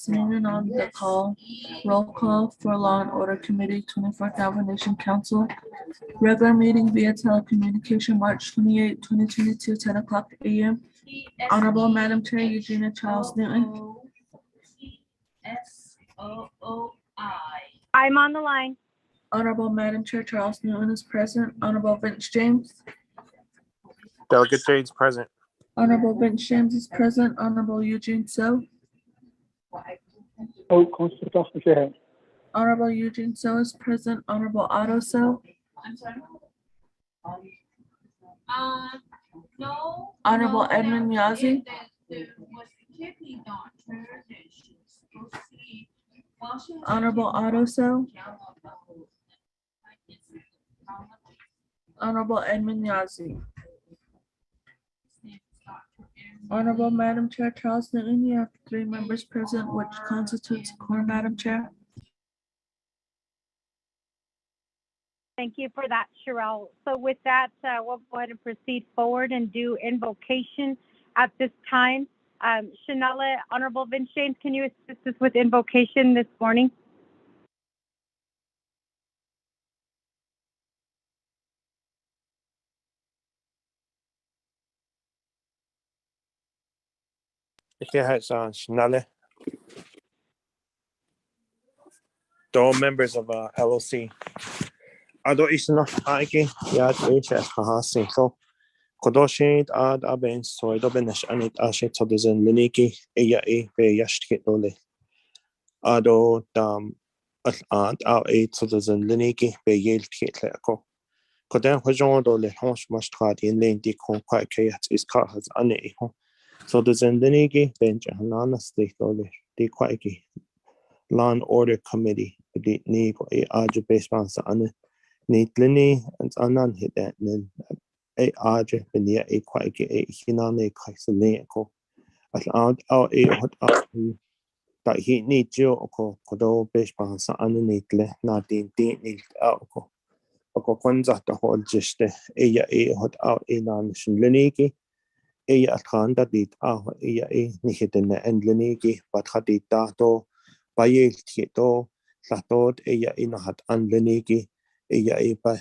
Seeing none on the call, roll call for Law and Order Committee, 24th Navajo Nation Council. Regular meeting via telecommunication, March 28, 2022, 10 o'clock a.m. Honorable Madam Chair Eugenia Charles Newton. I'm on the line. Honorable Madam Chair Charles Newton is present. Honorable Vince James. Delegate James present. Honorable Vince James is present. Honorable Eugene So. Honorable Eugene So is present. Honorable Otto So. No. Honorable Edmund Yazi. Honorable Otto So. Honorable Edmund Yazi. Honorable Madam Chair Charles Newton, you have 3 members present, which constitutes a quorum, Madam Chair. Thank you for that, Sherelle. So with that, we'll go ahead and proceed forward and do invocation at this time. Shanala, Honorable Vince James, can you assist us with invocation this morning? All members of LOC. Ado isna aiki yad isha kahasi so kodoshit ad aben so do benish anit ashe todezen liniki eya e be yashkit dole ado ad au e todezen liniki be yelt kitleko kodan hojon dole hosh mashtrad in lendi kon kwakayat is kahas ane ho so dezen liniki benja hananas de dole de kwaki Law and Order Committee di ni ko e aje baseball sa ane ni tlini and anan hit that nen e aje benia e kwaike e hinane kaisene ko as out out e hot out ta hi ni jo ko kodo baseball sa ane ni tle na din ni out ko kwanza ta hol jiste e ya e hot out e nan shinliniki e ya khanda dit e ya e ni hitene endliniki pat khadita to Bayel Tieto, Latot, Eya Inahat Anleniki, Eya Eba,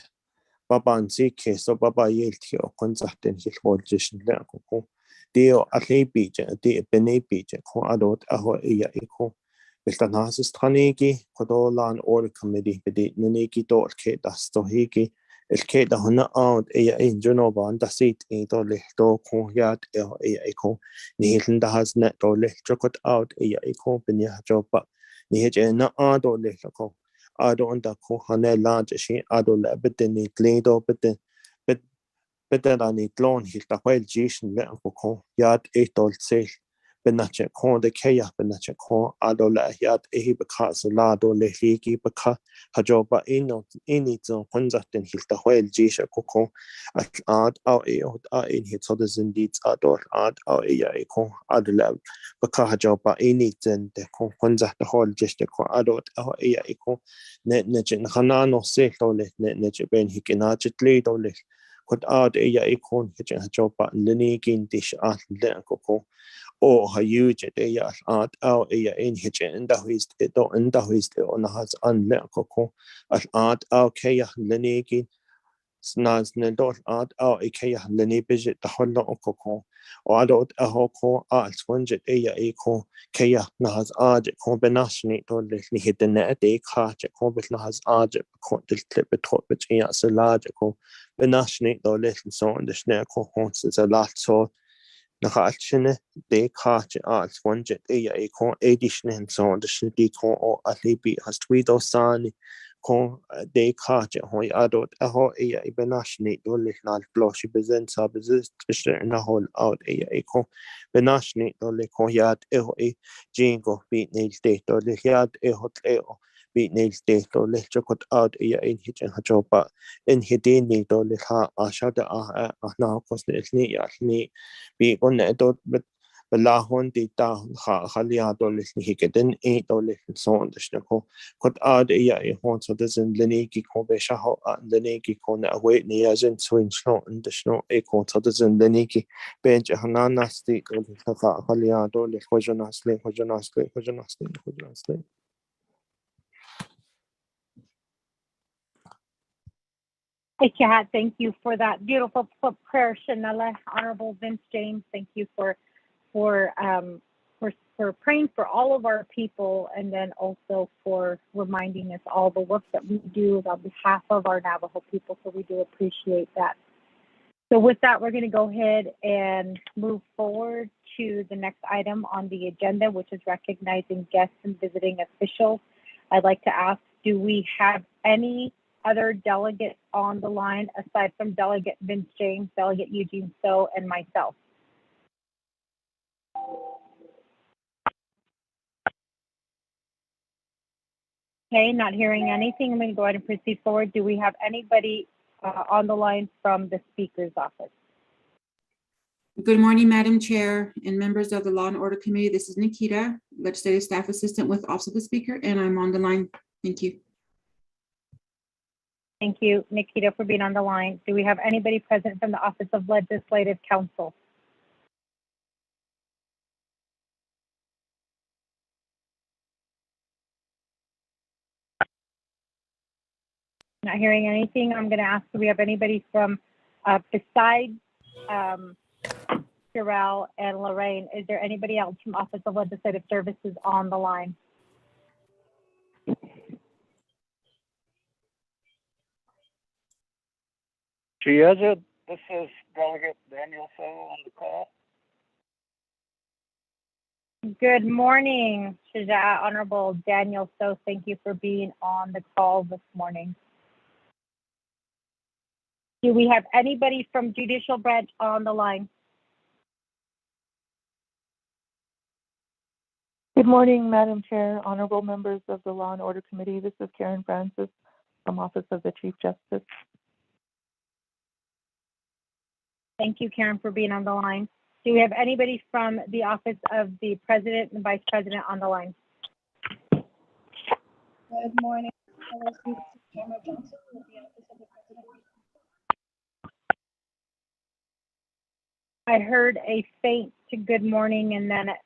Babanzi, Keso, Babayel Tio, Consatin, his Hodgish Lanko, Deo Atle Beach, De Bene Beach, Ko Adot, Aho Eya Eco, Viltanhasis Traniki, Kodolan Order Committee, Bedit Naniki, Dot Kate, Dastohiki, El Kate, the Huna out, Eya in Genovan, the seat, Edo Lehto, Ko Yat, Eya Eco, Nihil has net or Lechokot out, Eya Eco, Benia Joba. Nije na ado le ko ado anda ko hane large shi ado le beten ni kledo beten ni klon hil ta wel jishin le ko yat e tol se benache ko de kaya benache ko ado le yat e beka lado le hiki beka hajoba ino ini zo konzaten hil ta wel jisha ko ad au e in hit so des indeed ado ad au e ko ado le baka hajoba ini zen de ko konzat the whole just ko ado au e ko ne chen hanano se to le ne ben hikina chitli to le kod ad e ko chen hajoba lini kin dish at le ko o ha yujet e ad au e in hitchen da huist it do in da huist on has an le ko ad au ke ya lini kin Snas ne dot ad au ikea leni bijit the whole lot of coco or adult a hoko als wonjet e ko kea nas ad combination to li hidden net de kache combit nas ad ko til clip betop bit e so large ko benation to little so on the snare ko is a lot so na hatchine de kache als wonjet e ko edition so on the shidi ko o alibi has tweedo sani ko de kache hoi adot a ho e benashni do lihnal bloshi bezen sa bezist na hol out e ko benashni do le ko yat e jingo beat nail de do le yat e hot e beat nail de do le chokot out e in hitchen hajoba in hidini do le ha ashada a na kos ni ya ni bi on do Balahon tita khaliato lihiketen eto lihson dashko kot ad ya hon so doesn't leniki ko beshaho leniki ko na await ni azin swing snow and the snow echo so doesn't leniki bench hanana stick khaliato lihojanasley. Hey, Chad, thank you for that beautiful prayer, Shanella. Honorable Vince James, thank you for praying for all of our people, and then also for reminding us all the work that we do on behalf of our Navajo people. So we do appreciate that. So with that, we're going to go ahead and move forward to the next item on the agenda, which is recognizing guests and visiting officials. I'd like to ask, do we have any other delegates on the line aside from Delegate Vince James, Delegate Eugene So, and myself? Okay, not hearing anything. I'm going to go ahead and proceed forward. Do we have anybody on the line from the Speaker's office? Good morning, Madam Chair and members of the Law and Order Committee. This is Nikita, Legislative Staff Assistant with Office of the Speaker, and I'm on the line. Thank you. Thank you, Nikita, for being on the line. Do we have anybody present from the Office of Legislative Counsel? Not hearing anything. I'm going to ask, do we have anybody from, besides Sherelle and Lorraine, is there anybody else from Office of Legislative Services on the line? Chiesa, this is Delegate Daniel So on the call. Good morning, Shaja, Honorable Daniel So. Thank you for being on the call this morning. Do we have anybody from Judicial Branch on the line? Good morning, Madam Chair, honorable members of the Law and Order Committee. This is Karen Francis from Office of the Chief Justice. Thank you, Karen, for being on the line. Do we have anybody from the Office of the President and Vice President on the line? Good morning. Hello, this is Tamara Johnson with the Office of the President. I heard a faint good morning and then it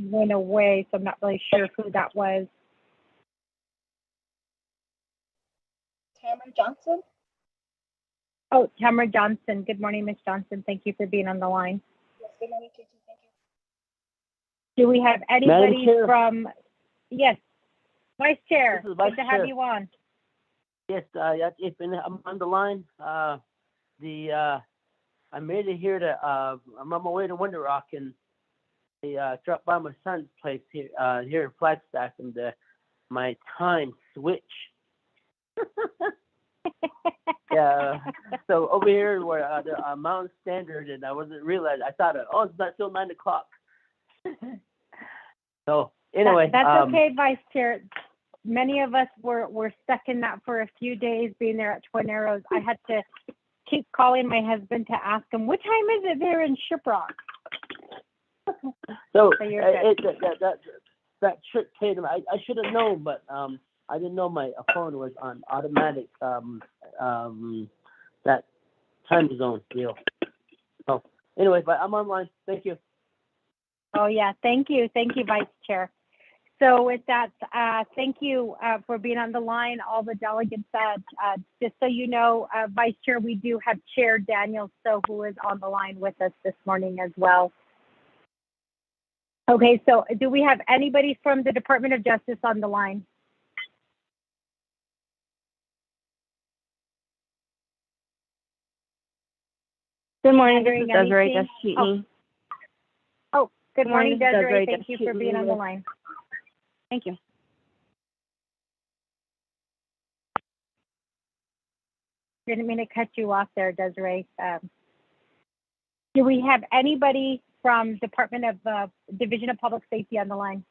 went away, so I'm not really sure who that was. Tamara Johnson. Oh, Tamara Johnson. Good morning, Ms. Johnson. Thank you for being on the line. Yes, good morning, Katie. Thank you. Do we have anybody from, yes, Vice Chair, This is Vice good to have Chair. you on. Yes, I'm on the line. I made it here to, I'm on my way to Winter Rock, and I dropped by my son's place here in Flagstaff, and my time switched. Yeah, so over here where the Mountain Standard, and I wasn't realized. I thought, oh, it's not till 9 o'clock. So anyway, that's okay, Vice Chair. Many of us were stuck in that for a few days, being there at Twin Arrows. I had to keep calling my husband to ask him, what time is it there in Shiprock? so you're that trick paid him. I should have known, but I didn't know my phone was on automatic that time zone deal. So anyway, but I'm online. Thank you. Oh yeah, thank you, Vice Chair. So with that, thank you for being on the line, all the delegates. Just so you know, Vice Chair, we do have Chair Daniel So, who is on the line with us this morning as well. Okay, so do we have anybody from the Department of Justice on the line? Good morning, this is Hearing Desiree anything? Deschetney. Oh, good morning, This is Desiree. Desiree Thank you for being on the Deschetney. line. Thank you. Didn't mean to cut you off there, Desiree. Do we have anybody from Department of Division of Public Safety on the line?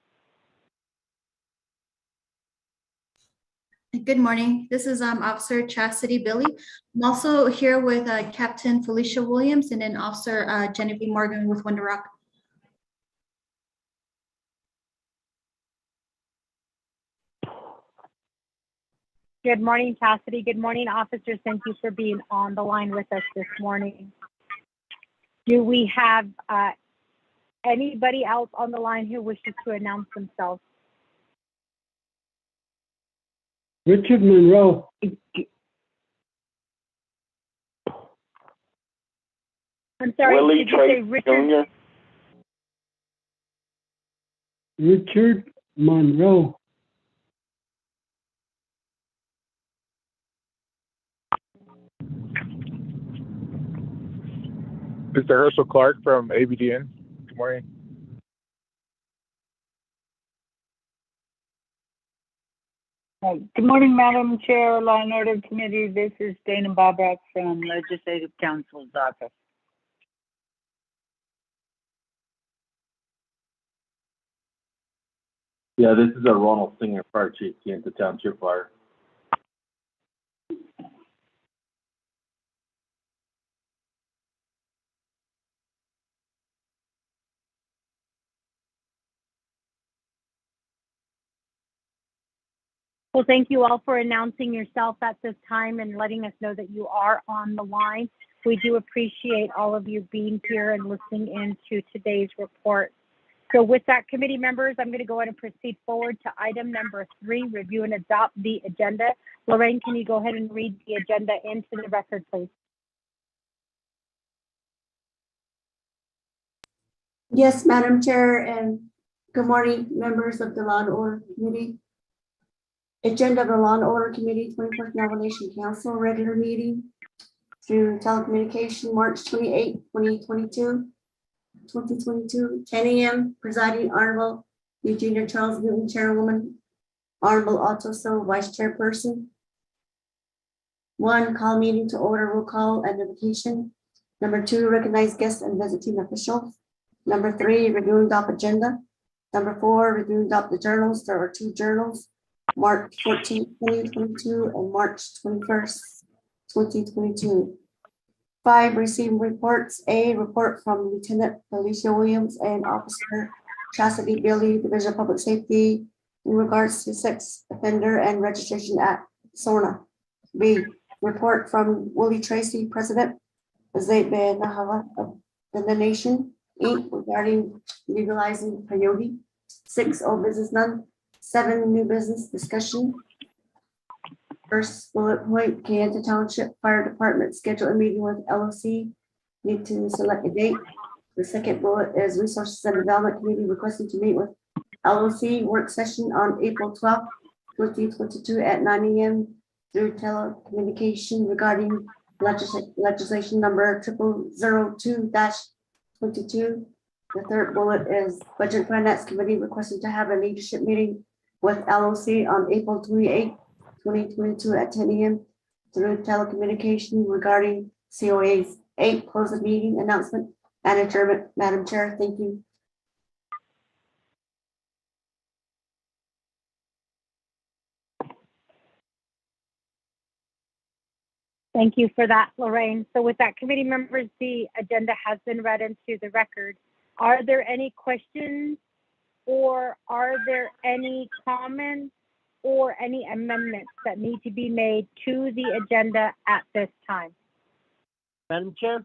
Good morning. This is Officer Chastity Billy. I'm also here with Captain Felicia Williams and then Officer Genevieve Morgan with Winter Rock. Good morning, Chastity. Good morning, officers. Thank you for being on the line with us this morning. Do we have anybody else on the line who wishes to announce themselves? Richard Monroe. I'm sorry, Willie did you say Tracy Richard? Jr. Richard Monroe. Mr. Herschel Clark from Abndn. Good morning. Good morning, Madam Chair, Law and Order Committee. This is Dana Bobak from Legislative Counsel's Office. Yeah, this is a Ronald Singer, Fire Chief, Kansas Township Fire. Well, thank you all for announcing yourself at this time and letting us know that you are on the line. We do appreciate all of you being here and listening in to today's report. So with that, committee members, I'm going to go ahead and proceed forward to item number 3, review and adopt the agenda. Lorraine, can you go ahead and read the agenda into the record, please? Yes, Madam Chair, and good morning, members of the Law and Order Committee. Agenda of the Law and Order Committee, 24th Naval Nation Council, regular meeting through telecommunication, March 28, 2022, 10 a.m. Presiding Honorable Eugenia Charles Newton, Chairwoman. Honorable Otto So, Vice Chairperson. 1, call meeting to order, roll call and invocation. Number 2, recognize guests and visiting officials. Number 3, review and adopt agenda. Number 4, review and adopt the journals. There are 2 journals, March 14, 2022 and March 21st, 2022. 5, receive reports. A, report from Lieutenant Felicia Williams and Officer Chastity Billy, Division of Public Safety, in regards to Sex Offender and Registration Act, SORNA. B, report from Willie Tracy, President, Navajo of the Nation, Inc., regarding legalizing peyote. 6, old business none. 7, new business discussion. First bullet point, Kansas Township Fire Department schedule a meeting with LOC. Need to select a date. The second bullet is Resources and Development Committee requesting to meet with LOC work session on April 12th, 2022 at 9 a.m. through telecommunication regarding legislation number 0002-22. The third bullet is Budget and Finance Committee requesting to have a leadership meeting with LOC on April 28, 2022 at 10 a.m. through telecommunication regarding COA's 8, close the meeting announcement and adjournment. Madam Chair, thank you. Thank you for that, Lorraine. So with that, committee members, the agenda has been read into the record. Are there any questions or are there any comments or any amendments that need to be made to the agenda at this time? Madam Chair?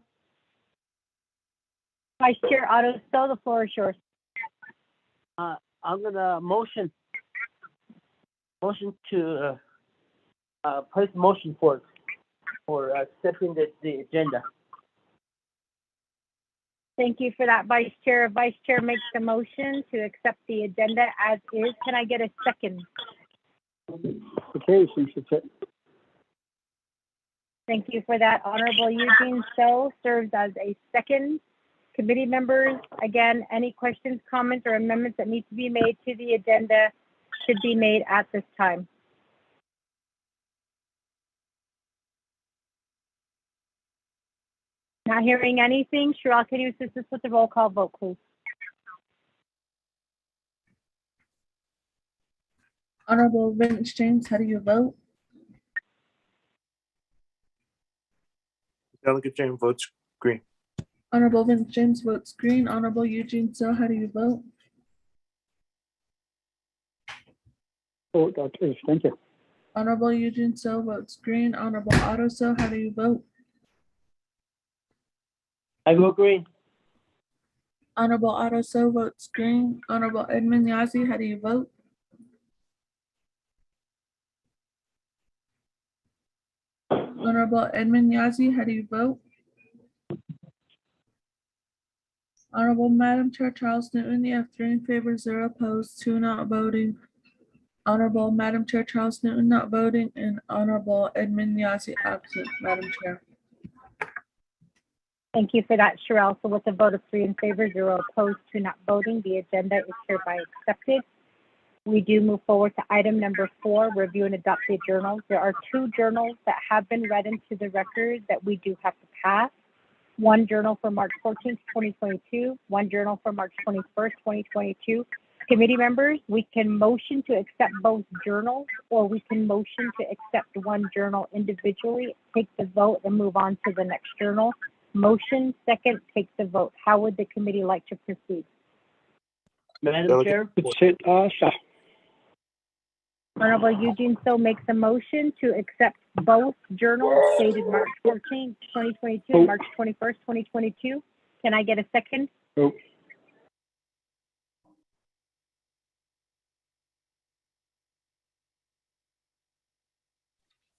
Vice Chair Otto So, the floor is yours. I'm gonna motion to place a motion for accepting the agenda. Thank you for that, Vice Chair. Vice Chair makes the motion to accept the agenda as is. Can I get a second? Okay, she should say. Thank you for that. Honorable Eugene So serves as a second. Committee members, again, any questions, comments, or amendments that need to be made to the agenda should be made at this time. Not hearing anything. Cheryl, can you assist us with the roll call vote, please? Honorable Vince James, how do you vote? Delegate James votes green. Honorable Vince James votes green. Honorable Eugene So, how do you vote? Oh, that is, thank you. Honorable Eugene So votes green. Honorable Otto So, how do you vote? I vote green. Honorable Otto So votes green. Honorable Edmund Yazzie, how do you vote? Honorable Edmund Yazzie, how do you vote? Honorable Madam Chair Charles Newton, you have 3 in favor, 0 opposed, 2 not voting. Honorable Madam Chair Charles Newton not voting, and Honorable Edmund Yazzie absent, Madam Chair. Thank you for that, Sherelle. So with a vote of 3 in favor, 0 opposed, 2 not voting, the agenda is hereby accepted. We do move forward to item number 4, review and adopt the journals. There are 2 journals that have been read into the record that we do have to pass. 1 journal for March 14th, 2022, 1 journal for March 21st, 2022. Committee members, we can motion to accept both journals, or we can motion to accept 1 journal individually, take the vote, and move on to the next journal. Motion, second, take the vote. How would the committee like to proceed? Madam Chair. Honorable Eugene So makes a motion to accept both journals dated March 14th, 2022, and March 21st, 2022. Can I get a second?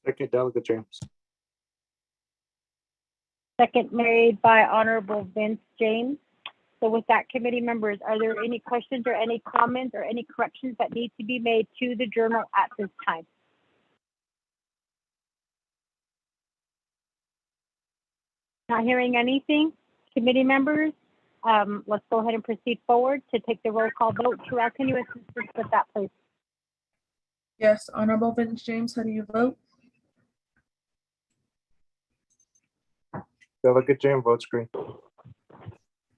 Second, Delegate James. Second made by Honorable Vince James. So with that, committee members, are there any questions or any comments or any corrections that need to be made to the journal at this time? Not hearing anything. Committee members, let's go ahead and proceed forward to take the roll call vote. Sherelle, can you assist us with that, please? Yes, Honorable Vince James, how do you vote? Delegate James votes green.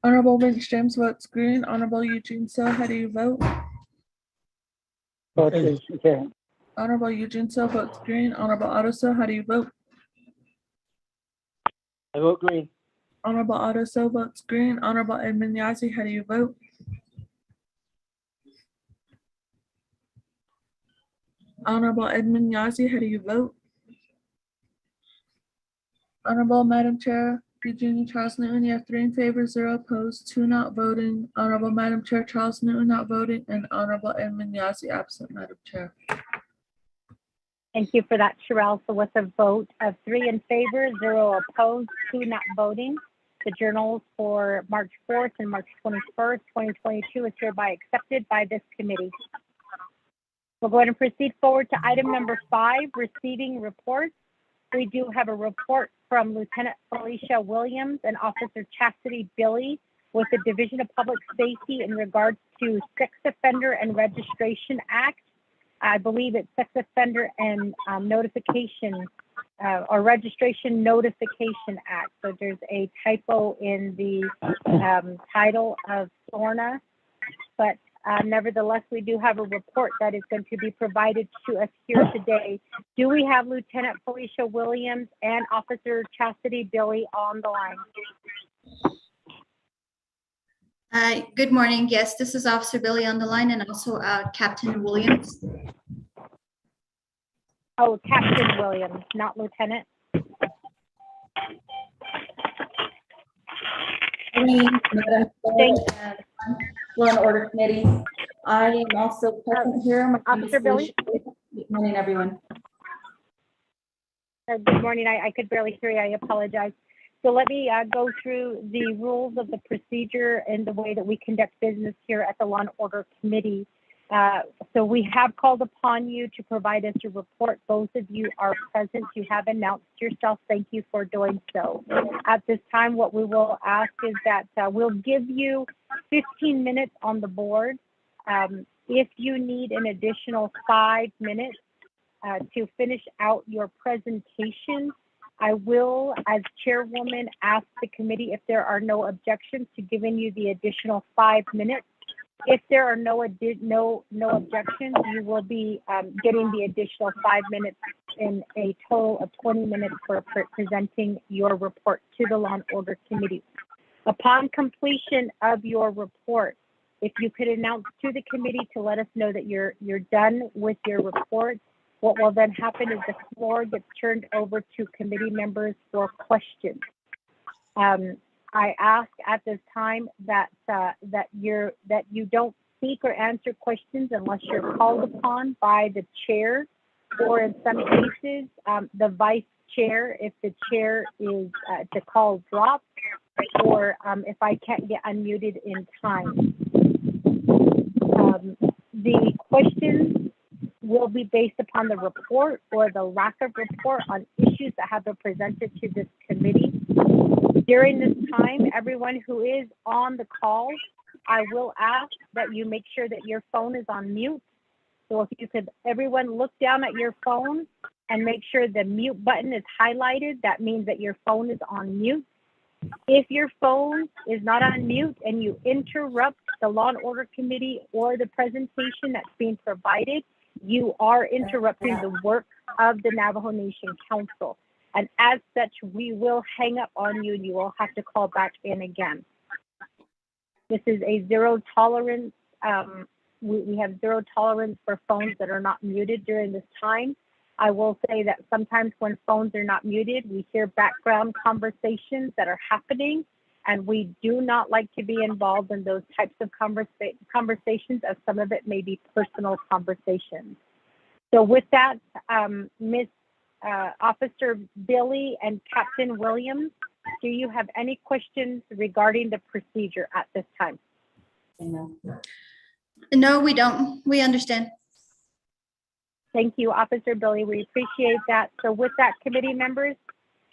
Honorable Vince James votes green. Honorable Eugene So, how do you vote? Honorable Eugene So votes green. Honorable Otto So, how do you vote? I vote green. Honorable Otto So votes green. Honorable Edmund Yazzie, how do you vote? Honorable Edmund Yazzie, how do you vote? Honorable Madam Chair, Eugene Charles Newton, you have 3 in favor, 0 opposed, 2 not voting. Honorable Madam Chair Charles Newton not voting, and Honorable Edmund Yazzie absent, Madam Chair. Thank you for that, Sherelle. So with a vote of 3 in favor, 0 opposed, 2 not voting, the journals for March 4th and March 21st, 2022 is hereby accepted by this committee. We'll go ahead and proceed forward to item number 5, receiving reports. We do have a report from Lieutenant Felicia Williams and Officer Chastity Billy with the Division of Public Safety in regards to Sex Offender and Registration Act. I believe it's Sex Offender and Notification or Registration Notification Act. So there's a typo in the title of SORNA, but nevertheless, we do have a report that is going to be provided to us here today. Do we have Lieutenant Felicia Williams and Officer Chastity Billy on the line? Good morning. Yes, this is Officer Billy on the line, and also Captain Williams. Oh, Captain Williams, not Lieutenant. Madam Chair, Law and Order Committee. I am also present here. My name is Officer Billy? Felicia. Good morning, everyone. Good morning. I could barely hear you. I apologize. So let me go through the rules of the procedure and the way that we conduct business here at the Law and Order Committee. So we have called upon you to provide us a report. Both of you are present. You have announced yourself. Thank you for doing so. At this time, what we will ask is that we'll give you 15 minutes on the board. If you need an additional 5 minutes to finish out your presentation, I will, as chairwoman, ask the committee if there are no objections to giving you the additional 5 minutes. If there are no objections, you will be getting the additional 5 minutes in a total of 20 minutes for presenting your report to the Law and Order Committee. Upon completion of your report, if you could announce to the committee to let us know that you're done with your report, What will then happen is the floor gets turned over to committee members for questions. I ask at this time that you don't speak or answer questions unless you're called upon by the chair, or in some cases, the vice chair, if the chair is the call drops, or if I can't get unmuted in time. The questions will be based upon the report or the lack of report on issues that have been presented to this committee. During this time, everyone who is on the call, I will ask that you make sure that your phone is on mute. So if you could, everyone look down at your phone and make sure the mute button is highlighted, that means that your phone is on mute. If your phone is not on mute and you interrupt the Law and Order Committee or the presentation that's being provided, you are interrupting the work of the Navajo Nation Council. And as such, we will hang up on you and you will have to call back in again. This is a zero tolerance. We have zero tolerance for phones that are not muted during this time. I will say that sometimes when phones are not muted, we hear background conversations that are happening, and we do not like to be involved in those types of conversations, as some of it may be personal conversations. So with that, Ms. Officer Billy and Captain Williams, do you have any questions regarding the procedure at this time? No, we don't. We understand. Thank you, Officer Billy. We appreciate that. So with that, committee members,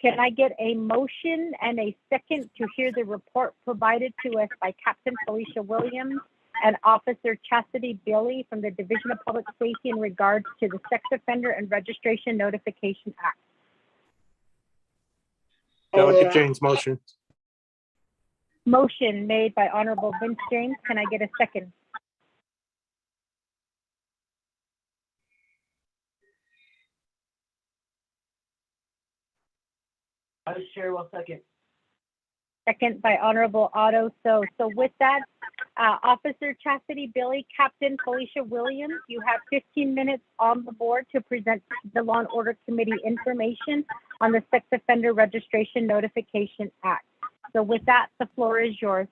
can I get a motion and a second to hear the report provided to us by Captain Felicia Williams and Officer Chastity Billy from the Division of Public Safety in regards to the Sex Offender and Registration Notification Act? Delegate James, motion. Motion made by Honorable Vince James. Can I get a second? Vice Chair, 1 second. Second by Honorable Otto. So with that, Officer Chastity Billy, Captain Felicia Williams, you have 15 minutes on the board to present the Law and Order Committee information on the Sex Offender Registration Notification Act. So with that, the floor is yours.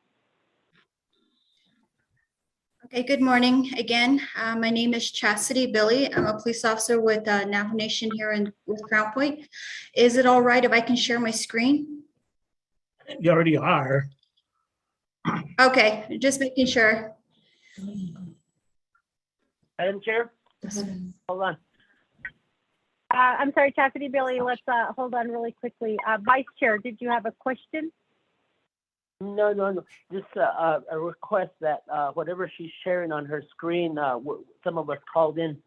Okay, good morning again. My name is Chastity Billy. I'm a police officer with Navajo Nation here with Crown Point. Is it all right if I can share my screen? You already are. Okay, just making sure. Madam Chair, hold on. I'm sorry, Chastity Billy, let's hold on really quickly. Vice Chair, did you have a question? No. Just a request that whatever she's sharing on her screen, some of us called in.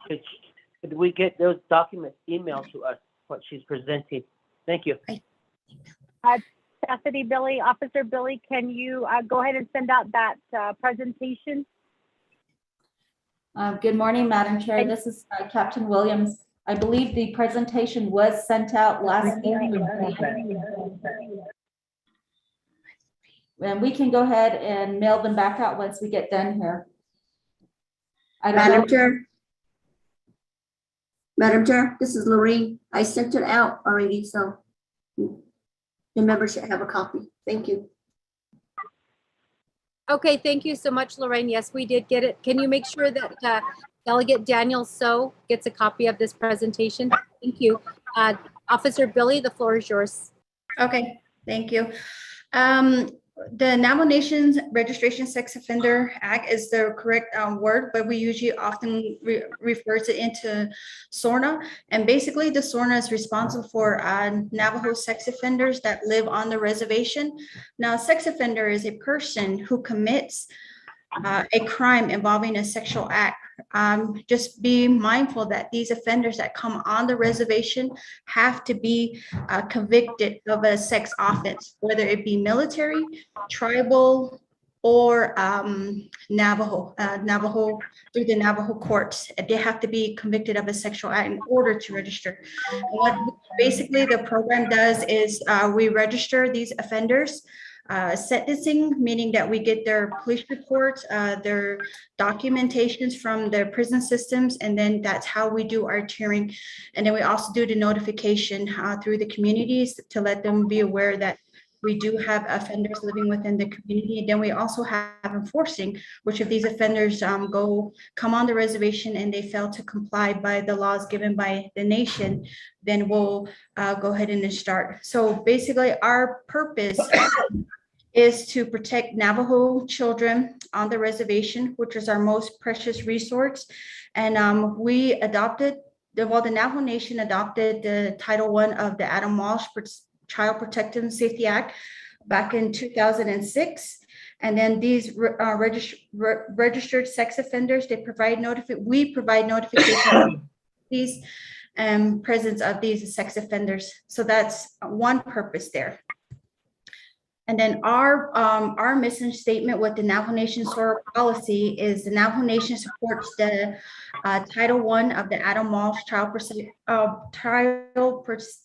Could we get those documents emailed to us, what she's presenting? Thank you. Chastity Billy, Officer Billy, can you go ahead and send out that presentation? Good morning, Madam Chair. This is Captain Williams. I believe the presentation was sent out last evening. And we can go ahead and mail them back out once we get done here. Madam Chair, this is Lorraine. I sent it out already, so the members should have a copy. Thank you. Okay, thank you so much, Lorraine. Yes, we did get it. Can you make sure that Delegate Daniel So gets a copy of this presentation? Thank you. Officer Billy, the floor is yours. Okay, thank you. The Navajo Nation's Registration Sex Offender Act is the correct word, but we usually often refer to it into SORNA. And basically, the SORNA is responsible for Navajo sex offenders that live on the reservation. Now, a sex offender is a person who commits a crime involving a sexual act. Just be mindful that these offenders that come on the reservation have to be convicted of a sex offense, whether it be military, tribal, or Navajo through the Navajo courts. They have to be convicted of a sexual act in order to register. What basically the program does is we register these offenders. sentencing, meaning that we get their police reports, their documentations from the prison systems, and then that's how we do our tiering. And then we also do the notification through the communities to let them be aware that we do have offenders living within the community. And then we also have enforcing, which if these offenders come on the reservation and they fail to comply by the laws given by the nation, then we'll go ahead and start. So basically our purpose is to protect Navajo children on the reservation, which is our most precious resource. And we adopted, the Navajo Nation adopted the Title I of the Adam Walsh Child Protective and Safety Act back in 2006. And then these registered sex offenders, we provide notification these presence of these sex offenders. So that's one purpose there. And then our mission statement with the Navajo Nation SORA policy is the Navajo Nation supports the Title I of the Adam Walsh Child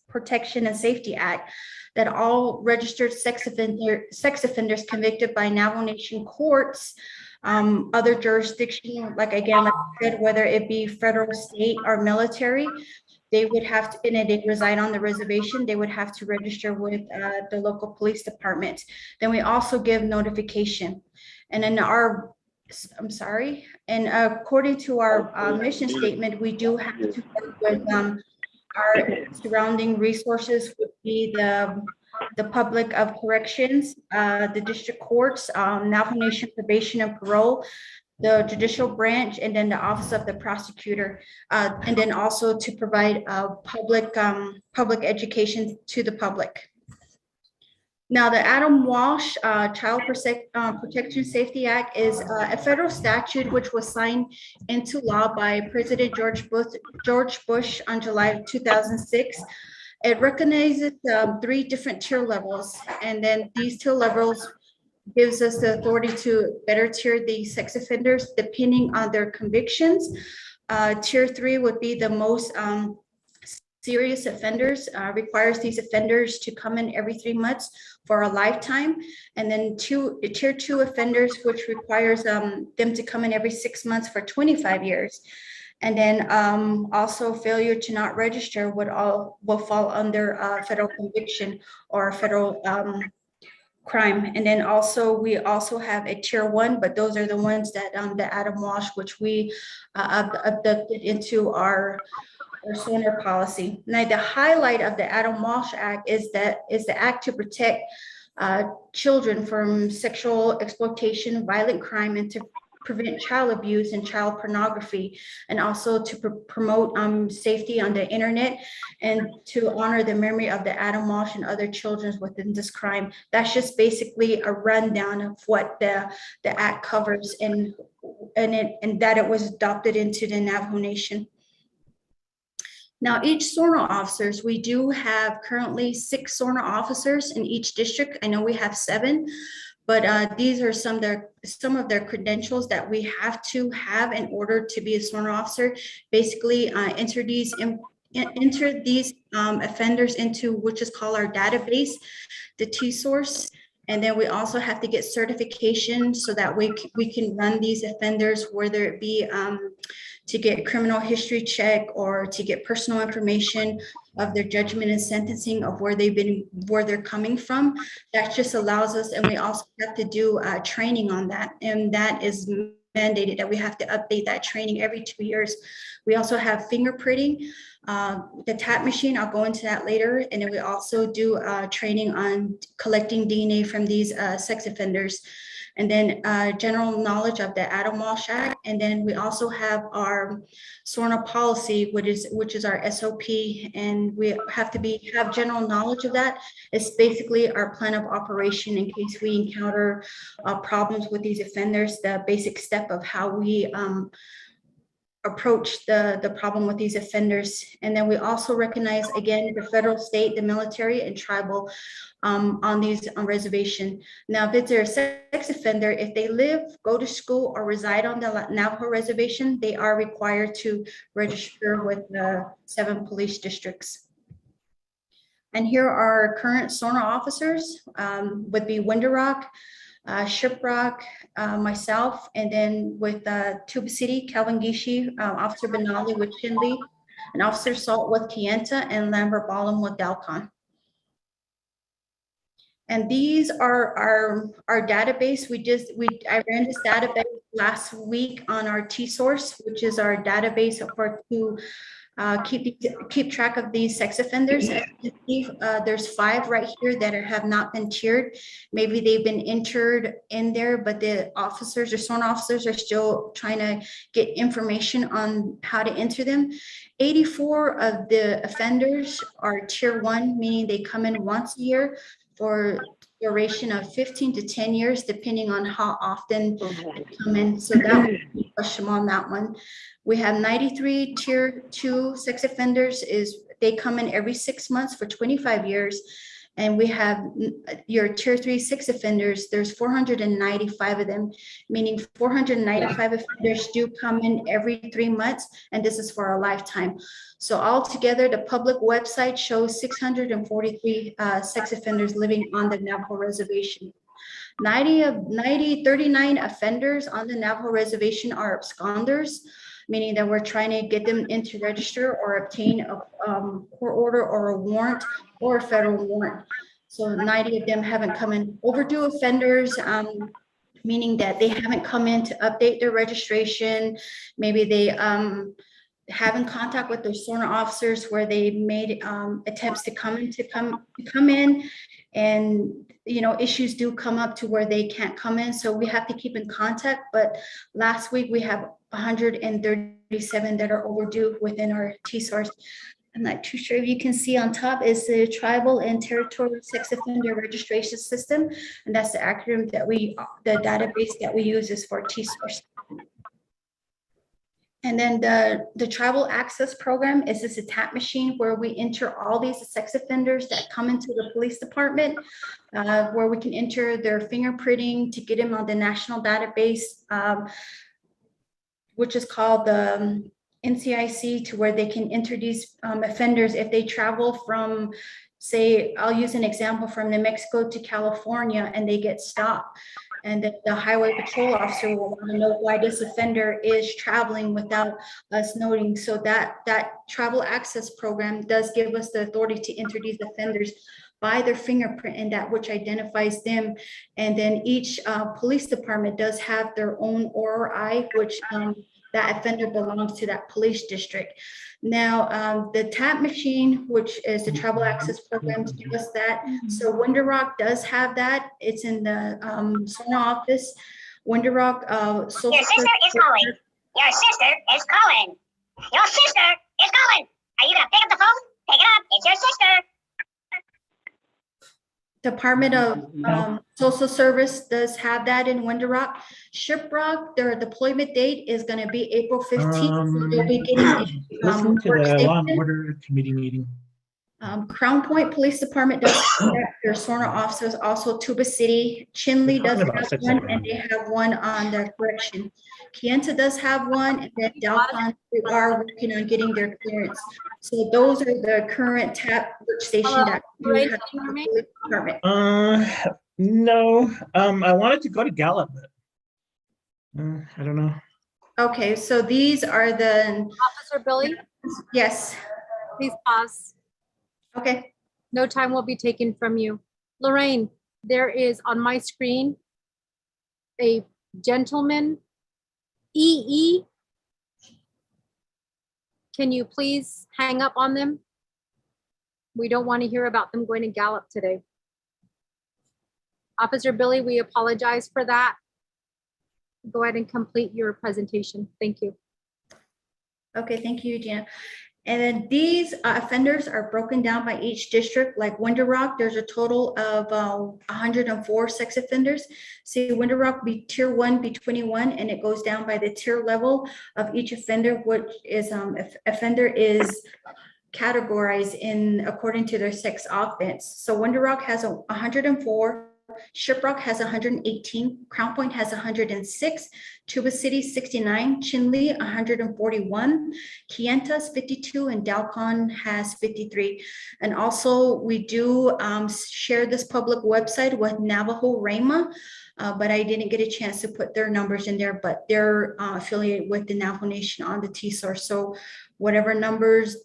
Protection and Safety Act, that all registered sex offenders convicted by Navajo Nation courts, other jurisdiction, like I said, whether it be federal, state, or military, they would have to, and they reside on the reservation, they would have to register with the local police department. Then we also give notification. And then and according to our mission statement, we do have to work with our surrounding resources, would be the public of corrections, the district courts, Navajo Nation probation and parole, the judicial branch, and then the office of the prosecutor, and then also to provide public education to the public. Now, the Adam Walsh Child Protection Safety Act is a federal statute which was signed into law by President George Bush on July 2006. It recognizes 3 different tier levels, and then these tier levels gives us the authority to better tier the sex offenders depending on their convictions. Tier 3 would be the most serious offenders, requires these offenders to come in every 3 months for a lifetime. And then tier 2 offenders, which requires them to come in every 6 months for 25 years. And then also failure to not register will fall under federal conviction or federal crime. And then we also have a tier 1, but those are the ones that the Adam Walsh, which we abducted into our SONAR policy. Now, the highlight of the Adam Walsh Act is the act to protect children from sexual exploitation, violent crime, and to prevent child abuse and child pornography, and also to promote safety on the internet, and to honor the memory of the Adam Walsh and other children within this crime. That's just basically a rundown of what the act covers, and that it was adopted into the Navajo Nation. Now, each SORNA officers, we do have currently 6 SORNA officers in each district. I know we have 7. But these are some of their credentials that we have to have in order to be a SORNA officer. Basically, enter these offenders into which is called our database, the T-Source. And then we also have to get certification so that we can run these offenders, whether it be to get criminal history check or to get personal information of their judgment and sentencing of where they're coming from. That just allows us, and we also have to do training on that. And that is mandated that we have to update that training every 2 years. We also have fingerprinting, the tap machine, I'll go into that later. And then we also do training on collecting DNA from these sex offenders. And then general knowledge of the Adam Walsh Act. And then we also have our SORNA policy, which is our SOP, and we have to have general knowledge of that. It's basically our plan of operation in case we encounter problems with these offenders, the basic step of how we approach the problem with these offenders. And then we also recognize, again, the federal, state, the military, and tribal on reservation. Now, if it's a sex offender, if they live, go to school, or reside on the Navajo reservation, they are required to register with the 7 police districts. And here are our current SORNA officers, would be Window Rock, Shiprock, myself, and then with Tuba City, Calvin Gishi, Officer Benali with Chinley, and Officer Salt with Kienta, and Lambert Ballum with Dalcon. And these are our database. I ran this database last week on our T-Source, which is our database to keep track of these sex offenders. As you can see, there's 5 right here that have not been tiered. Maybe they've been entered in there, but the officers or SORNA officers are still trying to get information on how to enter them. 84 of the offenders are tier 1, meaning they come in once a year for duration of 15 to 10 years, depending on how often they come in. So that would be a question on that one. We have 93 tier 2 sex offenders. They come in every 6 months for 25 years. And we have your tier 3 sex offenders. There's 495 of them, meaning 495 offenders do come in every 3 months, and this is for a lifetime. So altogether, the public website shows 643 sex offenders living on the Navajo reservation. 39 offenders on the Navajo reservation are absconders, meaning that we're trying to get them in to register or obtain a court order or a warrant or a federal warrant. So 90 of them haven't come in. Overdue offenders, meaning that they haven't come in to update their registration. Maybe they have in contact with their SORNA officers where they made attempts to come in, and issues do come up to where they can't come in, so we have to keep in contact. But last week we have 137 that are overdue within our T-Source. I'm not too sure if you can see on top is the Tribal and Territorial Sex Offender Registration System, and that's the acronym that the database that we use is for T-Source. And then the Tribal Access Program is this tap machine where we enter all these sex offenders that come into the police department, where we can enter their fingerprinting to get them on the national database, which is called the NCIC, to where they can enter these offenders if they travel from, say, I'll use an example, from New Mexico to California, and they get stopped. And the highway patrol officer will want to know why this offender is traveling without us noting. So that travel access program does give us the authority to enter these offenders by their fingerprint, and that which identifies them. And then each police department does have their own ORI, which that offender belongs to that police district. Now, the TAP machine, which is the Travel Access Program, gives us that. So Window Rock does have that. It's in the SORNA office. Window Rock. Your sister is calling. Your sister is calling. Your sister is calling. Are you gonna pick up the phone? Pick it up. It's your sister. Department of Social Service does have that in Window Rock. Shiprock, their deployment date is going to be April 15th. So they'll be getting Listen to the Law and Order Committee meeting. Crown Point Police Department does have their SORNA officers, also Tuba City. Chinley does have one, and they have one on the correction. Kienta does have one, and then Dalcon, we are working on getting their clearance. So those are the current TAP workstation that we have in the police department. No, I wanted to go to Gallup, but I don't know. Okay, so these are the Officer Billy? Yes. Please pause. Okay. No time will be taken from you. Lorraine, there is on my screen a gentleman, EE. Can you please hang up on them? We don't want to hear about them going to Gallup today. Officer Billy, we apologize for that. Go ahead and complete your presentation. Thank you. Okay, thank you, Gina. And then these offenders are broken down by each district. Like Window Rock, there's a total of 104 sex offenders. See, Window Rock be tier 1, be 21, and it goes down by the tier level of each offender, which is if offender is categorized in according to their sex offense. So Window Rock has 104. Shiprock has 118, Crown Point has 106, Tuba City 69, Chinle 141, Kientas 52, and Dalcon has 53. And also we do share this public website with Navajo Rama, but I didn't get a chance to put their numbers in there, but they're affiliated with the Navajo Nation on the T-Source. So whatever numbers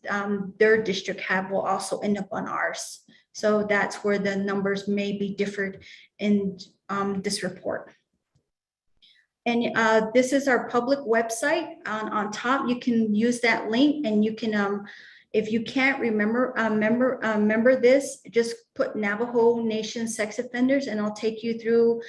their district have will also end up on ours. So that's where the numbers may be differed in this report. And this is our public website. On top, you can use that link, and you can, if you can't remember this, just put Navajo Nation sex offenders, and I'll take you through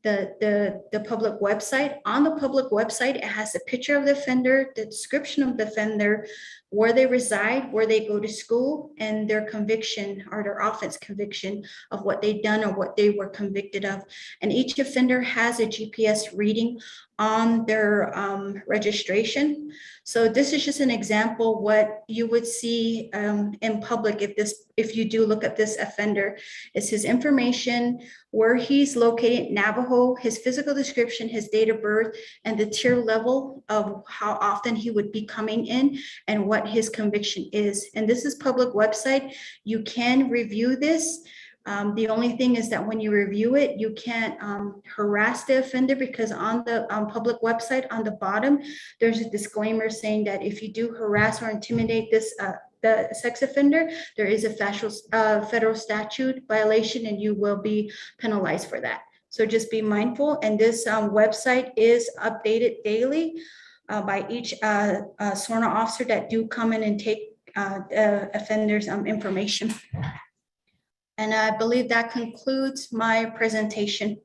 the public website. On the public website, it has a picture of the offender, the description of the offender, where they reside, where they go to school, and their conviction or their offense conviction of what they've done or what they were convicted of. And each offender has a GPS reading on their registration. So this is just an example what you would see in public if you do look at this offender. It's his information, where he's located, Navajo, his physical description, his date of birth, and the tier level of how often he would be coming in and what his conviction is. And this is public website. You can review this. The only thing is that when you review it, you can't harass the offender, because on the public website on the bottom, there's a disclaimer saying that if you do harass or intimidate this the sex offender, there is a federal statute violation, and you will be penalized for that. So just be mindful. And this website is updated daily by each SORNA officer that do come in and take the offender's information. And I believe that concludes my presentation.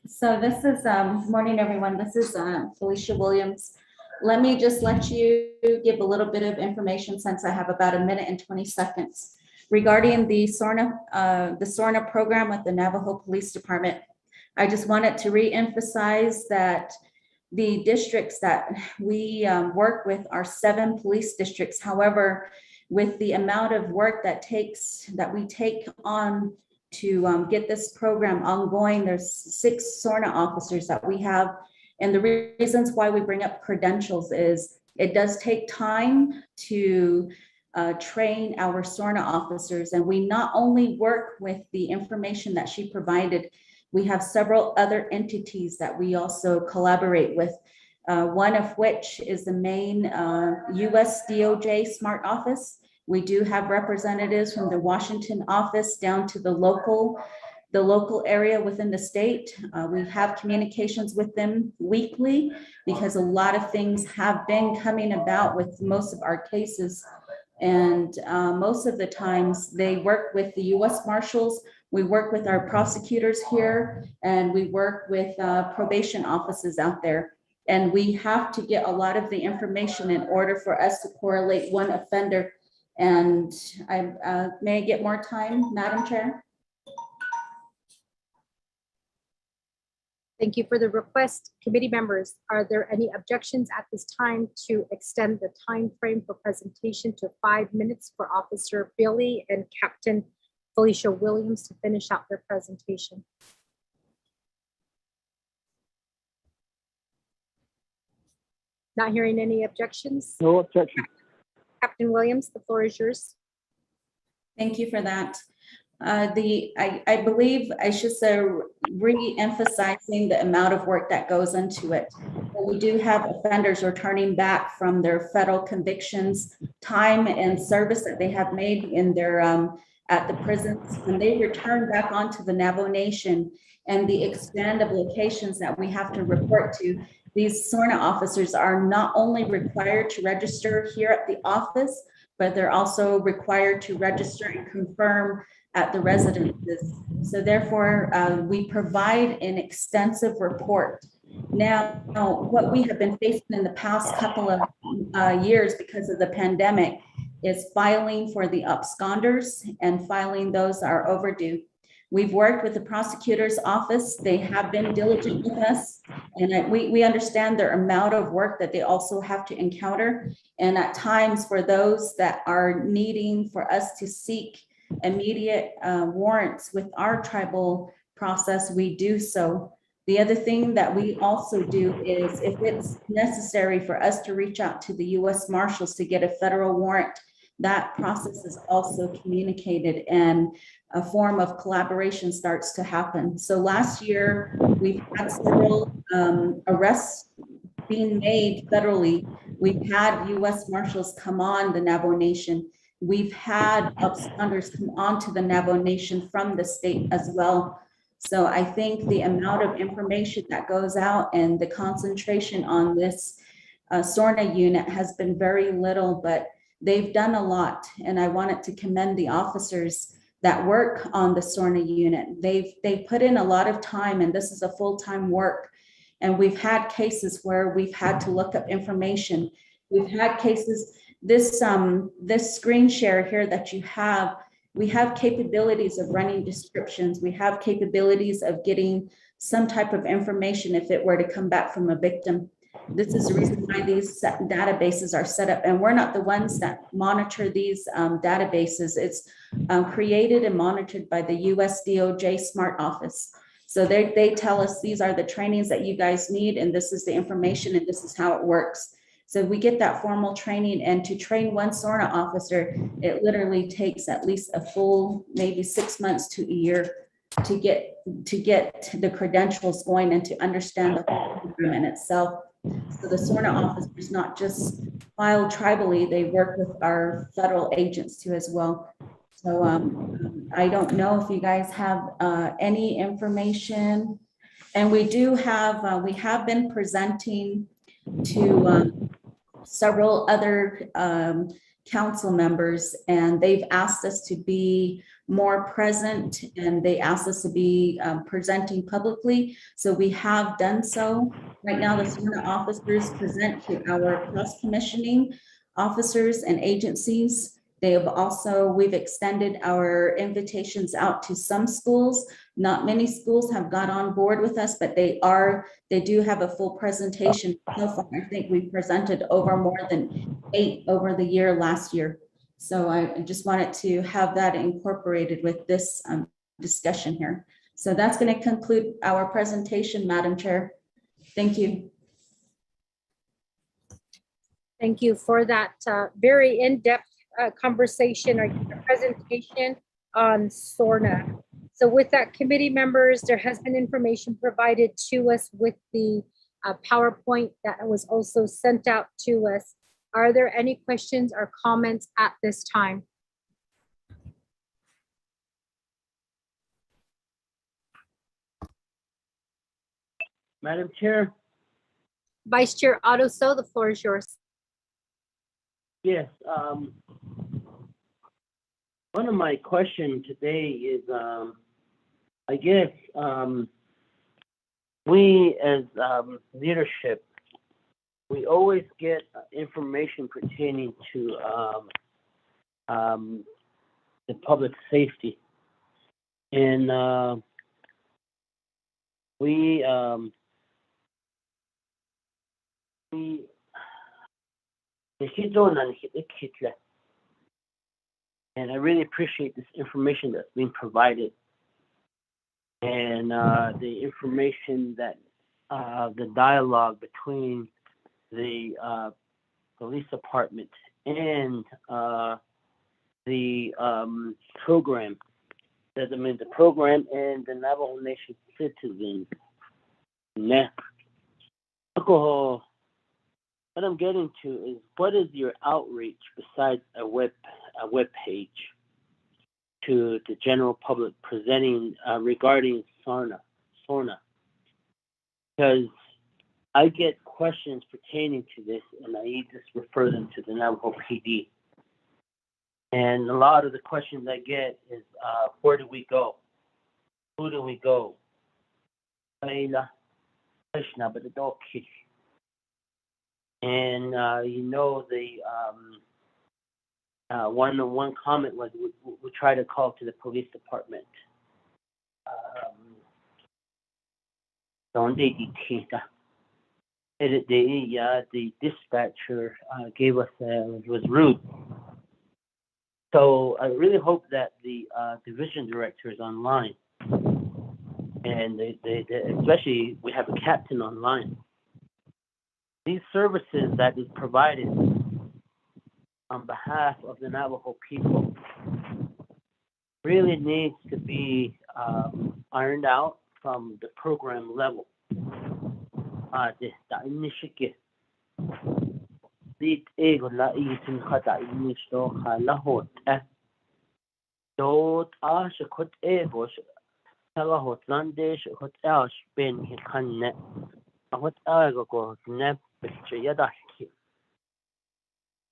So this is, morning, everyone. This is Felicia Williams. Let me just let you give a little bit of information, since I have about 1 minute and 20 seconds regarding the SORNA program with the Navajo Police Department. I just wanted to re-emphasize that the districts that we work with are 7 police districts. However, with the amount of work that we take on to get this program ongoing, there's 6 SORNA officers that we have. And the reasons why we bring up credentials is it does take time to train our SORNA officers. And we not only work with the information that she provided, we have several other entities that we also collaborate with. One of which is the main US DOJ SMART office. We do have representatives from the Washington office down to the local area within the state. We have communications with them weekly, because a lot of things have been coming about with most of our cases. And most of the times they work with the US Marshals. We work with our prosecutors here, and we work with probation offices out there. And we have to get a lot of the information in order for us to correlate one offender. And I may I get more time, Madam Chair? Thank you for the request. Committee members, are there any objections at this time to extend the time frame for presentation to 5 minutes for Officer Billy and Captain Felicia Williams to finish out their presentation? Not hearing any objections. No objection. Captain Williams, the floor is yours. Thank you for that. I believe I should say re-emphasizing the amount of work that goes into it. We do have offenders returning back from their federal convictions, time and service that they have made in their at the prisons, and they return back onto the Navajo Nation and the expanded locations that we have to report to. These SORNA officers are not only required to register here at the office, but they're also required to register and confirm at the residences. So therefore, we provide an extensive report. Now, what we have been facing in the past couple of years because of the pandemic is filing for the absconders and filing those that are overdue. We've worked with the prosecutor's office. They have been diligent with us, and we understand their amount of work that they also have to encounter. And at times for those that are needing for us to seek immediate warrants with our tribal process, we do so. The other thing that we also do is if it's necessary for us to reach out to the U.S. Marshals to get a federal warrant, that process is also communicated and a form of collaboration starts to happen. So last year, we've had several arrests being made federally. We've had U.S. Marshals come on the Navajo Nation. We've had absconders come on to the Navajo Nation from the state as well. So I think the amount of information that goes out and the concentration on this SORNA unit has been very little, but they've done a lot. And I wanted to commend the officers that work on the SORNA unit. They've put in a lot of time, and this is a full-time work. And we've had cases where we've had to look up information. We've had cases, this screen share here that you have, we have capabilities of running descriptions. We have capabilities of getting some type of information if it were to come back from a victim. This is the reason why these databases are set up, and we're not the ones that monitor these databases. It's created and monitored by the US DOJ SMART office. So they tell us these are the trainings that you guys need, and this is the information, and this is how it works. So we get that formal training, and to train one SORNA officer, it literally takes at least a full, maybe 6 months to a year to get the credentials going and to understand the whole program in itself. So the SORNA officers not just file tribally, they work with our federal agents too as well. So I don't know if you guys have any information, and we do have, we have been presenting to several other council members, and they've asked us to be more present, and they asked us to be presenting publicly. So we have done so. Right now, the SORNA officers present to our cross-commissioning officers and agencies. They have also, we've extended our invitations out to some schools. Not many schools have got on board with us, but they do have a full presentation. So far, I think we presented over more than 8 over the year last year. So I just wanted to have that incorporated with this discussion here. So that's going to conclude our presentation, Madam Chair. Thank you. Thank you for that very in-depth conversation or presentation on SORNA. So with that, committee members, there has been information provided to us with the PowerPoint that was also sent out to us. Are there any questions or comments at this time? Madam Chair? Vice Chair Otto, so the floor is yours. Yes. One of my questions today is, I guess we as leadership, we always get information pertaining to the public safety, and and I really appreciate this information that's being provided, and the information that the dialogue between the police department and the program, the program and the Navajo Nation citizens. What I'm getting to is, what is your outreach besides a web page to the general public presenting regarding SORNA? Because I get questions pertaining to this, and I just refer them to the Navajo PD. And a lot of the questions I get is, where do we go? Who do we go? And the one comment was, we try to call to the police department. The dispatcher gave us was rude. So I really hope that the division director is online, and they especially we have a captain online. These services that is provided on behalf of the Navajo people really needs to be ironed out from the program level.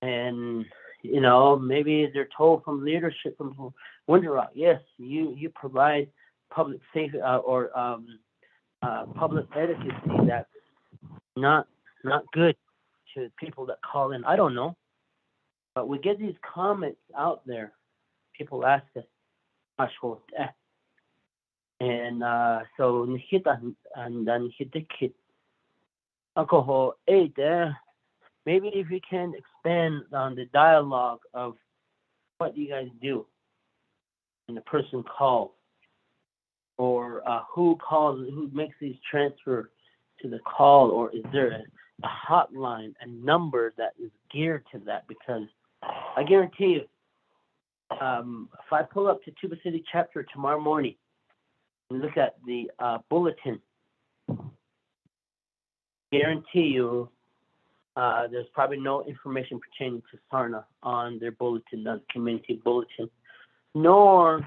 And you know, maybe they're told from leadership from Winter Rock, yes, you provide public safety or public advocacy that's not good to people that call in. I don't know, but we get these comments out there. People ask us, and so Nikita and then Hidikit alcohol maybe if you can expand on the dialogue of what you guys do when the person calls, or who calls, who makes these transfer to the call, or is there a hotline, a number that is geared to that? Because I guarantee you, if I pull up to Tuba City chapter tomorrow morning and look at the bulletin, guarantee you there's probably no information pertaining to SARNA on their bulletin, the community bulletin, nor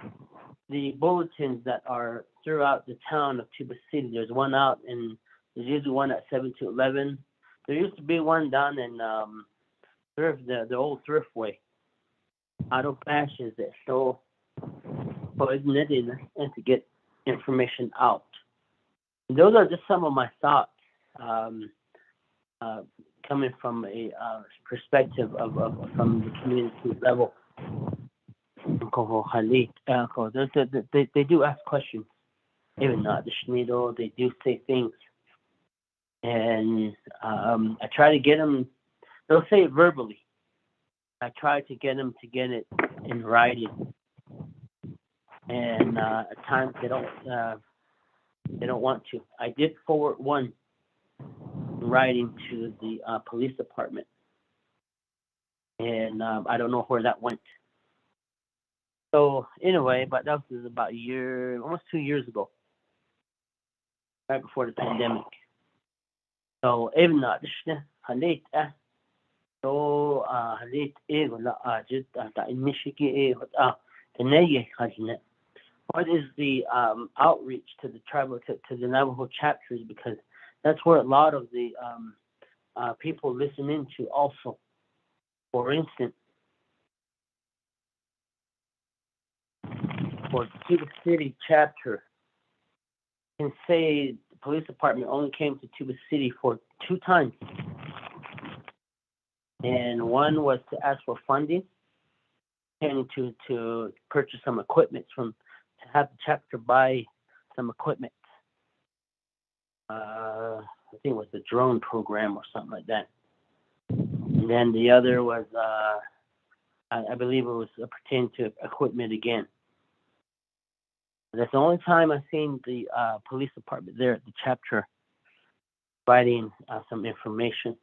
the bulletins that are throughout the town of Tuba City. There's one out, and there's usually one at 7 to 11. There used to be one down in the old Thriftway. Auto fashions that so and to get information out. Those are just some of my thoughts. Coming from a perspective of from the community level. They do ask questions, even not the Schneidel, they do say things. And I try to get them, they'll say it verbally. I try to get them to get it in writing. And at times they don't want to. I did forward one writing to the police department, and I don't know where that went. So anyway, but that was about almost 2 years ago, right before the pandemic. So even not halit so halit what is the outreach to the tribal to the Navajo chapters, because that's where a lot of the people listen into also. For instance, for Tuba City chapter, can say the police department only came to Tuba City for 2 times. And one was to ask for funding and to purchase some equipment to have the chapter buy some equipment. I think it was the drone program or something like that. And then the other was, I believe it was pertaining to equipment again. That's the only time I've seen the police department there at the chapter providing some information.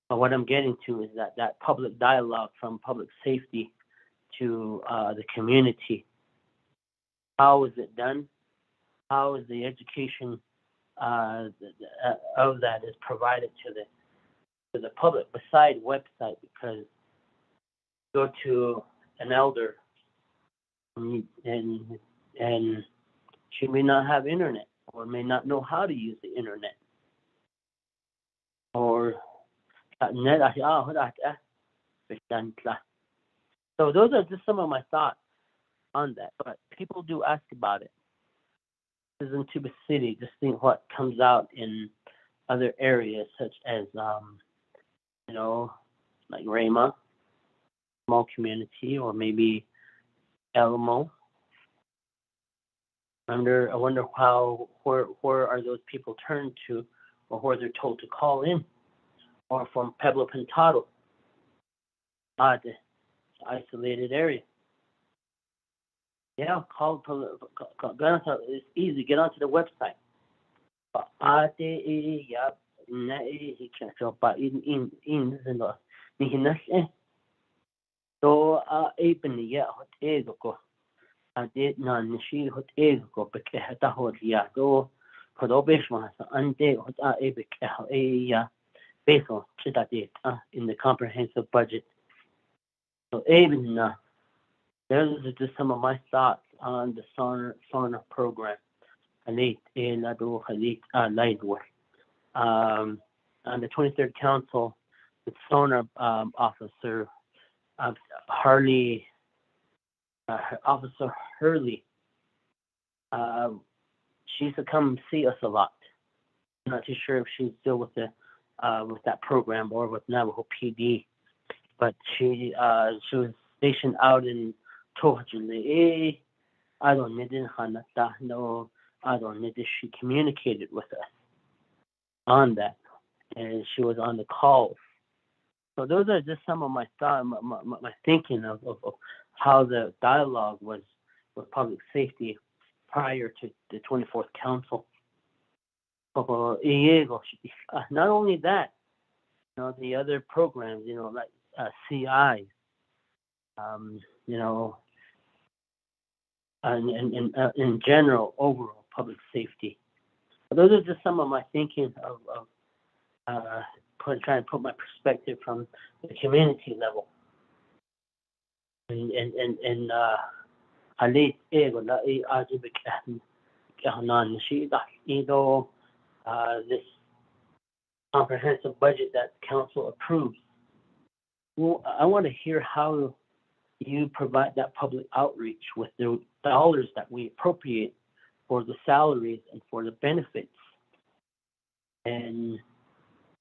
But what I'm getting to is that public dialogue from public safety to the community. How is it done? How is the education of that is provided to the public beside website? Because go to an elder and she may not have internet, or may not know how to use the internet, or so those are just some of my thoughts on that. But people do ask about it. This is in Tuba City, just think what comes out in other areas such as like Rama, small community, or maybe Elmo. I wonder where are those people turned to, or where they're told to call in, or from Pueblo Pintado. isolated area. Yeah, it's easy. Get onto the website. So ebony hot ego. I did not she hot ego because the hot ya do Kodobishma ante hot epic based on in the comprehensive budget. So even those are just some of my thoughts on the SONA program. On the 23rd Council, the SONA officer, Officer Hurley, she used to come see us a lot. I'm not too sure if she's still with that program or with Navajo PD, but she was stationed out in Tohajuli. I don't need no. I don't need this. She communicated with us on that, and she was on the calls. So those are just some of my thoughts, my thinking of how the dialogue was with public safety prior to the 24th Council. Not only that, the other programs, like CI, and in general, overall public safety. So those are just some of my thinking of trying to put my perspective from the community level. This comprehensive budget that council approves. Well, I want to hear how you provide that public outreach with the dollars that we appropriate for the salaries and for the benefits, and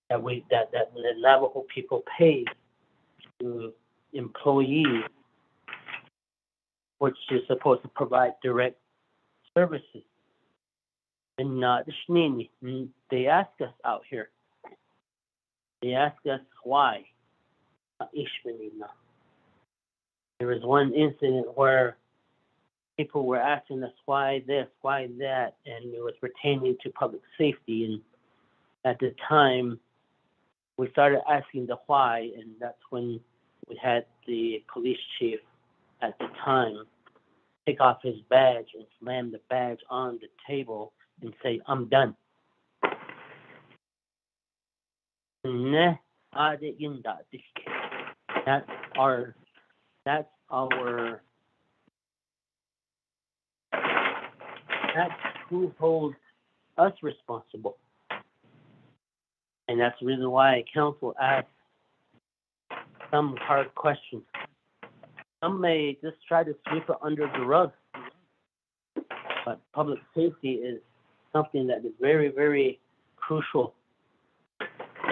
that the Navajo people pay to employees, which is supposed to provide direct services. And they ask us out here. They ask us why. There was one incident where people were asking us why this, why that, and it was pertaining to public safety. And at the time, we started asking the why, and that's when we had the police chief at the time take off his badge and slam the badge on the table and say, "I'm done." That's who holds us responsible. And that's the reason why council asks some hard questions. Some may just try to sweep it under the rug. But public safety is something that is very, very crucial.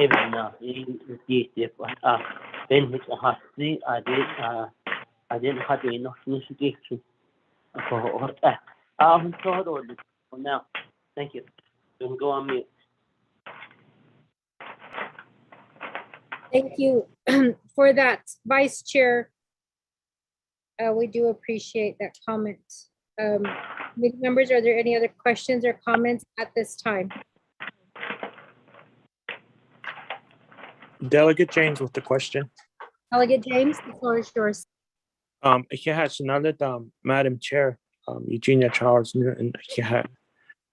Even now, I didn't have enough investigation. Now, thank you. You can go on mute. Thank you for that, Vice Chair. We do appreciate that comment. Committee members, are there any other questions or comments at this time? Delegate James with the question. Delegate James, the floor is yours. Madam Chair, Eugenia Charles Newton,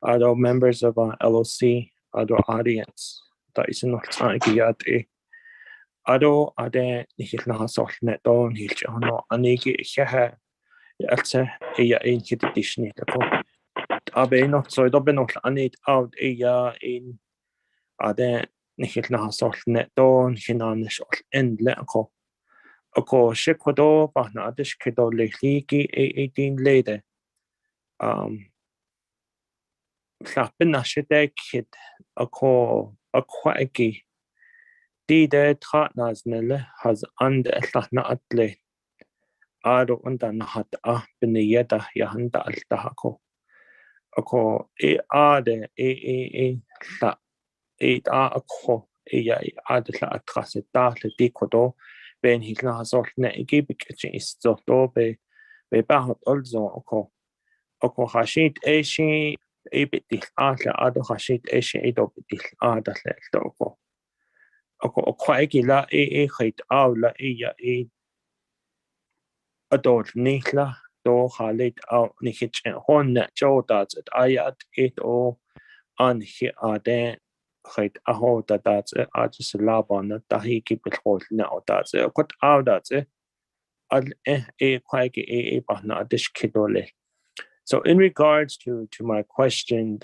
other members of LOC, other audience, that is not Ado ade nihil nahasol neton hilchano anigi hehe else eya ein kitishni lako abe not so do benot anit out eya in ade nihil nahasol neton hinanish end leko ako shekodo bahna adish kedo leki 18 lede slapen nashete kid ako aquaki Dide Tratnas Nelle has under Latna Atle Ado under Nahat Benieta Yahanda Altahako. Ako ade la a ko e adla atraseta le dikodo ben hitla hasol na igibik is so to be bahot also oko hashit eshi ebitil ala ado hashit eshi edo bitil ada le oko kwaigila khait awla ya adol nihla do halit aw nihich honna jodat ayat it o an hi ade khait aho dadat ajis labana tahi kipil na odat kot awdat al kwaigi bahna dish kidole. So in regards to my question,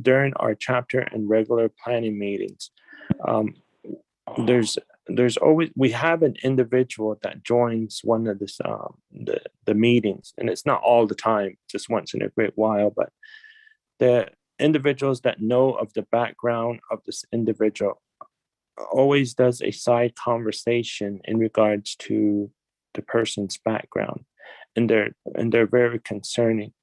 during our chapter and regular planning meetings, there's always, we have an individual that joins one of this the meetings, and it's not all the time, just once in a great while, but the individuals that know of the background of this individual always does a side conversation in regards to the person's background, and they're very concerning.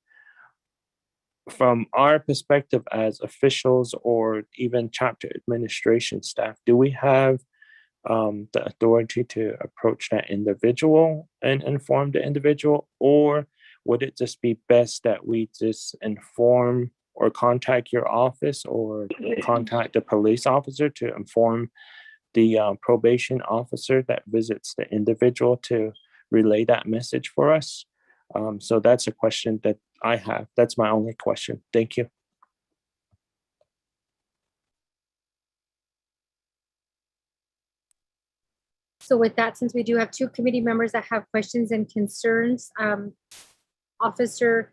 From our perspective as officials or even chapter administration staff, do we have the authority to approach that individual and inform the individual, or would it just be best that we just inform or contact your office or contact the police officer to inform the probation officer that visits the individual to relay that message for us? So that's a question that I have. That's my only question. Thank you. So with that, since we do have two committee members that have questions and concerns, Officer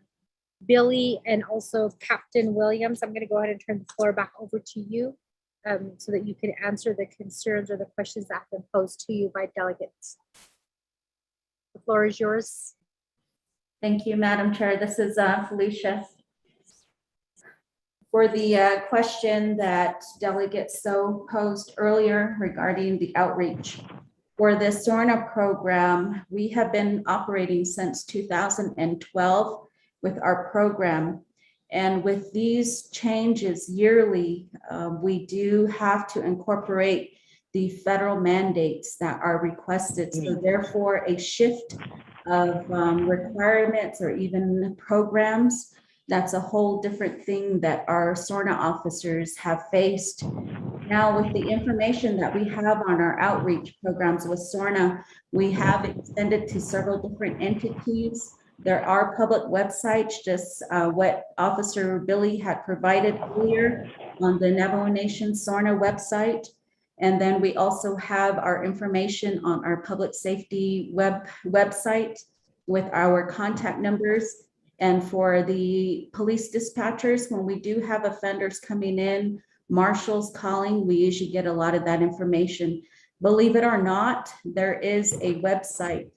Billy and also Captain Williams, I'm going to go ahead and turn the floor back over to you so that you can answer the concerns or the questions that have been posed to you by delegates. The floor is yours. Thank you, Madam Chair. This is Felicia. For the question that Delegate So posed earlier regarding the outreach. For the SORNA program, we have been operating since 2012 with our program. And with these changes yearly, we do have to incorporate the federal mandates that are requested. So therefore, a shift of requirements or even programs, that's a whole different thing that our SORNA officers have faced. Now, with the information that we have on our outreach programs with SORNA, we have extended to several different entities. There are public websites, just what Officer Billy had provided earlier on the Navajo Nation SORNA website. And then we also have our information on our public safety website with our contact numbers. And for the police dispatchers, when we do have offenders coming in, marshals calling, we usually get a lot of that information. Believe it or not, there is a website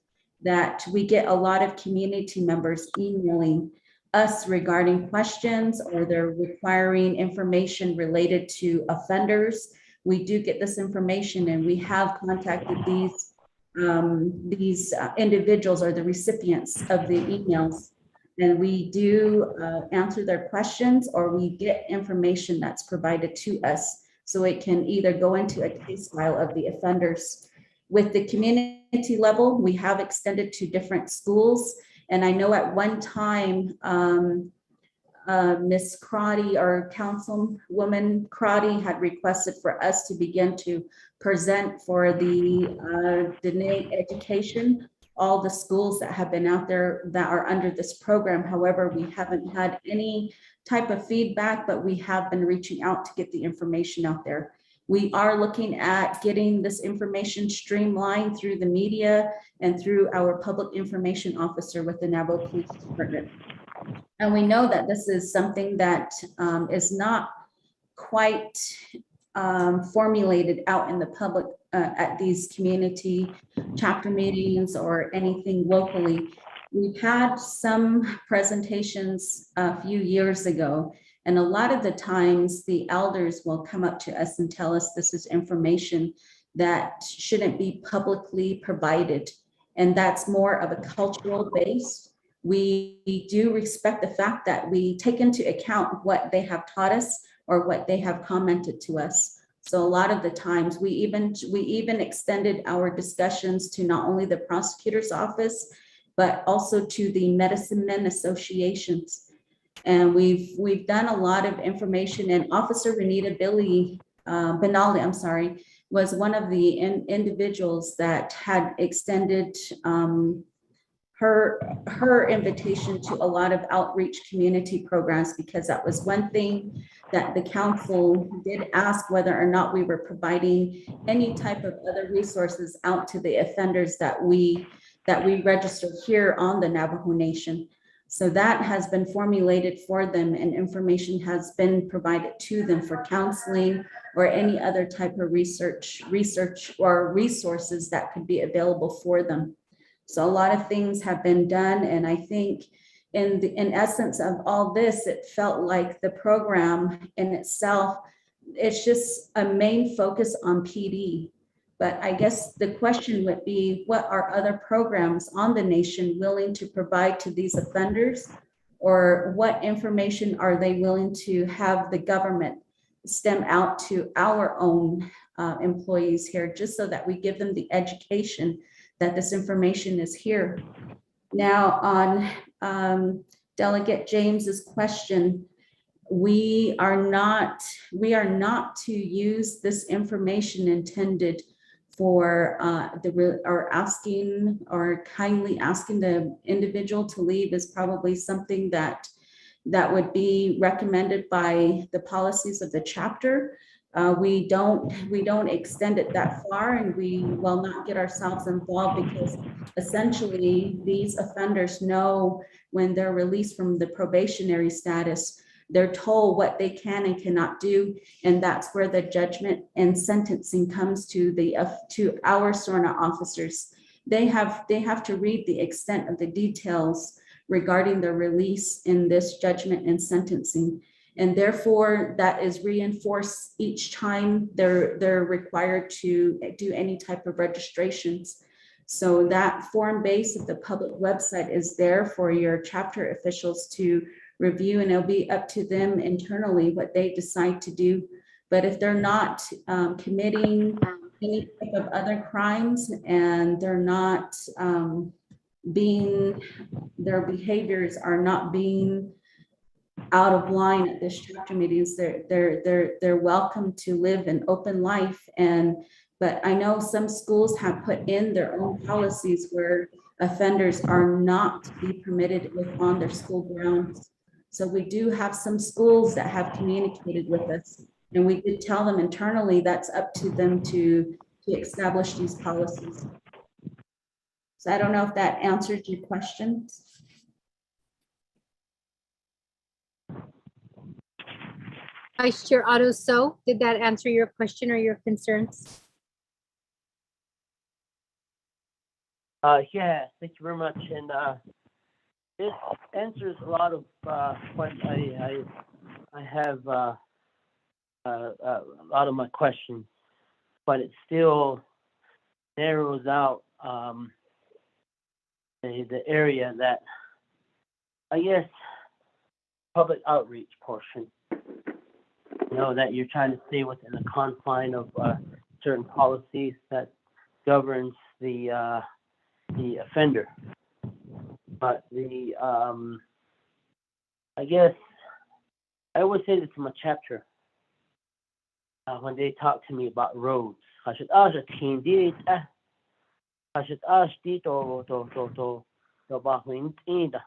that we get a lot of community members emailing us regarding questions, or they're requiring information related to offenders. We do get this information, and we have contacted these individuals or the recipients of the emails, and we do answer their questions, or we get information that's provided to us so it can either go into a case file of the offenders. With the community level, we have extended to different schools, and I know at one time Ms. Crotty, or Councilwoman Crotty, had requested for us to begin to present for the Dene education, all the schools that have been out there that are under this program. However, we haven't had any type of feedback, but we have been reaching out to get the information out there. We are looking at getting this information streamlined through the media and through our public information officer with the Navajo Police Department. And we know that this is something that is not quite formulated out in the public at these community chapter meetings or anything locally. We've had some presentations a few years ago, and a lot of the times the elders will come up to us and tell us this is information that shouldn't be publicly provided. And that's more of a cultural base. We do respect the fact that we take into account what they have taught us or what they have commented to us. So a lot of the times, we even extended our discussions to not only the prosecutor's office, but also to the medicine men associations. And we've done a lot of information, and Officer Renita Benali, I'm sorry, was one of the individuals that had extended her invitation to a lot of outreach community programs, because that was one thing that the council did ask, whether or not we were providing any type of other resources out to the offenders that we register here on the Navajo Nation. So that has been formulated for them, and information has been provided to them for counseling or any other type of research or resources that could be available for them. So a lot of things have been done, and I think in essence of all this, it felt like the program in itself, it's just a main focus on PD. But I guess the question would be, what are other programs on the nation willing to provide to these offenders? Or what information are they willing to have the government stem out to our own employees here, just so that we give them the education that this information is here. Now on Delegate James's question, we are not to use this information intended for kindly asking the individual to leave is probably something that would be recommended by the policies of the chapter. We don't extend it that far, and we will not get ourselves involved, because essentially these offenders know when they're released from the probationary status, they're told what they can and cannot do, and that's where the judgment and sentencing comes to our SORNA officers. They have to read the extent of the details regarding their release in this judgment and sentencing. And therefore, that is reinforced each time they're required to do any type of registrations. So that form base of the public website is there for your chapter officials to review, and it'll be up to them internally what they decide to do. But if they're not committing any type of other crimes, and they're not their behaviors are not being out of line at this chapter meetings, they're welcome to live an open life. But I know some schools have put in their own policies where offenders are not to be permitted on their school grounds. So we do have some schools that have communicated with us, and we did tell them internally that's up to them to establish these policies. So I don't know if that answered your question. Vice Chair Otto So, did that answer your question or your concerns? Yeah, thank you very much. And this answers a lot of what I have a lot of my questions, but it still narrows out the area that I guess public outreach portion. You know, that you're trying to stay within the confine of certain policies that governs the offender. But I guess I always say this in my chapter when they talk to me about roads. I should ask a teen did. I should ask the to bahwin ida.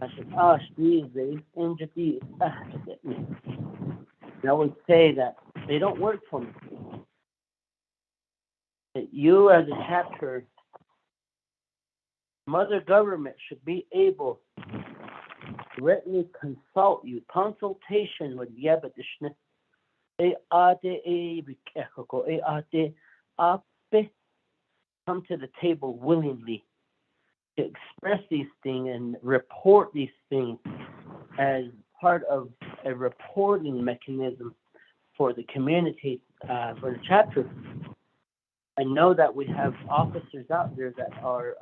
I should ask these injuries. I would say that they don't work for me. That you as a chapter, mother government should be able to directly consult you. Consultation with Yabadishne. Come to the table willingly to express these things and report these things as part of a reporting mechanism for the community, for the chapter. I know that we have officers out there that are,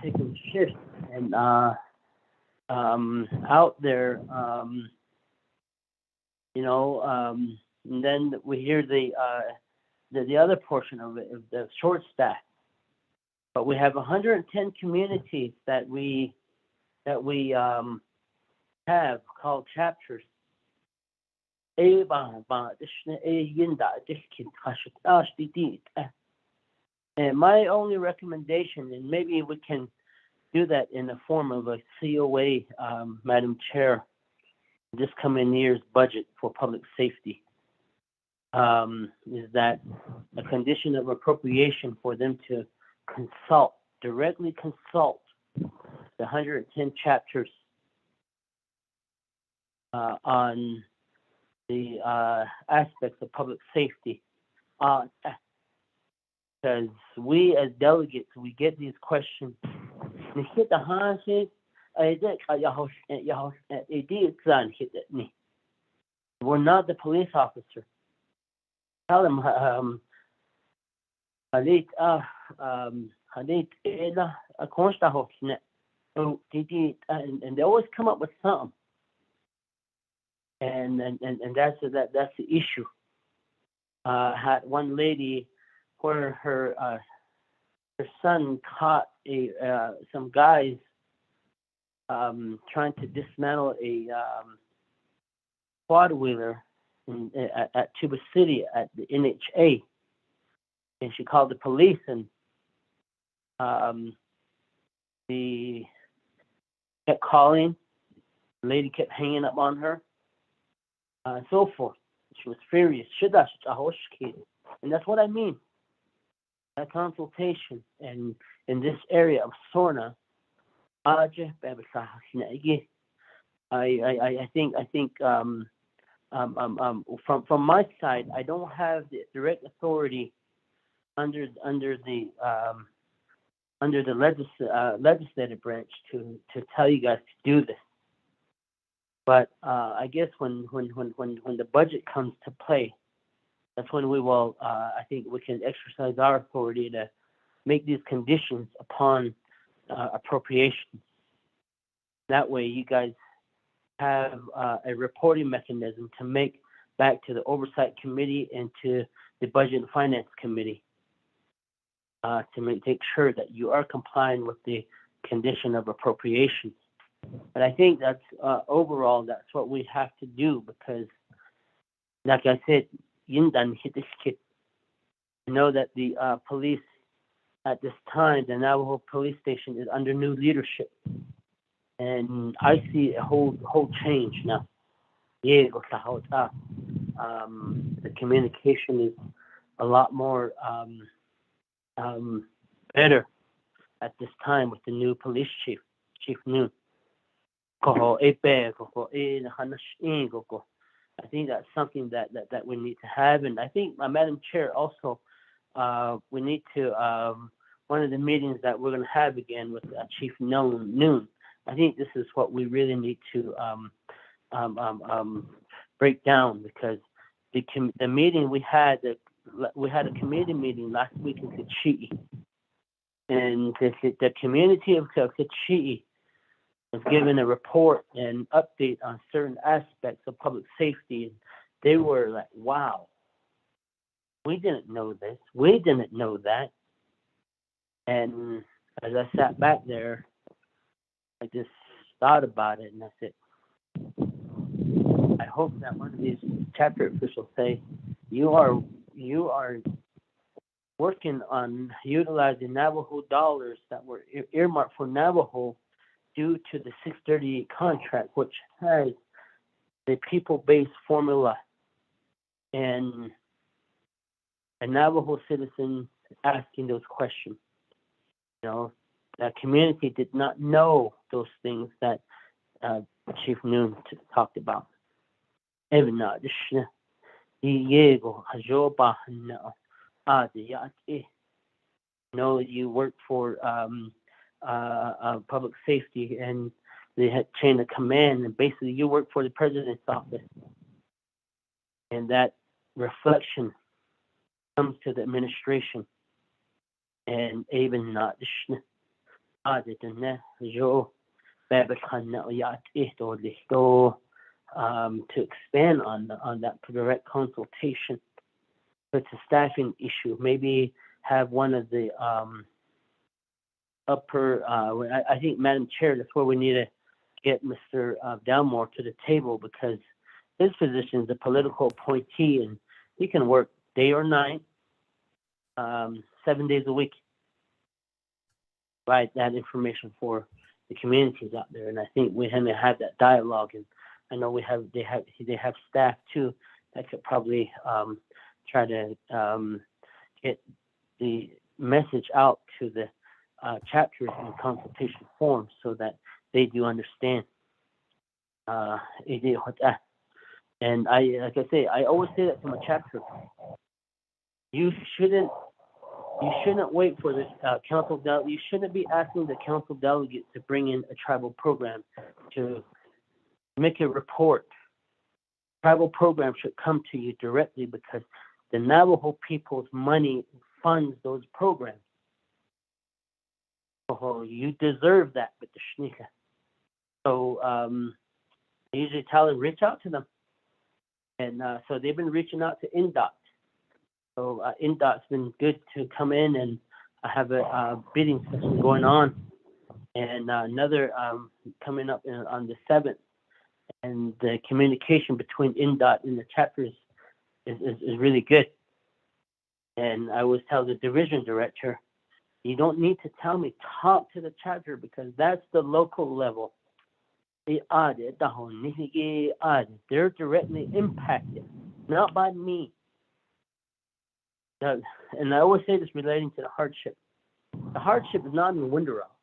taking shifts and out there, And then we hear the other portion of it, of the short staff. But we have 110 communities that we have called chapters. And my only recommendation, and maybe we can do that in the form of a COA, Madam Chair, this coming year's budget for public safety, is that a condition of appropriation for them to directly consult the 110 chapters on the aspects of public safety. Because we as delegates, we get these questions. We're not the police officer. Tell them, and they always come up with something. And that's the issue. Had one lady where her son caught some guys trying to dismantle a quad wheeler at Tuba City at the NHA, and she called the police, and the kept calling. The lady kept hanging up on her, and so forth. She was furious. And that's what I mean. That consultation and in this area of SORNA, I think from my side, I don't have the direct authority under the legislative branch to tell you guys to do this. But I guess when the budget comes to play, that's when we will. I think we can exercise our authority to make these conditions upon appropriation. That way, you guys have a reporting mechanism to make back to the Oversight Committee and to the Budget and Finance Committee to make sure that you are complying with the condition of appropriation. But I think that's overall, that's what we have to do because, like I said, Yindan hit this kid. I know that the police at this time, the Navajo police station is under new leadership. And I see a whole change now. The communication is a lot more better at this time with the new police chief, Chief Noon. I think that's something that we need to have, and I think, Madam Chair, also we need to one of the meetings that we're going to have again with Chief Noon. I think this is what we really need to break down because the meeting we had a committee meeting last week in Kachii, and the community of Kachii was given a report and update on certain aspects of public safety, and they were like, "Wow, we didn't know this. We didn't know that." And as I sat back there, I just thought about it, and I said, I hope that one of these chapter officials say, you are working on utilizing Navajo dollars that were earmarked for Navajo due to the 638 contract, which has the people-based formula, and a Navajo citizen asking those questions. You know, that community did not know those things that Chief Noon talked about. No, you work for public safety and the chain of command, and basically you work for the president's office, and that reflection comes to the administration. And even not to expand on that direct consultation. If it's a staffing issue, maybe have one of the I think, Madam Chair, that's where we need to get Mr. Dalmore to the table, because his position is a political appointee and he can work day or night, 7 days a week. Provide that information for the communities out there, and I think we have to have that dialogue. And I know they have staff too that could probably try to get the message out to the chapters in consultation form so that they do understand. And like I say, I always say that to my chapter. You shouldn't wait for the council delegate. You shouldn't be asking the council delegate to bring in a tribal program to make a report. Tribal program should come to you directly, because the Navajo people's money funds those programs. Oh, you deserve that, but the shnika. So I usually tell them, reach out to them. And so they've been reaching out to INDOT. So INDOT's been good to come in, and I have a bidding session going on, and another coming up on the 7th. And the communication between INDOT and the chapters is really good. And I always tell the division director, you don't need to tell me, talk to the chapter, because that's the local level. They're directly impacted, not by me. And I always say this relating to the hardship. The hardship is not in Window Rock.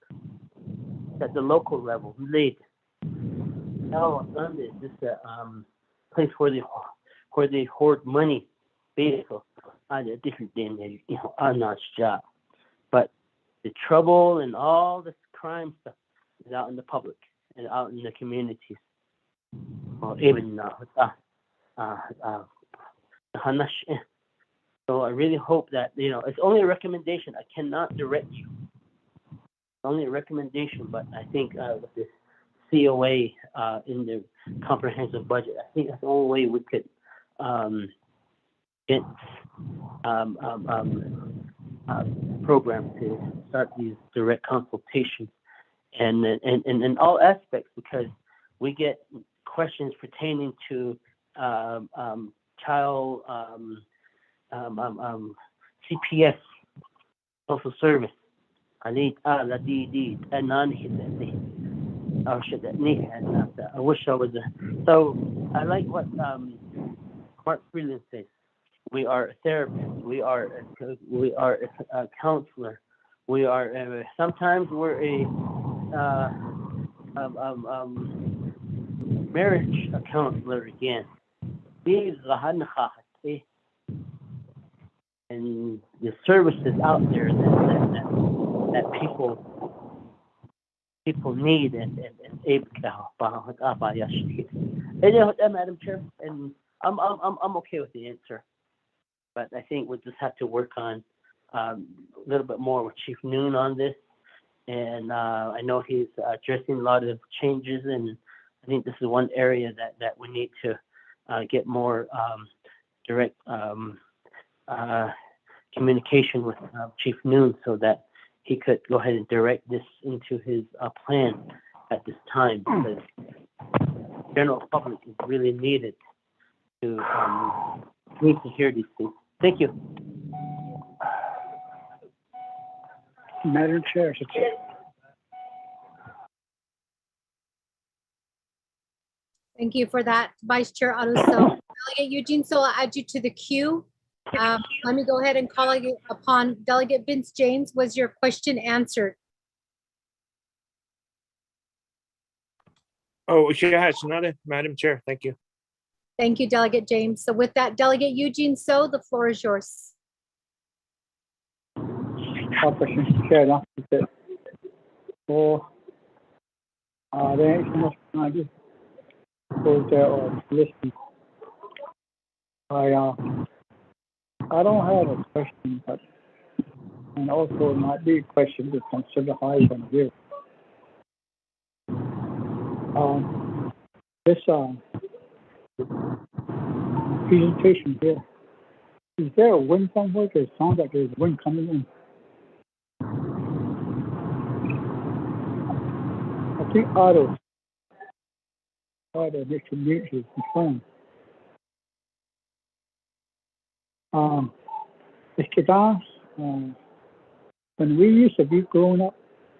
It's at the local level. Late. This is a place where they hoard money. Basically, different than I'm not job. But the trouble and all this crime stuff is out in the public and out in the communities. Well, even so I really hope that, it's only a recommendation. I cannot direct you. It's only a recommendation, but I think with this COA in the comprehensive budget, I think that's the only way we could get program to start these direct consultations and in all aspects, because we get questions pertaining to child CPS, social service. I wish I was so I like what Mark Freeland says. We are a therapist. We are a counselor. We are sometimes we're a marriage counselor again. And the services out there that people need and Madam Chair, and I'm okay with the answer, but I think we'll just have to work on a little bit more with Chief Noon on this, and I know he's addressing a lot of changes, and I think this is one area that we need to get more direct communication with Chief Noon so that he could go ahead and direct this into his plan at this time, because the general public is really needed to need to hear these things. Thank you. Madam Chair. Thank you for that, Vice Chair Otto. So Delegate Eugene, so I'll add you to the queue. Let me go ahead and call you upon Delegate Vince James. Was your question answered? Oh, yeah, it's not a Madam Chair. Thank you. Thank you, Delegate James. So with that, Delegate Eugene So, the floor is yours. Mr. Chair, that's it. So, there is no I just go there or listen. I don't have a question, but and also it might be a question to consider how you're going to do. This presentation here. Is there a wind somewhere? It sounds like there's wind coming in. I think Otto needs to mute his phone. Mr. Don, when we used to be growing up,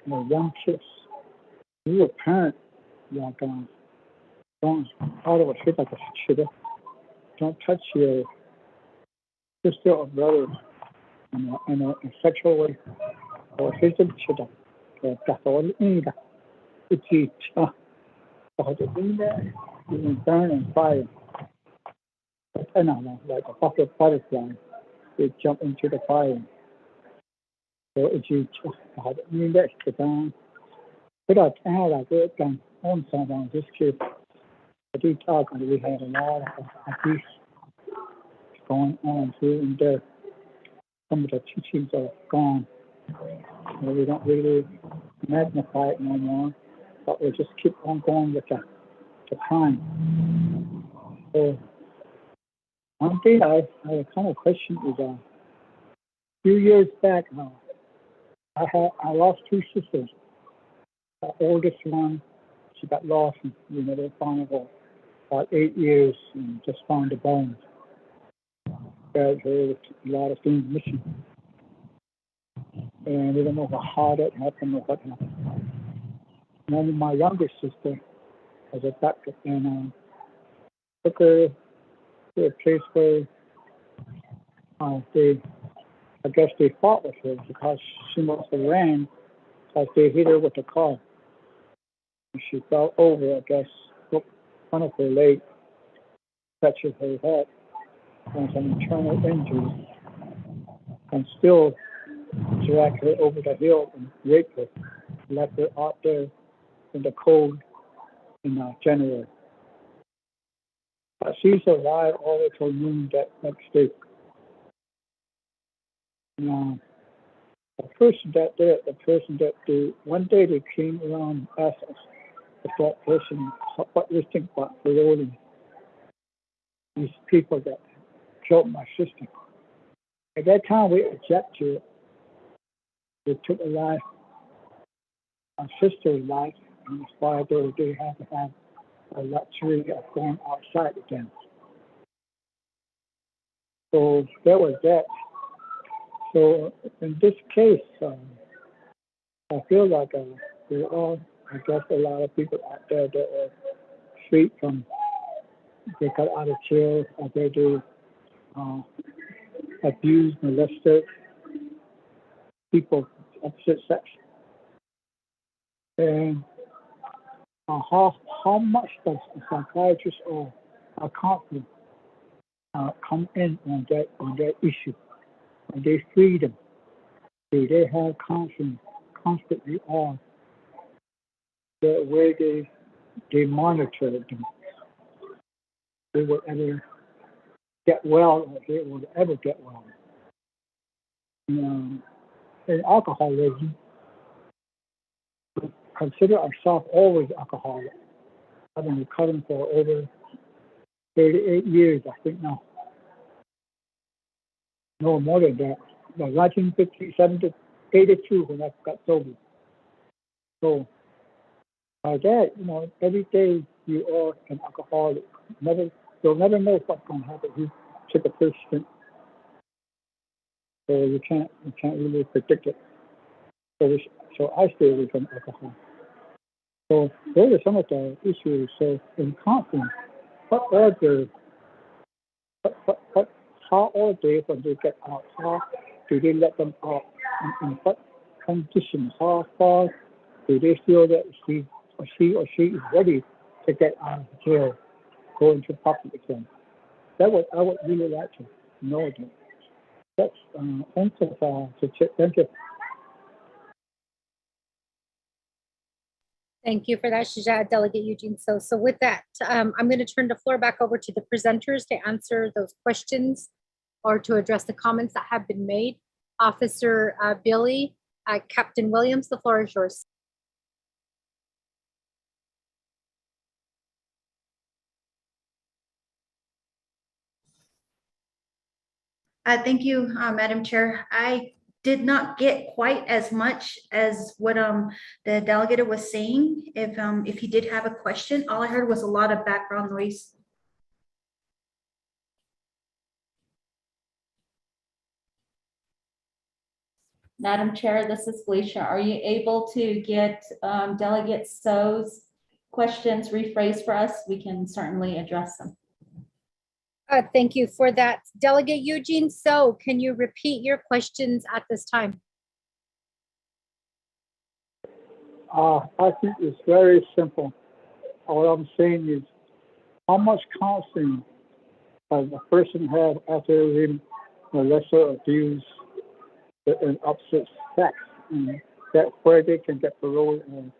young kids, we were parents like don't Otto was hit like a shooter. Don't touch your sister or brother in a sexual way. Or sister shooter. That's all you need. It's all the thing there. You can burn and fire. But like a bucket butterfly, they jump into the fire. So it's you how the mean that's the down. But I had like it done on some on this kid. I do talk and we had a lot of this going on here and there. Some of the teachings are gone. We don't really magnify it no more, but we just keep on going with the time. So one thing I kind of question is a few years back I lost two sisters. The oldest one, she got lost and we never found her about 8 years and just found the bones. There's a lot of things missing. And we don't know how that happened or what happened. And then my younger sister was abducted and took her to a place where I guess they fought with her because she must have ran because they hit her with a car. And she fell over, I guess, broke one of her legs, fractured her head, and some internal injuries, and still dragged her over the hill and raped her, left her out there in the cold in January. But she survived all the way till noon that next day. The person that did it, one day they came around and asked us if that person, what we think about parolling these people that killed my sister. At that time, we objected to it. They took a life, my sister's life, and that's why they had to have a luxury of going outside again. So there was that. So in this case, I feel like there are, I guess, a lot of people out there that are free from, they got out of jail, or they do abuse, molested people of opposite sex. And how much does a psychiatrist or a counselor come in on that issue? When they free them, do they have counseling constantly on the way they monitor them? They will ever get well, or they will ever get well. In alcoholism, we consider ourselves always alcoholic. I've been recovering for over 38 years, I think now. No, more than that. Like 1957 to 82 when I got sober. So by that, every day you are an alcoholic. You'll never know what's going to happen. You take a person, so you can't really predict it. So I stay away from alcohol. So those are some of the issues. So in counseling, how are they when they get out? How do they let them out? In what conditions? How far do they feel that she is ready to get out of jail, go into public again? I would really like to know that. That's thank you. Thank you for that, Shija, Delegate Eugene. So with that, I'm going to turn the floor back over to the presenters to answer those questions or to address the comments that have been made. Officer Billy, Captain Williams, the floor is yours. Thank you, Madam Chair. I did not get quite as much as what the delegate was saying. If he did have a question, all I heard was a lot of background noise. Madam Chair, this is Felicia. Are you able to get Delegate So's questions rephrased for us? We can certainly address them. Thank you for that. Delegate Eugene So, can you repeat your questions at this time? I think it's very simple. All I'm saying is, how much counseling has a person had after being lesser abused and opposite sex, and that where they can get parole and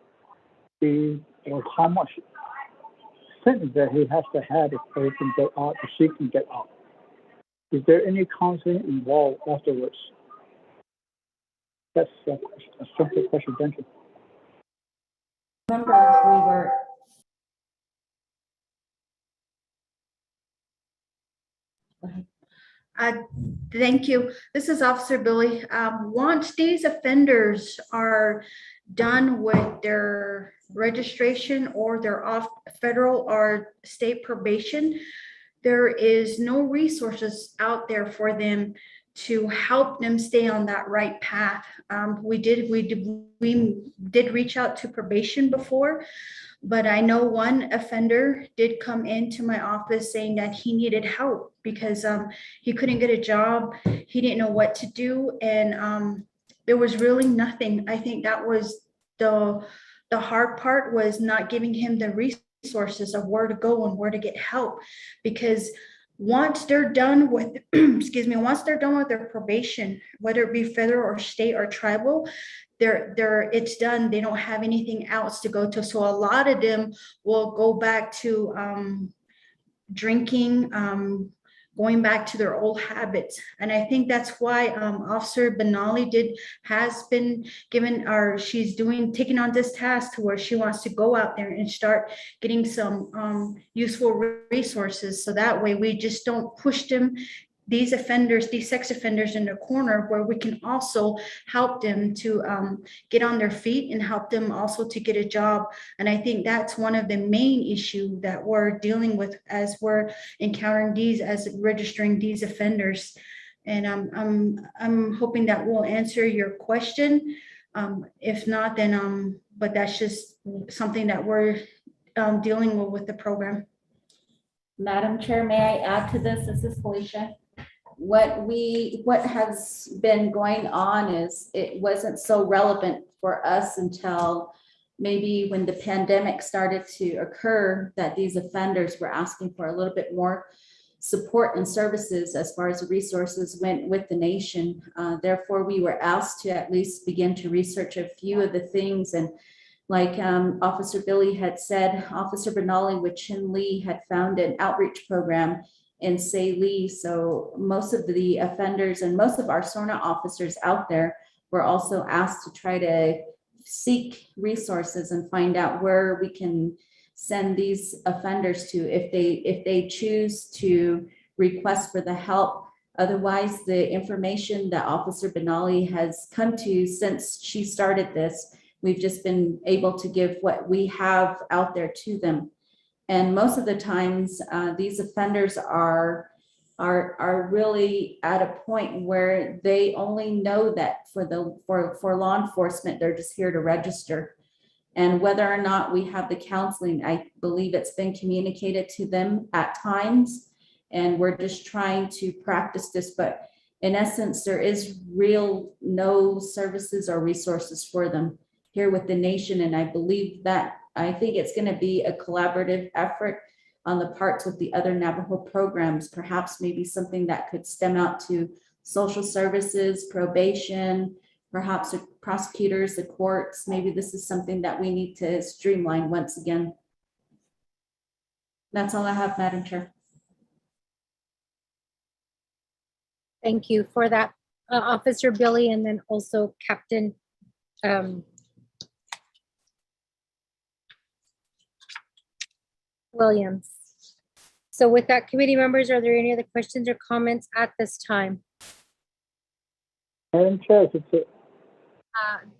be, or how much sentence that he has to have if he can get out, if she can get out. Is there any counseling involved afterwards? That's a simple question. Thank you. Remember, we were. Thank you. This is Officer Billy. Once these offenders are done with their registration or they're off federal or state probation, there is no resources out there for them to help them stay on that right path. We did reach out to probation before, but I know one offender did come into my office saying that he needed help because he couldn't get a job. He didn't know what to do. And there was really nothing. I think that was the hard part, was not giving him the resources of where to go and where to get help. Because once they're done with, excuse me, once they're done with their probation, whether it be federal or state or tribal, it's done. They don't have anything else to go to. So a lot of them will go back to drinking, going back to their old habits. And I think that's why Officer Benali has been given, or she's taking on this task to where she wants to go out there and start getting some useful resources. So that way we just don't push them, these offenders, these sex offenders, in the corner, where we can also help them to get on their feet and help them also to get a job. And I think that's one of the main issues that we're dealing with as we're encountering these, as registering these offenders. And I'm hoping that will answer your question. If not, then but that's just something that we're dealing with the program. Madam Chair, may I add to this? This is Felicia. What has been going on is it wasn't so relevant for us until maybe when the pandemic started to occur, that these offenders were asking for a little bit more support and services as far as the resources went with the nation. Therefore, we were asked to at least begin to research a few of the things. And like Officer Billy had said, Officer Benali with Chin Lee had found an outreach program in Say Lee. So most of the offenders and most of our SORNA officers out there were also asked to try to seek resources and find out where we can send these offenders to if they choose to request for the help. Otherwise, the information that Officer Benali has come to since she started this, we've just been able to give what we have out there to them. And most of the times, these offenders are really at a point where they only know that for law enforcement, they're just here to register. And whether or not we have the counseling, I believe it's been communicated to them at times, and we're just trying to practice this. But in essence, there is no services or resources for them here with the nation. And I believe that, I think it's going to be a collaborative effort on the parts with the other Navajo programs, perhaps maybe something that could stem out to social services, probation, perhaps the prosecutors, the courts. Maybe this is something that we need to streamline once again. That's all I have, Madam Chair. Thank you for that, Officer Billy, and then also Captain Williams. So with that, committee members, are there any other questions or comments at this time? Madam Chair, it's it.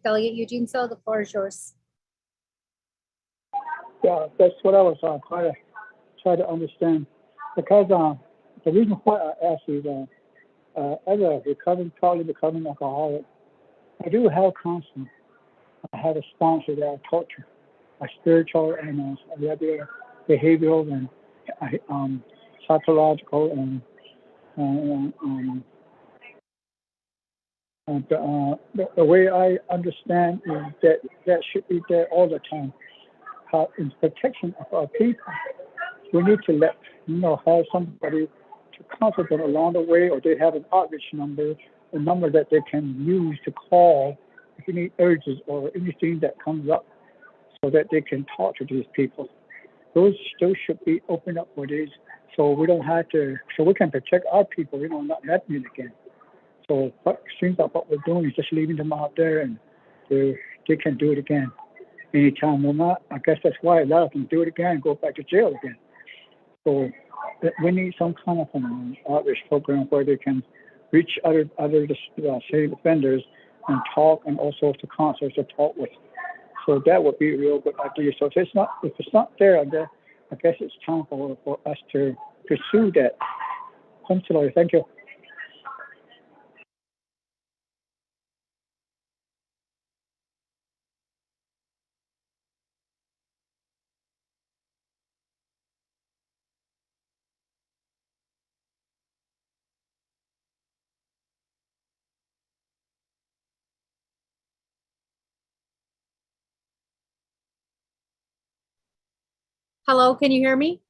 Delegate Eugene So, the floor is yours. Yeah, that's what I was try to understand. Because the reason why I asked is as a probably recovering alcoholic, I do have counseling. I have a sponsor that I talk to, a spiritual and regular behavioral and psychological and the way I understand is that should be there all the time. In protection of our people, we need to have somebody to comfort them along the way, or they have an outreach number, a number that they can use to call if you need urges or anything that comes up, so that they can talk to these people. Those should be opened up for these, so we don't have to, so we can protect our people, not happening again. So what seems like what we're doing is just leaving them out there, and they can do it again anytime they want. I guess that's why a lot of them do it again and go back to jail again. So we need some kind of an outreach program where they can reach other same offenders and talk, and also to counselors to talk with. So that would be a real good idea. So if it's not there, I guess it's time for us to pursue that. Thank you. Hello, can you hear me?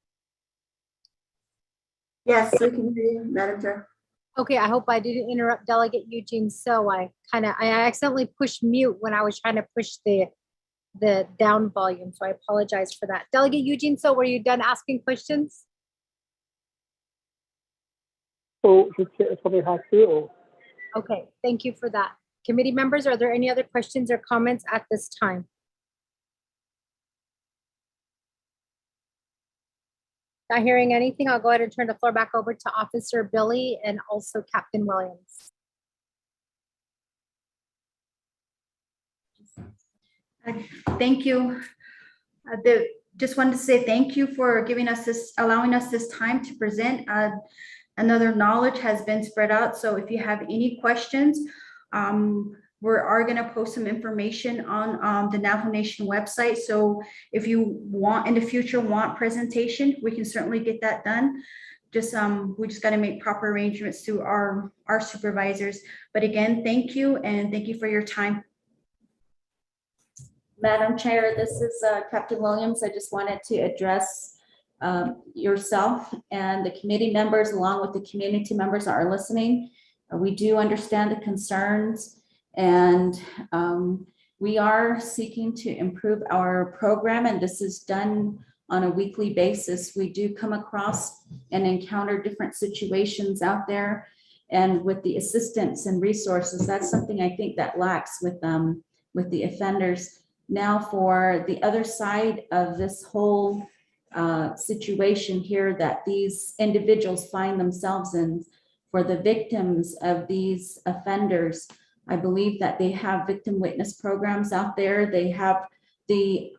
Yes, we can hear you, Madam Chair. Okay, I hope I didn't interrupt Delegate Eugene. So I accidentally pushed mute when I was trying to push the down volume. So I apologize for that. Delegate Eugene, so were you done asking questions? So it's probably hard to. Okay, thank you for that. Committee members, are there any other questions or comments at this time? Not hearing anything, I'll go ahead and turn the floor back over to Officer Billy and also Captain Williams. Thank you. Just wanted to say thank you for allowing us this time to present. Another knowledge has been spread out. So if you have any questions, we are going to post some information on the Navajo Nation website. So if you want in the future presentation, we can certainly get that done. We just got to make proper arrangements through our supervisors. But again, thank you, and thank you for your time. Madam Chair, this is Captain Williams. I just wanted to address yourself and the committee members, along with the community members that are listening. We do understand the concerns, and we are seeking to improve our program, and this is done on a weekly basis. We do come across and encounter different situations out there, and with the assistance and resources, that's something I think that lacks with the offenders. Now, for the other side of this whole situation here that these individuals find themselves in, for the victims of these offenders, I believe that they have victim witness programs out there. They have the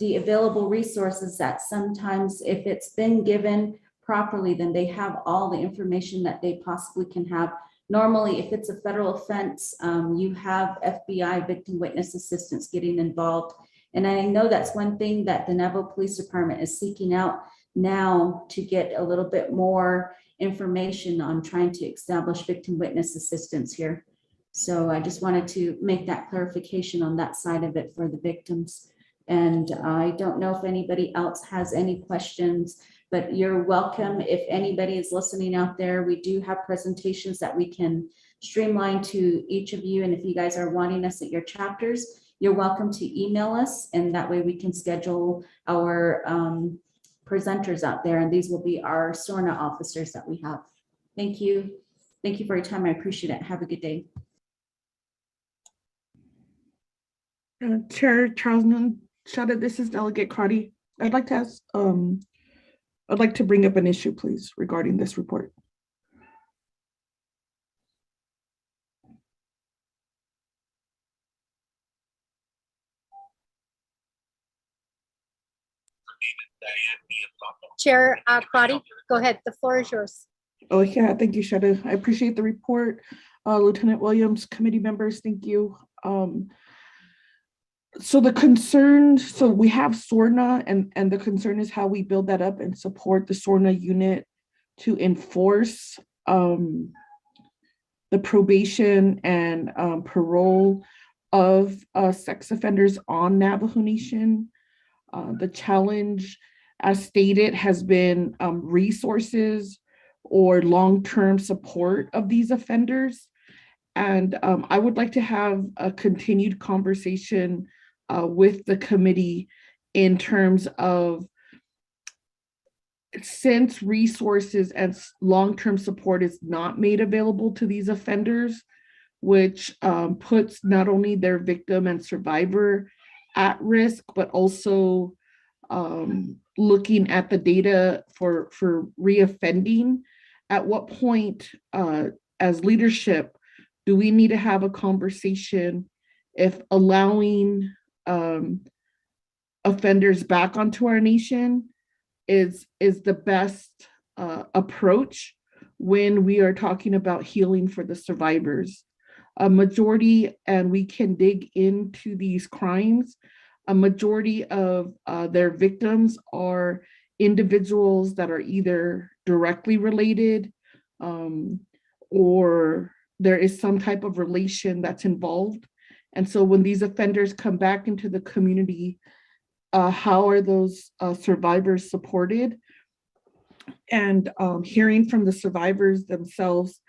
available resources that sometimes, if it's been given properly, then they have all the information that they possibly can have. Normally, if it's a federal offense, you have FBI victim witness assistance getting involved. And I know that's one thing that the Naval Police Department is seeking out now, to get a little bit more information on trying to establish victim witness assistance here. So I just wanted to make that clarification on that side of it for the victims. And I don't know if anybody else has any questions, but you're welcome. If anybody is listening out there, we do have presentations that we can streamline to each of you. And if you guys are wanting us at your chapters, you're welcome to email us, and that way we can schedule our presenters out there. And these will be our SORNA officers that we have. Thank you. Thank you for your time. I appreciate it. Have a good day. Chair Charles Newton, this is Delegate Cardi. I'd like to ask, I'd like to bring up an issue, please, regarding this report. Chair Crotty, go ahead. The floor is yours. Oh, yeah, thank you, Shada. I appreciate the report. Lieutenant Williams, committee members, thank you. So the concern, so we have SORNA and the concern is how we build that up and support the SORNA unit to enforce the probation and parole of sex offenders on Navajo Nation. The challenge, as stated, has been resources or long-term support of these offenders. And I would like to have a continued conversation with the committee in terms of, since resources and long-term support is not made available to these offenders, which puts not only their victim and survivor at risk, but also looking at the data for reoffending. At what point, as leadership, do we need to have a conversation if allowing offenders back onto our nation is the best approach when we are talking about healing for the survivors? A majority, and we can dig into these crimes, a majority of their victims are individuals that are either directly related or there is some type of relation that's involved. And so when these offenders come back into the community, how are those survivors supported? And hearing from the survivors themselves,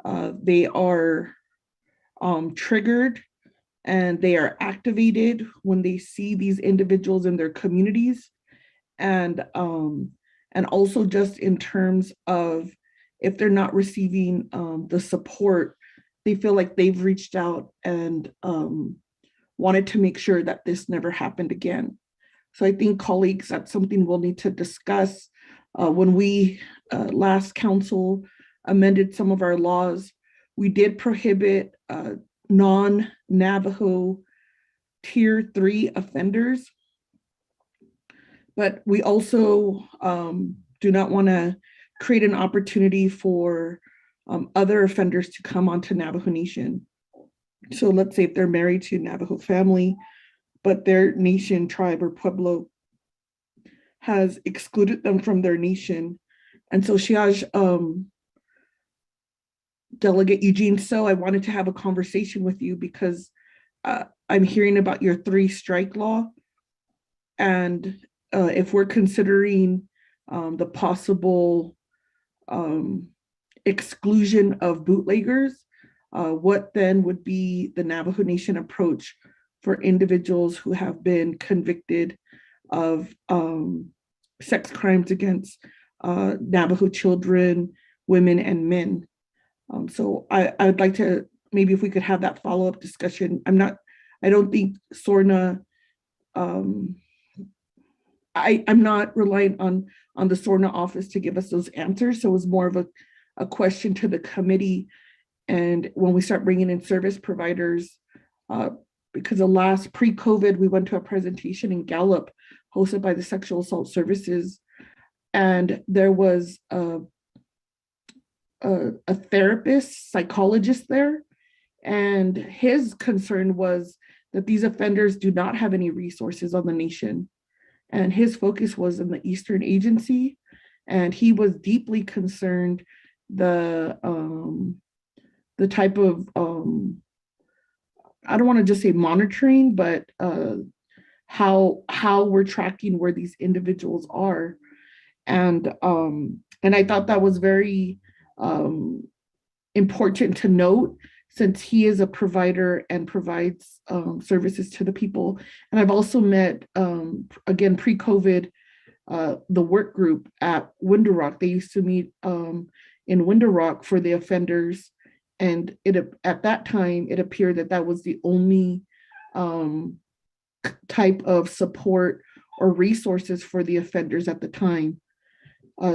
they are triggered and they are activated when they see these individuals in their communities. And also just in terms of if they're not receiving the support, they feel like they've reached out and wanted to make sure that this never happened again. So I think, colleagues, that's something we'll need to discuss. When we last council amended some of our laws, we did prohibit non-Navajo Tier 3 offenders, but we also do not want to create an opportunity for other offenders to come onto Navajo Nation. So let's say if they're married to a Navajo family, but their nation, tribe, or pueblo has excluded them from their nation. And so Shiaj, Delegate Eugene, so I wanted to have a conversation with you because I'm hearing about your 3-strike law. And if we're considering the possible exclusion of bootleggers, what then would be the Navajo Nation approach for individuals who have been convicted of sex crimes against Navajo children, women, and men? So I would like to, maybe if we could have that follow-up discussion. I don't think SORNA, I'm not relying on the SORNA office to give us those answers. So it was more of a question to the committee. And when we start bringing in service providers, because the last pre-COVID, we went to a presentation in Gallup hosted by the Sexual Assault Services. And there was a therapist, psychologist there. And his concern was that these offenders do not have any resources on the nation. And his focus was in the Eastern Agency. And he was deeply concerned the type of, I don't want to just say monitoring, but how we're tracking where these individuals are. And I thought that was very important to note, since he is a provider and provides services to the people. And I've also met, again, pre-COVID, the work group at Window Rock. They used to meet in Window Rock for the offenders. And at that time, it appeared that that was the only type of support or resources for the offenders at the time.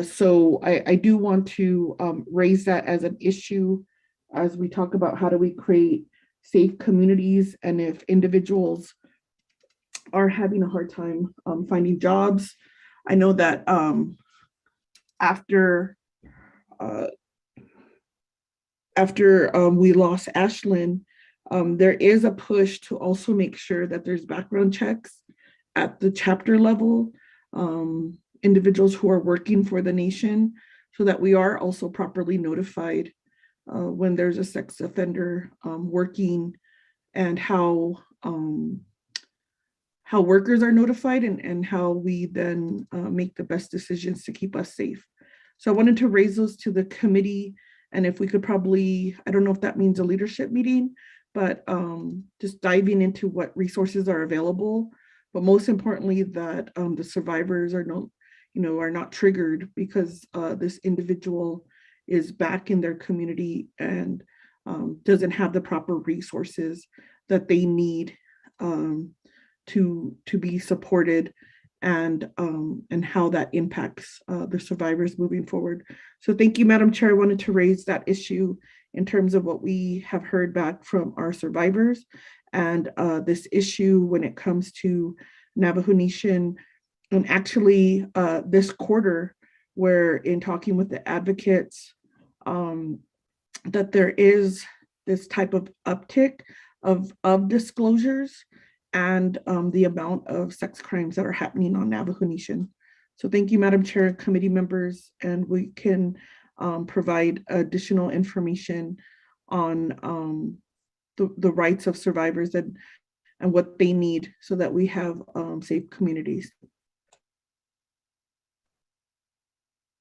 So I do want to raise that as an issue as we talk about how do we create safe communities, and if individuals are having a hard time finding jobs, I know that after we lost Ashland, there is a push to also make sure that there's background checks at the chapter level, individuals who are working for the nation, so that we are also properly notified when there's a sex offender working, and how workers are notified, and how we then make the best decisions to keep us safe. So I wanted to raise those to the committee, and if we could probably, I don't know if that means a leadership meeting, but just diving into what resources are available, but most importantly that the survivors are not triggered because this individual is back in their community and doesn't have the proper resources that they need to be supported, and how that impacts the survivors moving forward. So thank you, Madam Chair. I wanted to raise that issue in terms of what we have heard back from our survivors, and this issue when it comes to Navajo Nation. And actually this quarter, where in talking with the advocates, that there is this type of uptick of disclosures and the amount of sex crimes that are happening on Navajo Nation. So thank you, Madam Chair and committee members, and we can provide additional information on the rights of survivors and what they need so that we have safe communities.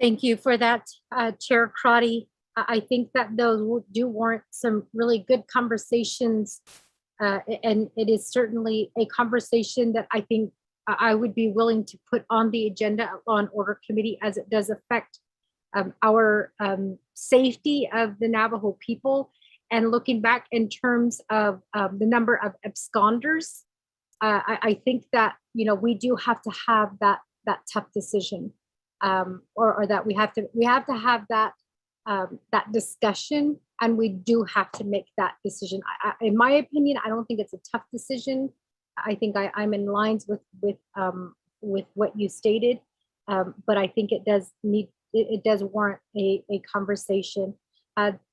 Thank you for that, Chair Crotty. I think that those do warrant some really good conversations. And it is certainly a conversation that I think I would be willing to put on the agenda of Law and Order Committee, as it does affect our safety of the Navajo people. And looking back in terms of the number of absconders, I think that, we do have to have that tough decision, or that we have to have that discussion, and we do have to make that decision. In my opinion, I don't think it's a tough decision. I think I'm in lines with what you stated, but I think it does warrant a conversation.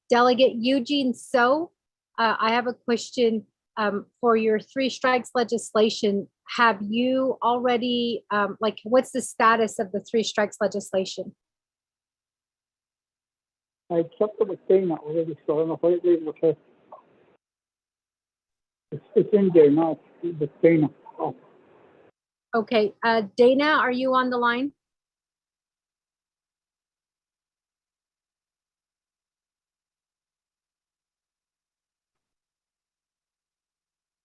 Delegate Eugene So, I have a question for your 3 strikes legislation. Have you already, what's the status of the 3 strikes legislation? I checked with Dana already, so I don't know what it is with her. It's in there now, with Dana. Oh. Okay, Dana, are you on the line?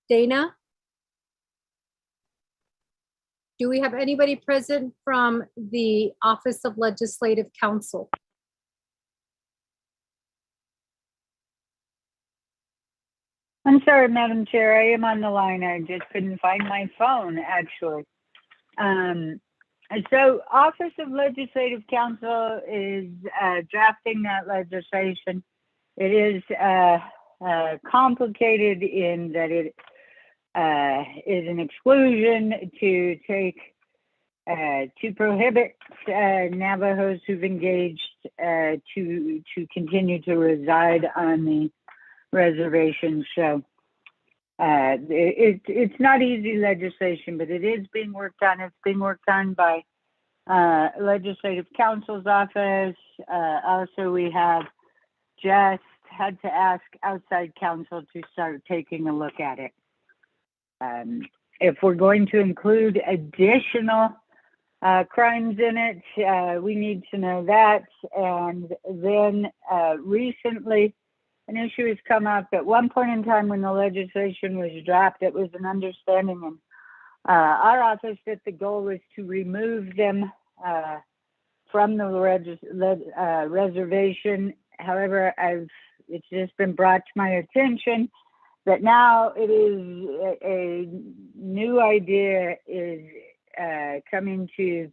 Dana? Do we have anybody present from the Office of Legislative Counsel? I'm sorry, Madam Chair, I am on the line. I just couldn't find my phone, actually. So Office of Legislative Counsel is drafting that legislation. It is complicated in that it is an exclusion to prohibit Navajos who've engaged to continue to reside on the reservation. So it's not easy legislation, but it is being worked on. It's being worked on by Legislative Counsel's office. Also, we have just had to ask outside counsel to start taking a look at it. If we're going to include additional crimes in it, we need to know that. And then recently, an issue has come up. At one point in time when the legislation was drafted, it was an understanding in our office that the goal was to remove them from the reservation. However, it's just been brought to my attention that now it is a new idea is coming to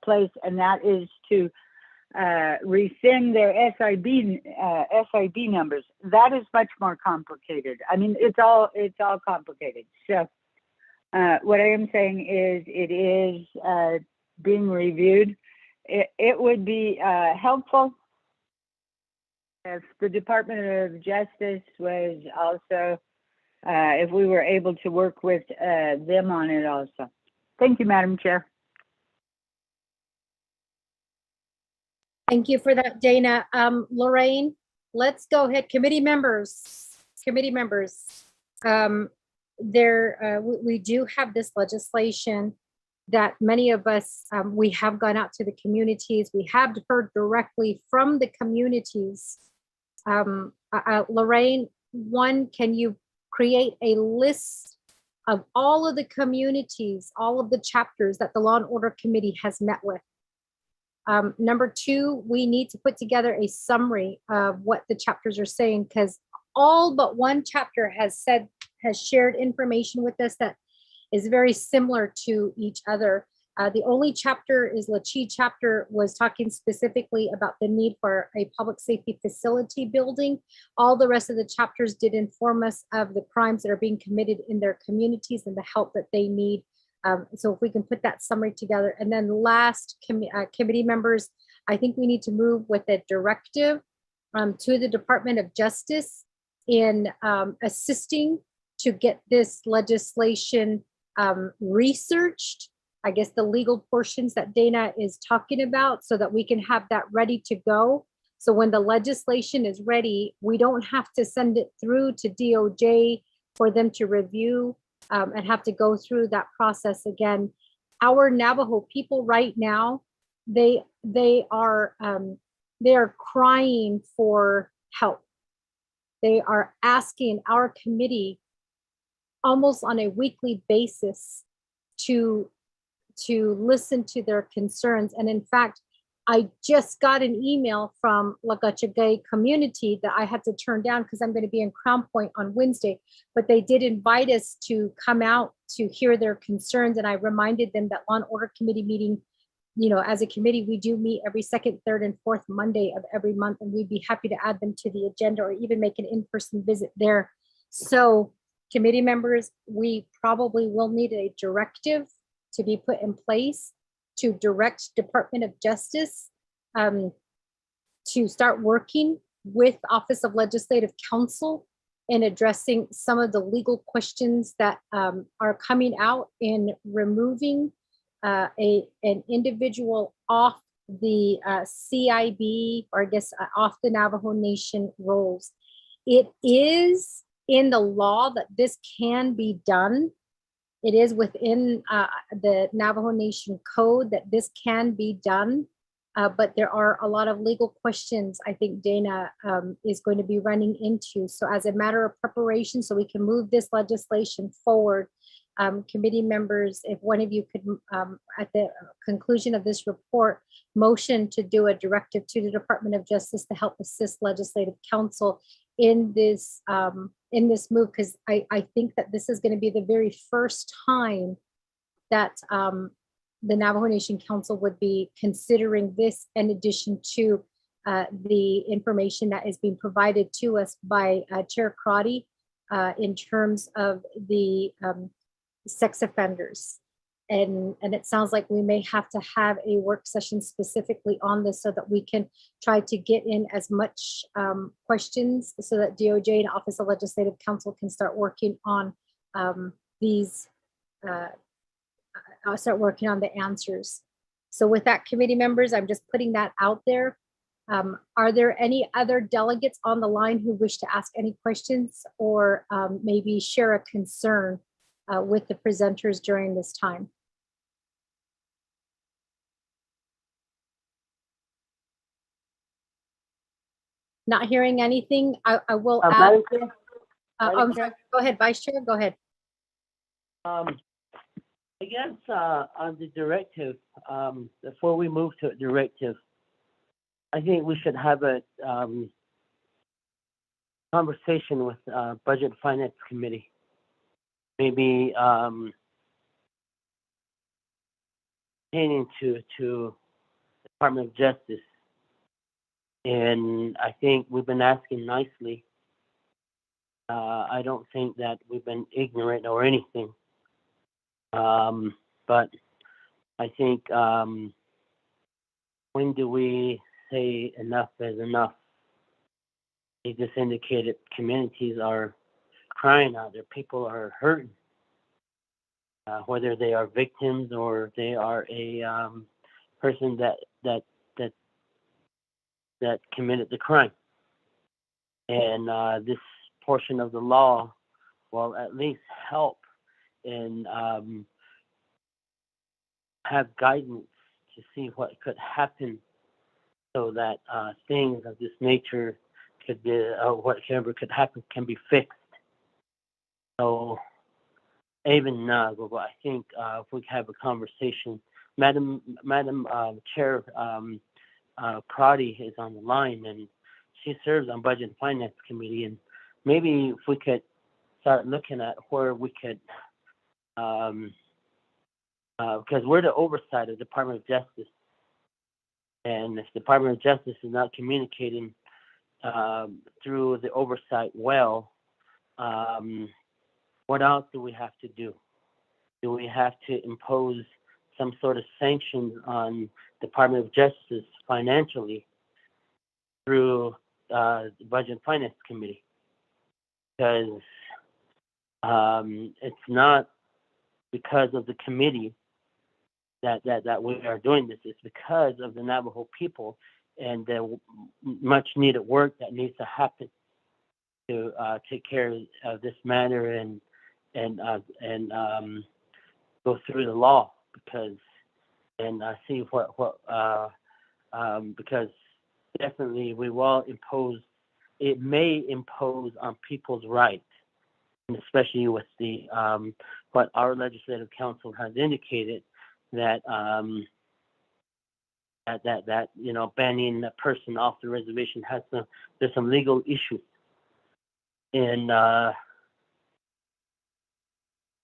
place, and that is to rescind their SIB numbers. That is much more complicated. I mean, it's all complicated. So what I am saying is it is being reviewed. It would be helpful if the Department of Justice was also, if we were able to work with them on it also. Thank you, Madam Chair. Thank you for that, Dana. Lorraine, let's go ahead. Committee members. We do have this legislation that many of us, we have gone out to the communities. We have heard directly from the communities. Lorraine, one, can you create a list of all of the communities, all of the chapters that the Law and Order Committee has met with? Number two, we need to put together a summary of what the chapters are saying, because all but one chapter has shared information with us that is very similar to each other. The only chapter is Lachie chapter was talking specifically about the need for a public safety facility building. All the rest of the chapters did inform us of the crimes that are being committed in their communities and the help that they need. So if we can put that summary together. And then last, committee members, I think we need to move with a directive to the Department of Justice in assisting to get this legislation researched. I guess the legal portions that Dana is talking about, so that we can have that ready to go. So when the legislation is ready, we don't have to send it through to DOJ for them to review and have to go through that process again. Our Navajo people right now, they are crying for help. They are asking our committee almost on a weekly basis to listen to their concerns. And in fact, I just got an email from Lagachagay community that I had to turn down because I'm going to be in Crown Point on Wednesday, but they did invite us to come out to hear their concerns. And I reminded them that Law and Order Committee meeting, you know, as a committee, we do meet every second, third, and fourth Monday of every month, and we'd be happy to add them to the agenda or even make an in-person visit there. So committee members, we probably will need a directive to be put in place to direct Department of Justice to start working with Office of Legislative Counsel in addressing some of the legal questions that are coming out in removing an individual off the CIB, or I guess off the Navajo Nation rolls. It is in the law that this can be done. It is within the Navajo Nation Code that this can be done, but there are a lot of legal questions I think Dana is going to be running into. So as a matter of preparation, so we can move this legislation forward, committee members, if one of you could, at the conclusion of this report, motion to do a directive to the Department of Justice to help assist Legislative Counsel in this move, because I think that this is going to be the very first time that the Navajo Nation Council would be considering this in addition to the information that is being provided to us by Chair Crotty in terms of the sex offenders. And it sounds like we may have to have a work session specifically on this so that we can try to get in as much questions so that DOJ and Office of Legislative Counsel can start working on these, start working on the answers. So with that, committee members, I'm just putting that out there. Are there any other delegates on the line who wish to ask any questions or maybe share a concern with the presenters during this time? Not hearing anything, I will add. I'm sorry, go ahead, Vice Chair, go ahead. I guess on the directive, before we move to a directive, I think we should have a conversation with Budget and Finance Committee. Maybe pertaining to Department of Justice. And I think we've been asking nicely. I don't think that we've been ignorant or anything. But I think, when do we say enough is enough? They just indicated communities are crying out there. People are hurting, whether they are victims or they are a person that committed the crime. And this portion of the law will at least help and have guidance to see what could happen, so that things of this nature could be, whatever could happen can be fixed. So even I think if we have a conversation, Madam Chair Crotty is on the line, and she serves on Budget and Finance Committee, and maybe if we could start looking at where we could, because we're the oversight of the Department of Justice, and if the Department of Justice is not communicating through the oversight well, what else do we have to do? Do we have to impose some sort of sanctions on Department of Justice financially through the Budget and Finance Committee? Because it's not because of the committee that we are doing this. It's because of the Navajo people and the much needed work that needs to happen to take care of this matter and go through the law, because see what because definitely we will impose. It may impose on people's rights, and especially with the what our legislative council has indicated, that that banning a person off the reservation there's some legal issues, and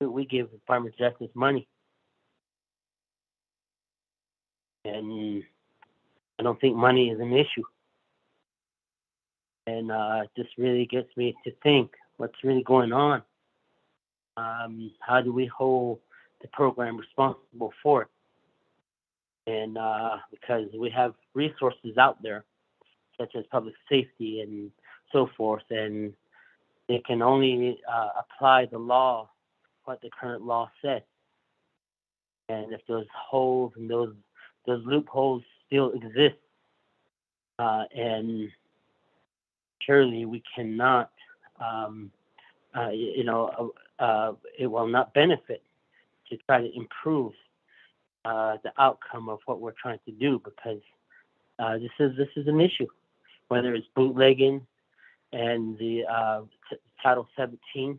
we give the Department of Justice money, and I don't think money is an issue. And it just really gets me to think what's really going on. How do we hold the program responsible for it? And because we have resources out there, such as public safety and so forth, and they can only apply the law, what the current law says. And if those holes and those loopholes still exist, and surely we cannot, it will not benefit to try to improve the outcome of what we're trying to do, because this is an issue, whether it's bootlegging and the Title 17,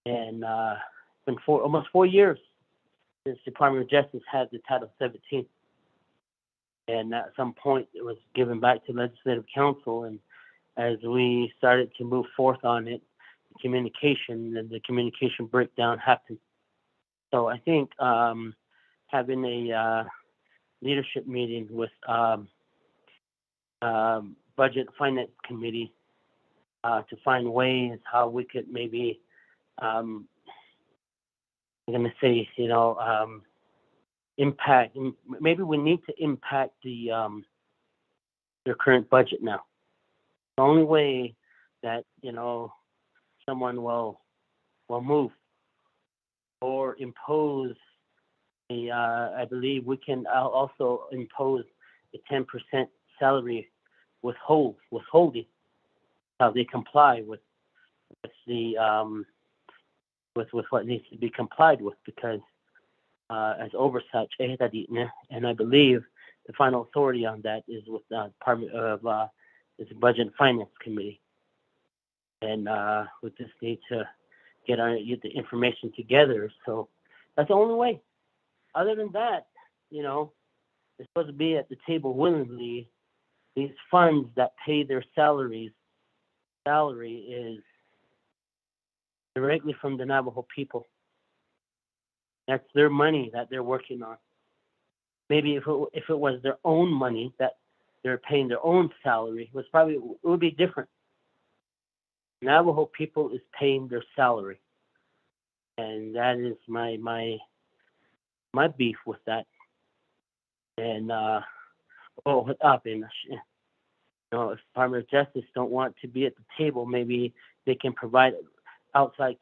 and been almost 4 years since the Department of Justice had the Title 17, and at some point it was given back to Legislative Council, and as we started to move forth on it, the communication breakdown happened. So I think having a leadership meeting with Budget and Finance Committee to find ways how we could maybe, I'm going to say, impact. Maybe we need to impact their current budget now. The only way that someone will move or impose I believe we can also impose a 10% salary withholding, how they comply with the with what needs to be complied with, because as oversight, and I believe the final authority on that is with the Department of the Budget and Finance Committee, and we just need to get the information together. So that's the only way. Other than that, they're supposed to be at the table willingly. These funds that pay their salary is directly from the Navajo people. That's their money that they're working on. Maybe if it was their own money that they're paying their own salary, it would be different. Navajo people is paying their salary, and that is my my beef with that. And what up? And you know, if Department of Justice don't want to be at the table, maybe they can provide outside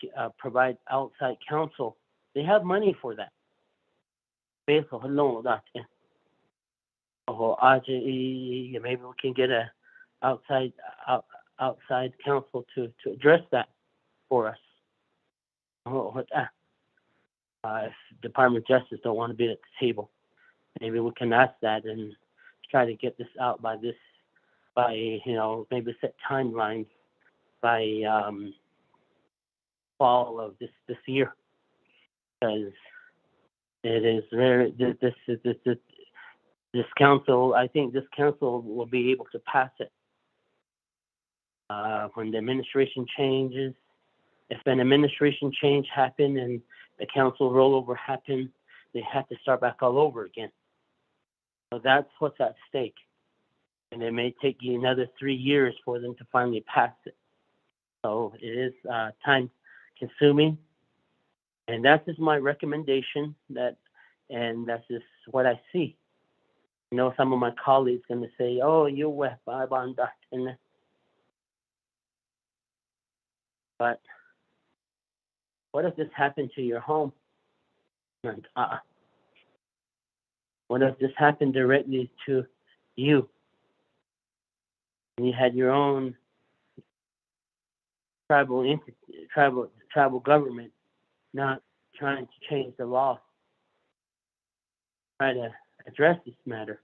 counsel. They have money for that. Maybe we can get a outside counsel to address that for us. If Department of Justice don't want to be at the table, maybe we can ask that and try to get this out by maybe set timelines by fall of this year, because it is very this council. I think this council will be able to pass it when the administration changes. If an administration change happened and the council rollover happened, they have to start back all over again. So that's what's at stake. And it may take you another 3 years for them to finally pass it. So it is time consuming. And that's just my recommendation, and that's just what I see. You know, some of my colleagues going to say, oh, you were Abndn. But what if this happened to your home? And, what if this happened directly to you? And you had your own tribal government not trying to change the law, try to address this matter.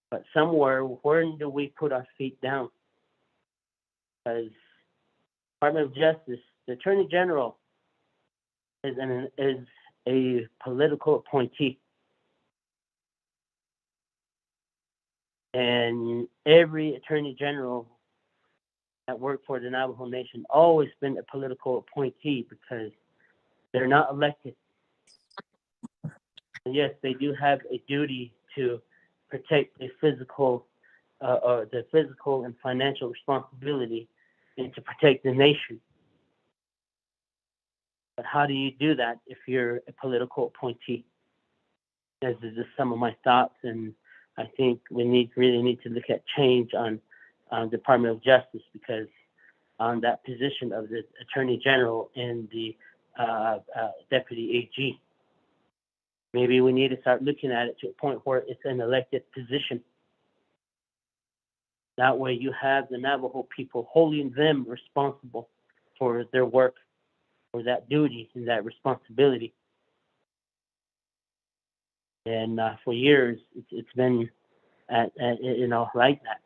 But somewhere, where do we put our feet down? Because Department of Justice, the Attorney General is a political appointee. And every Attorney General that worked for the Navajo Nation always been a political appointee because they're not elected. And yes, they do have a duty to protect the physical and financial responsibility and to protect the nation. But how do you do that if you're a political appointee? This is just some of my thoughts, and I think we really need to look at change on Department of Justice, because on that position of the Attorney General and the Deputy AG, maybe we need to start looking at it to a point where it's an elected position. That way you have the Navajo people holding them responsible for their work, for that duty and that responsibility. And for years, it's been like that.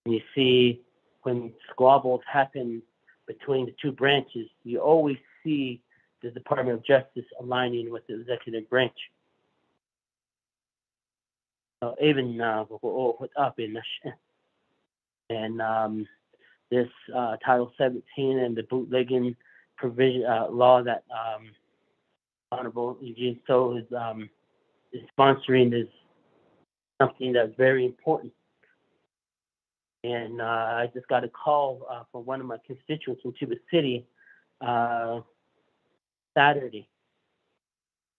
And you see when squabbles happen between the two branches, you always see the Department of Justice aligning with the executive branch. Even what's up in and this Title 17 and the bootlegging provision law that Honorable Eugene So is sponsoring is something that's very important. And I just got a call from one of my constituents in Tuba City Saturday.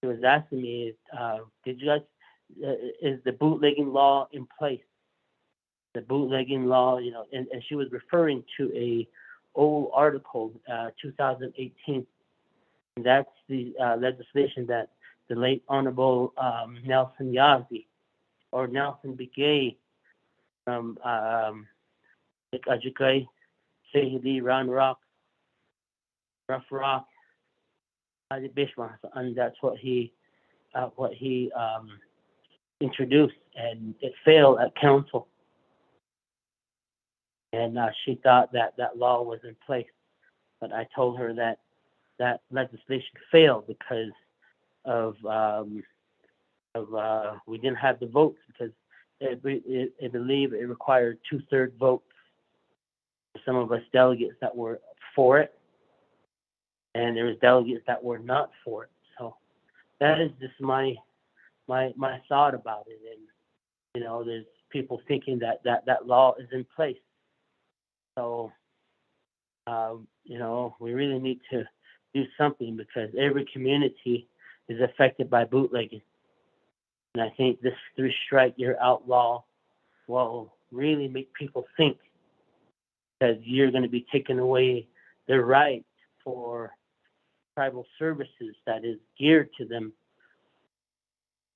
He was asking me, did you guys, is the bootlegging law in place? The bootlegging law, and she was referring to a old article, 2018. And that's the legislation that the late Honorable Nelson Yazzie, or Nelson Begay, from Ajikay, Sahili, Round Rock, Rough Rock, and that's what he introduced, and it failed at council. And she thought that law was in place, but I told her that legislation failed because of we didn't have the votes, because I believe it required 2/3 votes. Some of us delegates that were for it, and there was delegates that were not for it. So that is just my thought about it. And there's people thinking that law is in place. So we really need to do something, because every community is affected by bootlegging. And I think this 3-strike-year outlaw will really make people think that you're going to be taking away their right for tribal services that is geared to them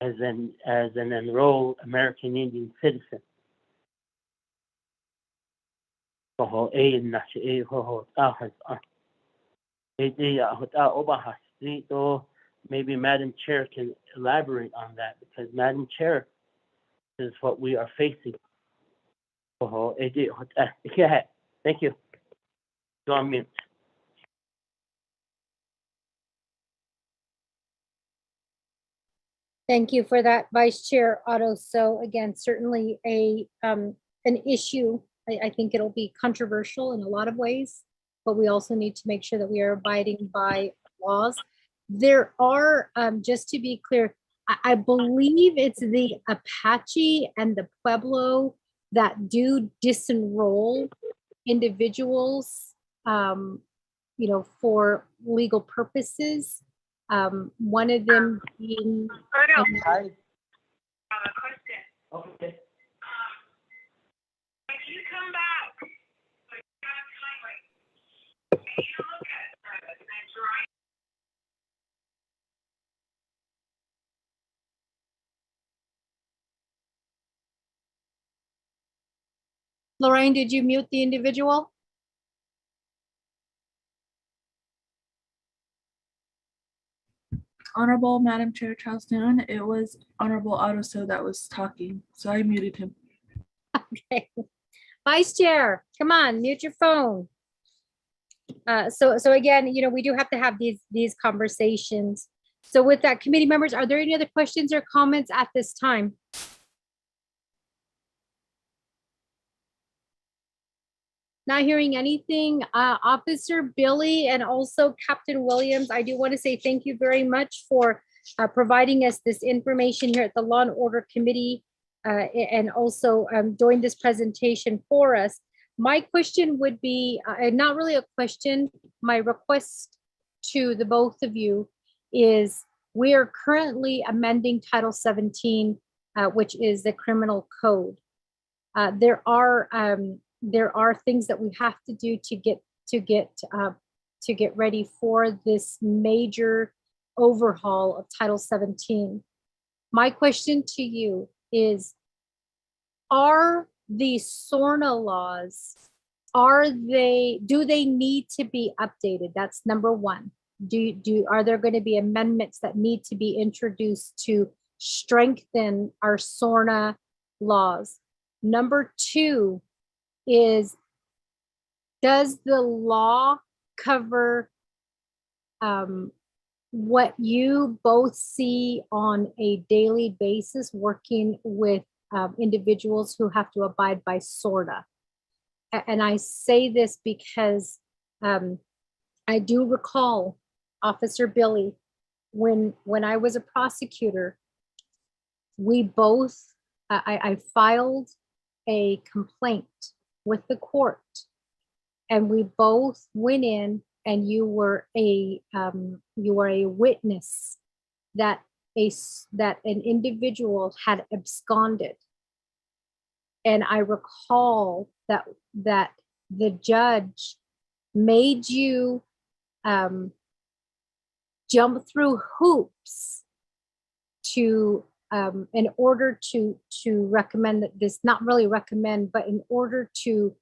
as an enrolled American Indian citizen. Maybe Madam Chair can elaborate on that, because Madam Chair is what we are facing. Thank you. Go on mute. Thank you for that, Vice Chair Otto. So again, certainly an issue. I think it'll be controversial in a lot of ways, but we also need to make sure that we are abiding by laws. There are, just to be clear, I believe it's the Apache and the Pueblo that do disenroll individuals, for legal purposes. One of them being. Okay. If you come back, Lorraine, did you mute the individual? Honorable Madam Chair Charleston, it was Honorable Otto that was talking, so I muted him. Okay. Vice Chair, come on, mute your phone. So again, we do have to have these conversations. So with that, committee members, are there any other questions or comments at this time? Not hearing anything. Officer Billy and also Captain Williams, I do want to say thank you very much for providing us this information here at the Law and Order Committee and also doing this presentation for us. My question would be, not really a question, my request to the both of you is we are currently amending Title 17, which is the criminal code. There are things that we have to do to get ready for this major overhaul of Title 17. My question to you is, are the SORNA laws, do they need to be updated? That's number one. Are there going to be amendments that need to be introduced to strengthen our SORNA laws? Number two is, does the law cover what you both see on a daily basis working with individuals who have to abide by SORNA? And I say this because I do recall, Officer Billy, when I was a prosecutor, we both, I filed a complaint with the court, and we both went in, and you were a witness that an individual had absconded. And I recall that the judge made you jump through hoops to in order to recommend that this, not really recommend, but in order to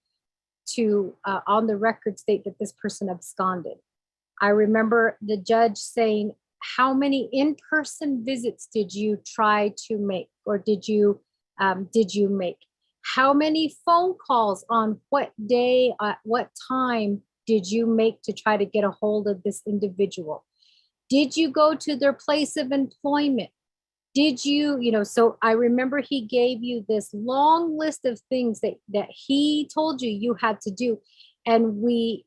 on the record state that this person absconded. I remember the judge saying, how many in-person visits did you try to make, or did you make? How many phone calls on what day, at what time did you make to try to get a hold of this individual? Did you go to their place of employment? Did you, so I remember he gave you this long list of things that he told you had to do. And we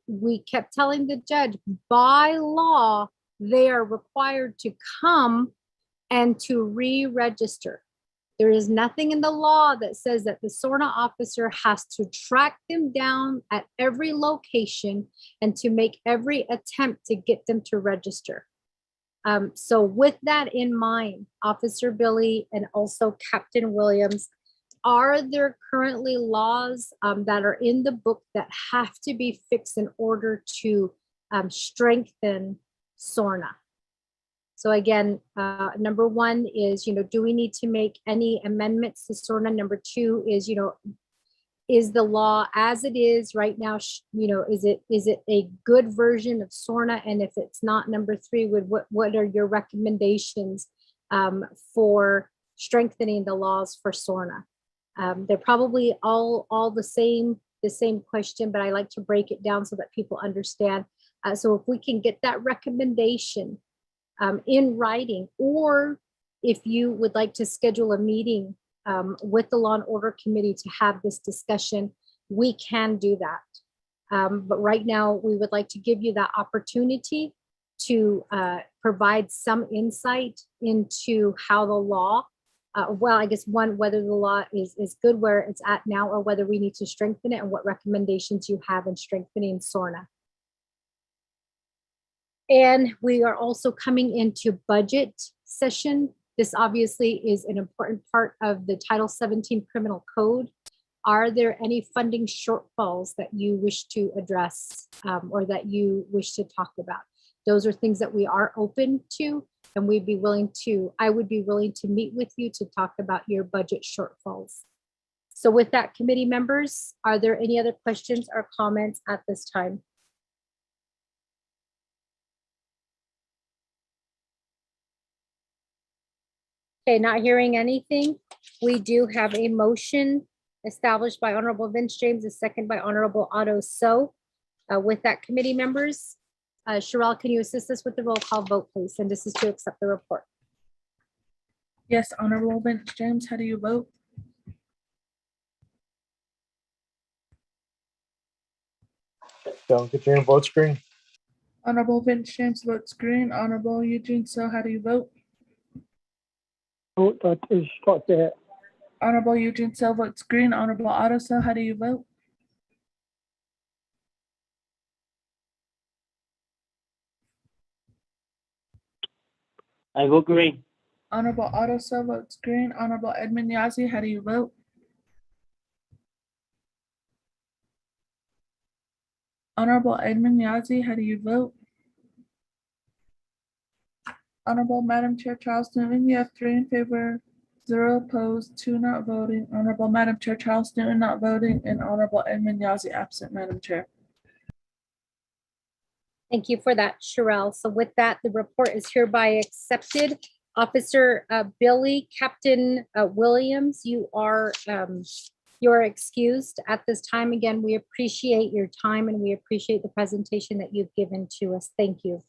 kept telling the judge, by law, they are required to come and to re-register. There is nothing in the law that says that the SORNA officer has to track them down at every location and to make every attempt to get them to register. So with that in mind, Officer Billy and also Captain Williams, are there currently laws that are in the book that have to be fixed in order to strengthen SORNA? So again, number one is, do we need to make any amendments to SORNA? Number two is, is the law as it is right now, is it a good version of SORNA? And if it's not, number three, what are your recommendations for strengthening the laws for SORNA? They're probably all the same question, but I like to break it down so that people understand. So if we can get that recommendation in writing, or if you would like to schedule a meeting with the Law and Order Committee to have this discussion, we can do that. But right now, we would like to give you that opportunity to provide some insight into how the law, well, I guess whether the law is good where it's at now, or whether we need to strengthen it, and what recommendations you have in strengthening SORNA. And we are also coming into budget session. This obviously is an important part of the Title 17 Criminal Code. Are there any funding shortfalls that you wish to address or that you wish to talk about? Those are things that we are open to, and I would be willing to meet with you to talk about your budget shortfalls. So with that, committee members, are there any other questions or comments at this time? Okay, not hearing anything. We do have a motion established by Honorable Vince James, a second by Honorable Otto So. With that, committee members, Sherelle, can you assist us with the roll call vote, please? And this is to accept the report. Yes, Honorable Vince James, how do you vote? Don't get your vote screen. Honorable Vince James votes green. Honorable Eugene So, how do you vote? Vote that is got there. Honorable Eugene So votes green. Honorable Otto So, how do you vote? I vote green. Honorable Otto So votes green. Honorable Edmund Yazzie, how do you vote? Honorable Edmund Yazzie, how do you vote? Honorable Madam Chair Charles Newton, you have 3 in favor, 0 opposed, 2 not voting. Honorable Madam Chair Charles Newton not voting, and Honorable Edmund Yazzie absent, Madam Chair. Thank you for that, Sherelle. So with that, the report is hereby accepted. Officer Billy, Captain Williams, you're excused at this time. Again, we appreciate your time and we appreciate the presentation that you've given to us. Thank you.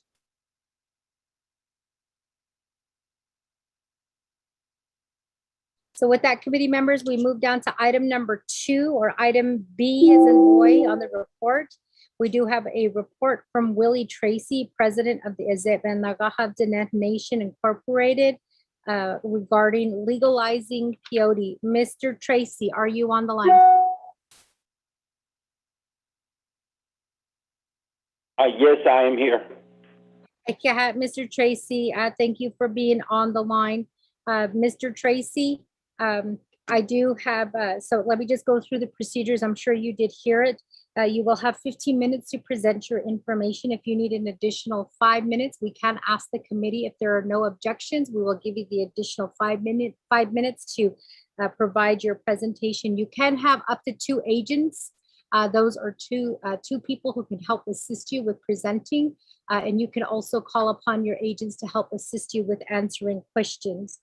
So with that, committee members, we move down to item number 2, or item B as in boy on the report. We do have a report from Willie Tracy, president of the Abndn Nation Incorporated, regarding legalizing peyote. Mr. Tracy, are you on the line? Yes, I am here. Mr. Tracy, thank you for being on the line. Mr. Tracy, I do have, so let me just go through the procedures. I'm sure you did hear it. You will have 15 minutes to present your information. If you need an additional 5 minutes, we can ask the committee if there are no objections. We will give you the additional 5 minutes to provide your presentation. You can have up to 2 agents. Those are two people who can help assist you with presenting. And you can also call upon your agents to help assist you with answering questions.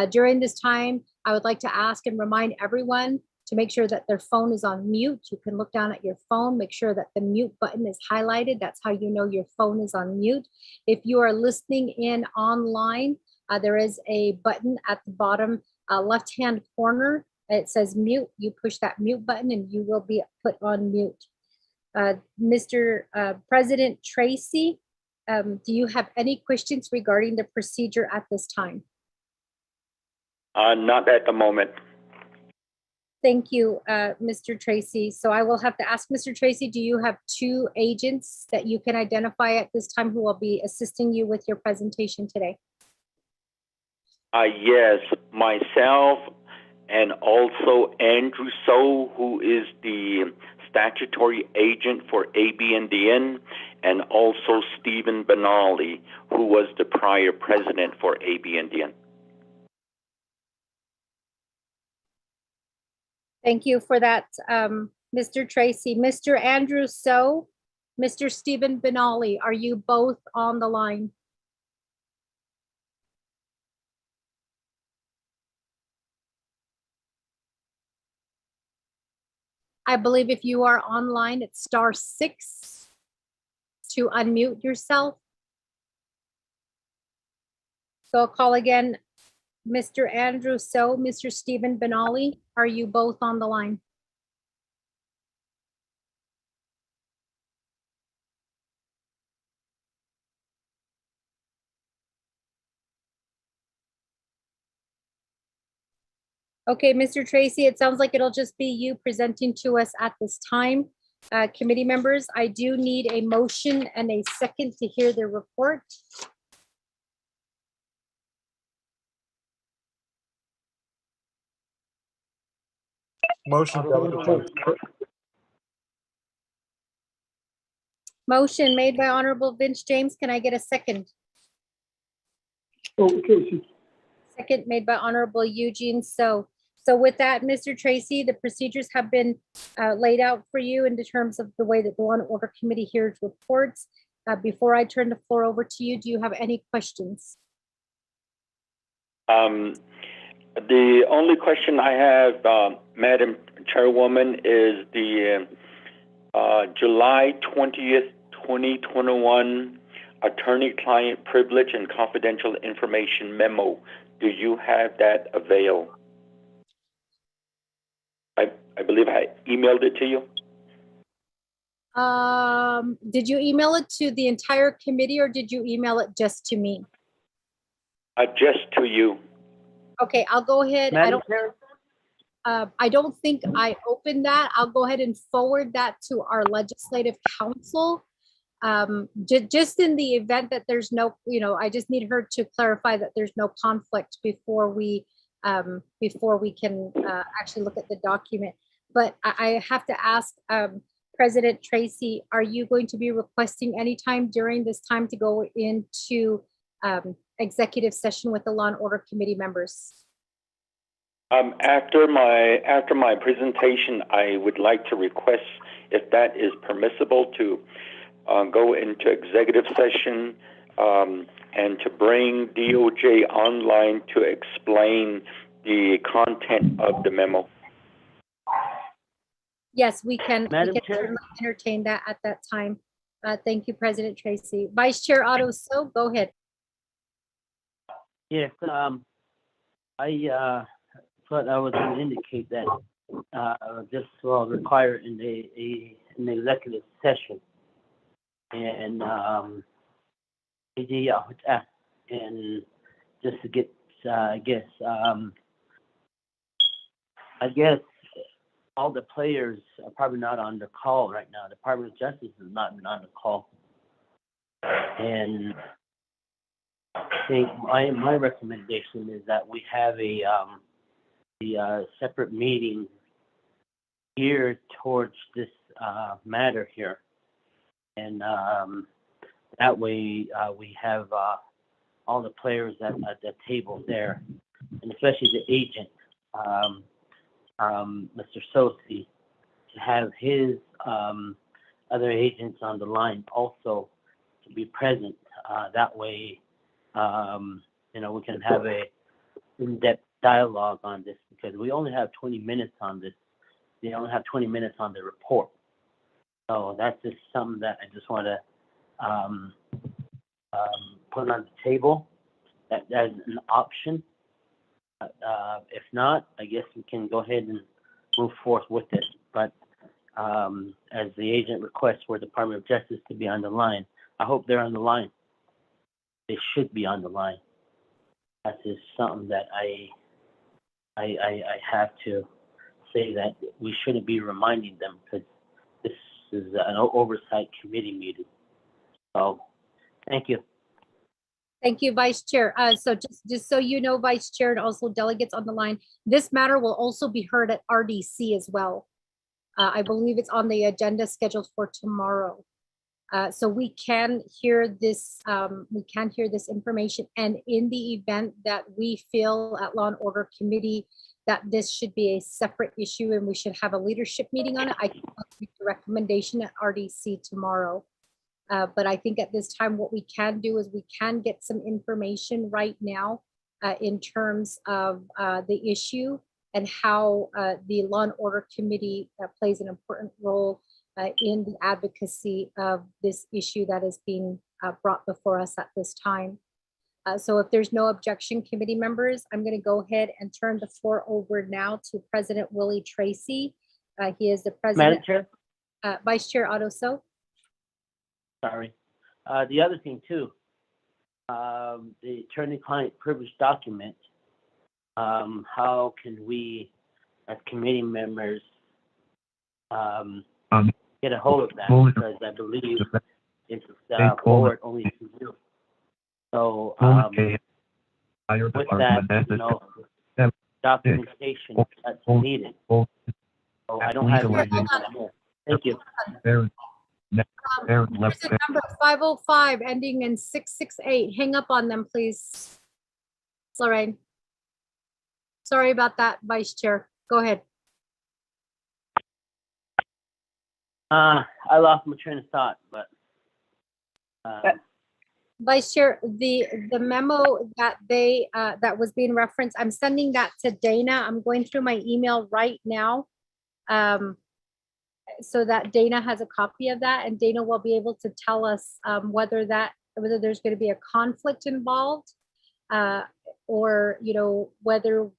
During this time, I would like to ask and remind everyone to make sure that their phone is on mute. You can look down at your phone, make sure that the mute button is highlighted. That's how you know your phone is on mute. If you are listening in online, there is a button at the bottom left-hand corner. It says mute. You push that mute button and you will be put on mute. Mr. President Tracy, do you have any questions regarding the procedure at this time? Not at the moment. Thank you, Mr. Tracy. So I will have to ask Mr. Tracy, do you have two agents that you can identify at this time who will be assisting you with your presentation today? Yes, myself and also Andrew So, who is the statutory agent for Abndn, and also Stephen Benally, who was the prior president for Abndn. Thank you for that, Mr. Tracy. Mr. Andrew So, Mr. Stephen Benally, are you both on the line? I believe if you are online, it's *6 to unmute yourself. So I'll call again, Mr. Andrew So, Mr. Stephen Benally, are you both on the line? Okay, Mr. Tracy, it sounds like it'll just be you presenting to us at this time. Committee members, I do need a motion and a second to hear the report. Motion, Delegate. Motion made by Honorable Vince James. Can I get a second? Oh, Tracy. Second made by Honorable Eugene So. So with that, Mr. Tracy, the procedures have been laid out for you in terms of the way that the Law and Order Committee hears reports. Before I turn the floor over to you, do you have any questions? The only question I have, Madam Chairwoman, is the July 20th, 2021 attorney-client privilege and confidential information memo. Do you have that available? I believe I emailed it to you. Did you email it to the entire committee or did you email it just to me? Just to you. Okay, I'll go ahead. I don't think I opened that. I'll go ahead and forward that to our legislative counsel. Just in the event that there's no, I just need her to clarify that there's no conflict before we can actually look at the document. But I have to ask President Tracy, are you going to be requesting any time during this time to go into executive session with the Law and Order Committee members? After my presentation, I would like to request, if that is permissible, to go into executive session and to bring DOJ online to explain the content of the memo. Yes, we can Madam Chair? certainly entertain that at that time. Thank you, President Tracy. Vice Chair Otto So, go ahead. Yes, I thought I was going to indicate that this will require an executive session, and and just to get, I guess all the players are probably not on the call right now. The Department of Justice is not on the call, and I think my recommendation is that we have a separate meeting geared towards this matter here, and that way we have all the players at the table there, and especially the agent, Mr. Sosi, to have his other agents on the line also to be present. That way, we can have a in-depth dialogue on this, because we only have 20 minutes on this. They only have 20 minutes on the report. So that's just something that I just want to put on the table as an option. If not, I guess we can go ahead and move forth with it. But as the agent requests for the Department of Justice to be on the line, I hope they're on the line. They should be on the line. That's just something that I have to say that we shouldn't be reminding them because this is an oversight committee meeting. So, thank you. Thank you, Vice Chair. So just so you know, Vice Chair, and also delegates on the line, this matter will also be heard at RDC as well. I believe it's on the agenda scheduled for tomorrow. So we can hear this information, and in the event that we feel at Law and Order Committee that this should be a separate issue and we should have a leadership meeting on it, I can make the recommendation at RDC tomorrow. But I think at this time, what we can do is we can get some information right now in terms of the issue and how the Law and Order Committee plays an important role in the advocacy of this issue that is being brought before us at this time. So if there's no objection, committee members, I'm going to go ahead and turn the floor over now to President Willie Tracy. He is the president. Madam Chair? Vice Chair Otto. Sorry. The other thing too, the attorney-client privilege document, how can we as committee members get a hold of that? Because I believe it's forward only to you. So with that, you know, documentation that's needed. So I don't have anything more. Thank you. Visit number 505 ending in 668. Hang up on them, please. Lorraine. Sorry about that, Vice Chair. Go ahead. I lost my train of thought, but Vice Chair, the memo that they that was being referenced, I'm sending that to Dana. I'm going through my email right now. So that Dana has a copy of that, and Dana will be able to tell us whether there's going to be a conflict involved, or whether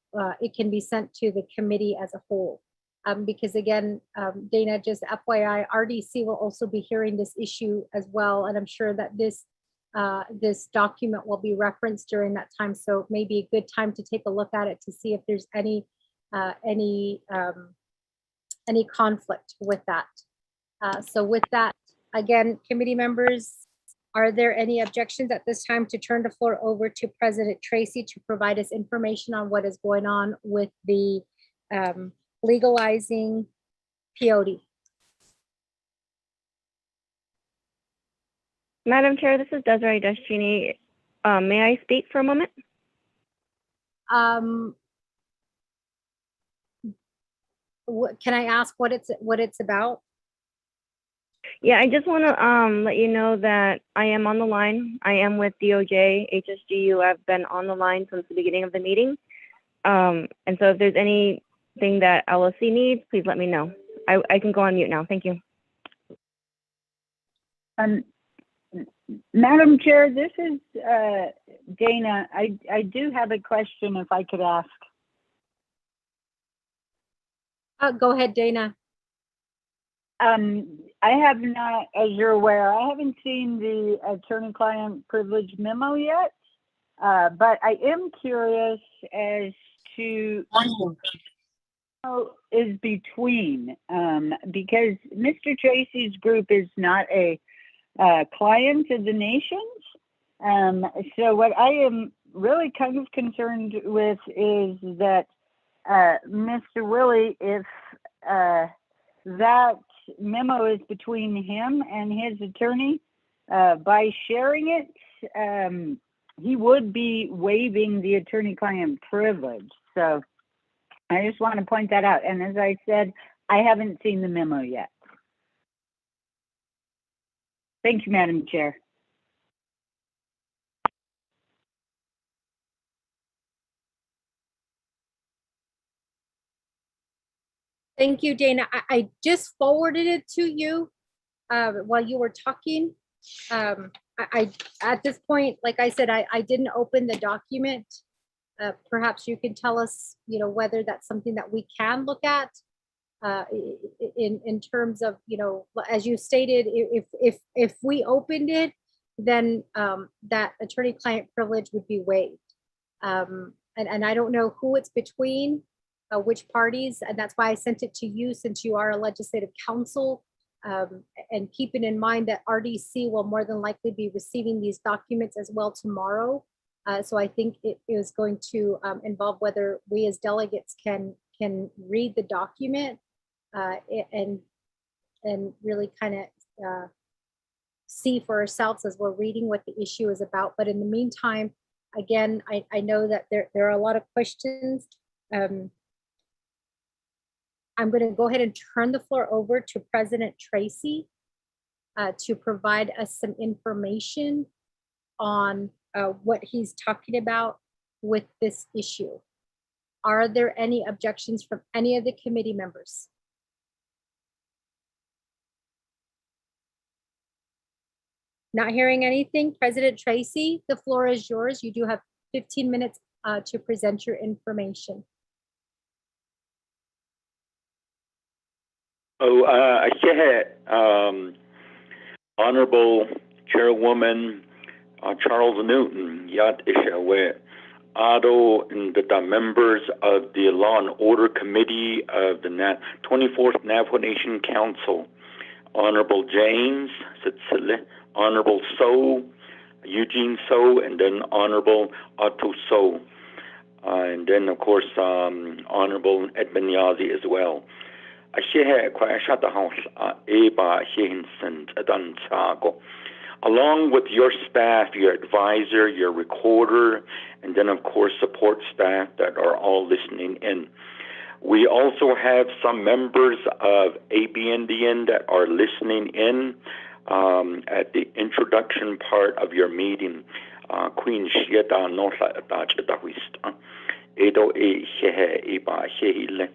it can be sent to the committee as a whole. Because again, Dana, just FYI, RDC will also be hearing this issue as well, and I'm sure that this document will be referenced during that time. So maybe a good time to take a look at it to see if there's any conflict with that. So with that, again, committee members, are there any objections at this time to turn the floor over to President Tracy to provide us information on what is going on with the legalizing POD? Madam Chair, this is Desiree Deschini. May I speak for a moment? Can I ask what it's about? Yeah, I just want to let you know that I am on the line. I am with DOJ, HSGU. I've been on the line since the beginning of the meeting. And so if there's anything that LOC needs, please let me know. I can go on mute now. Thank you. Madam Chair, this is Dana. I do have a question if I could ask. Go ahead, Dana. I have not, as you're aware, I haven't seen the attorney-client privilege memo yet, but I am curious as to what is between, because Mr. Tracy's group is not a client of the nations. So what I am really kind of concerned with is that Mr. Willie, if that memo is between him and his attorney, by sharing it, he would be waiving the attorney-client privilege. So I just want to point that out. And as I said, I haven't seen the memo yet. Thank you, Madam Chair. Thank you, Dana. I just forwarded it to you while you were talking. I at this point, like I said, I didn't open the document. Perhaps you can tell us, whether that's something that we can look at in terms of, as you stated, if we opened it, then that attorney-client privilege would be waived. And I don't know who it's between. which parties, and that's why I sent it to you since you are a legislative council. And keeping in mind that RDC will more than likely be receiving these documents as well tomorrow. So I think it is going to involve whether we as delegates can read the document and really kind of see for ourselves as we're reading what the issue is about. But in the meantime, again, I know that there are a lot of questions. I'm going to go ahead and turn the floor over to President Tracy to provide us some information on what he's talking about with this issue. Are there any objections from any of the committee members? Not hearing anything. President Tracy, the floor is yours. You do have 15 minutes to present your information. Honorable Chairwoman Charles Newton, Yat Ishawe, Otto, and the members of the Law and Order Committee of the 24th Navajo Nation Council, Honorable James, Honorable So, Eugene So, and then Honorable Otto So, and then of course Honorable Edmund Yazi as well. Along with your staff, your advisor, your recorder, and then of course support staff that are all listening in. We also have some members of Abndn that are listening in at the introduction part of your meeting. Queen Shieta Nosa Atachadawist. Edo E Shehe Eba Shehile.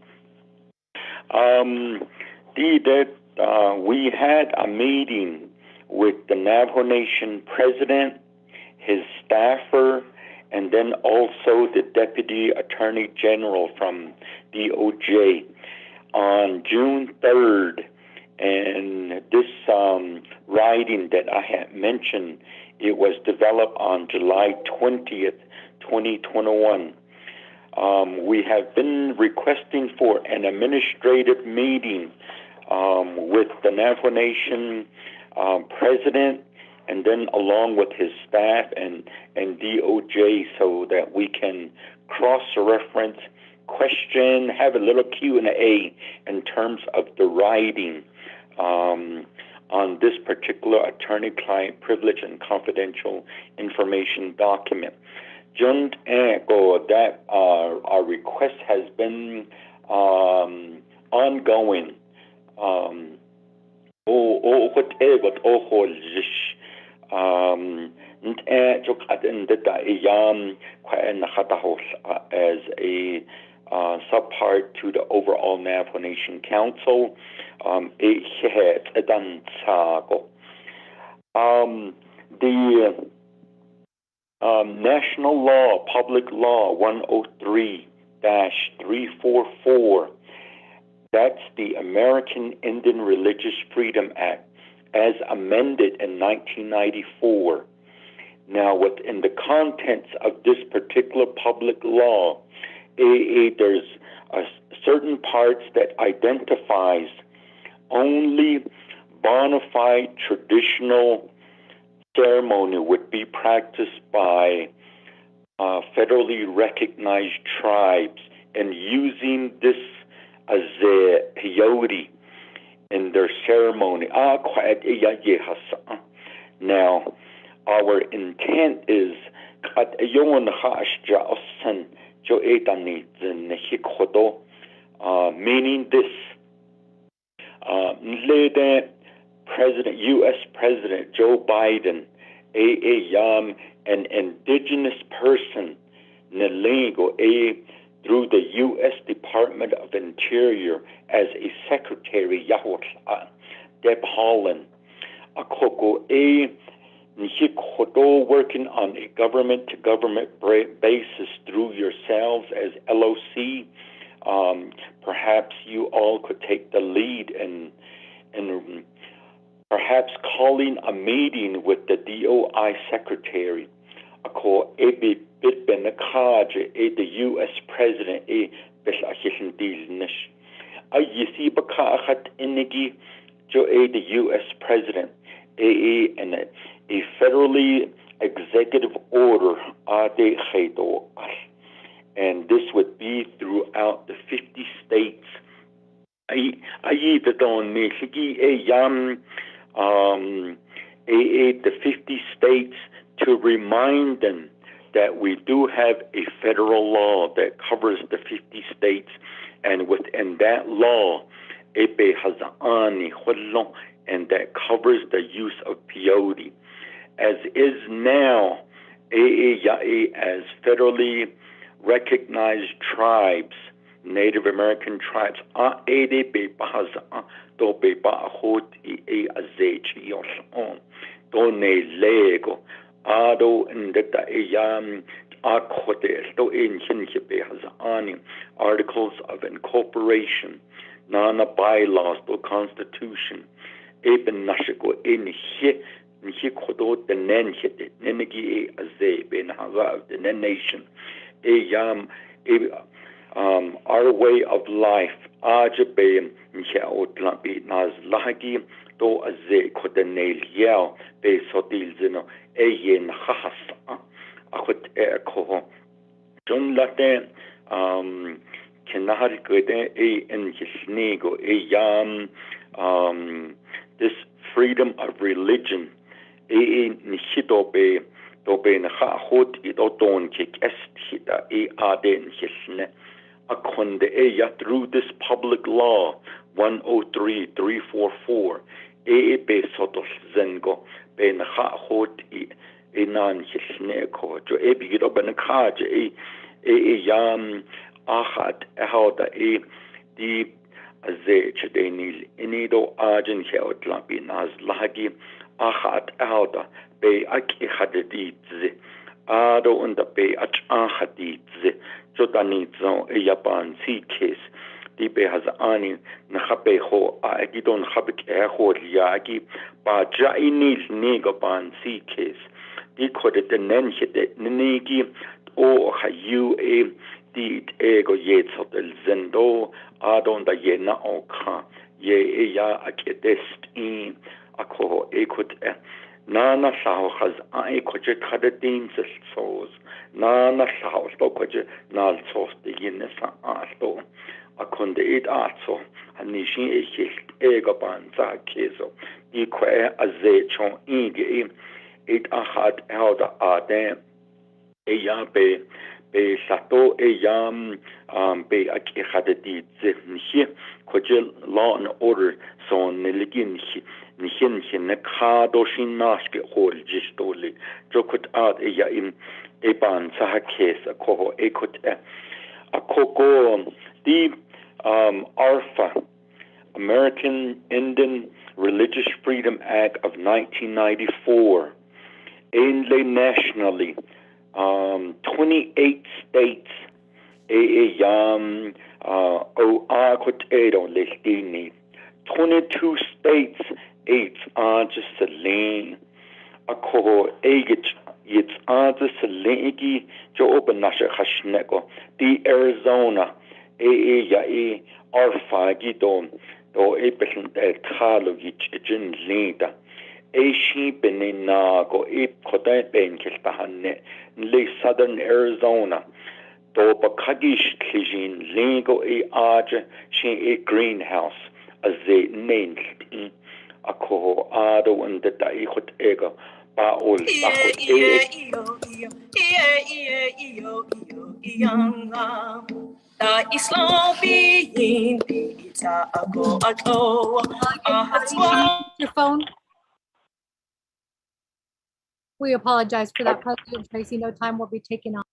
We had a meeting with the Navajo Nation president, his staffer, and then also the Deputy Attorney General from DOJ on June 3rd. And this writing that I had mentioned, it was developed on July 20th, 2021. We have been requesting for an administrative meeting with the Navajo Nation president, and then along with his staff and DOJ, so that we can cross-reference, question, have a little Q&A in terms of the writing on this particular attorney-client privilege and confidential information document. That our request has been ongoing. As a subpart to the overall Navajo Nation Council, the National Law, Public Law 103-344, that's the American Indian Religious Freedom Act, as amended in 1994. Now, within the contents of this particular public law, there's certain parts that identifies only bona fide traditional ceremony would be practiced by federally recognized tribes, and using this as a peyote in their ceremony. Now, our intent is meaning this. U.S. President Joe Biden, an indigenous person, through the U.S. Department of Interior as a secretary, Deb Haaland, working on a government-to-government basis through yourselves as LOC. Perhaps you all could take the lead in perhaps calling a meeting with the DOI secretary, the U.S. president, bel ahilin dilnish. Yisi baka achat inigi jo the U.S. President and a federally executive order ade khaydo, and this would be throughout the 50 states. The 50 states to remind them that we do have a federal law that covers the 50 states, and within that law, and that covers the use of peyote. As is now, as federally recognized tribes, Native American tribes, articles of incorporation, nana bylaws, the constitution, nation, our way of life, to aze kodenel yao be sotil zeno eyen khas akut ko John latte kenahar kode en hisnego this freedom of religion nishito be to be na hot idon kik est hita aden hisne akonde through this public law 103-344 be sotos zengo be na hot inan hisne ko jo bigid oben kaje yam achat how the di aze chdenil inido ajen heot labi nas lagi achat how be aki hadidze ado und be ach hadidze jotanitzo yapan sikes die be has ani na khabe ho agidon khabik ho liagi ba jainil nego pan sikes die kode den nenchete negi o hayu die ego yetso del zendo adon da yena okha ye ya akedest in akho ekut nana sao has I koje khadin sos nana sao sto koje nal sos de yenesa asto akonde it atso anishin ego banza keso ikwe aze chon ige it ahad elda ade be sato yam be akihadid zehnihi koje law and order so neligin nihin nekado shinaske hol jistoli jokut ad im eban sahakes ko ekut akoko the ARFA, American Indian Religious Freedom Act of 1994 ainle nationally 28 states yam akut edon listini 22 states just selene ako egit it's just selegi jo open nasha khashneko the Arizona arfa gidon do epesen khalo gitjin linda she benina go kota ben keltahanne le southern Arizona do bakagish kijin lingo aje she greenhouse as they named ako ado and the daikot ego baol Your phone. We apologize for that, President Tracy. No time will be taken on.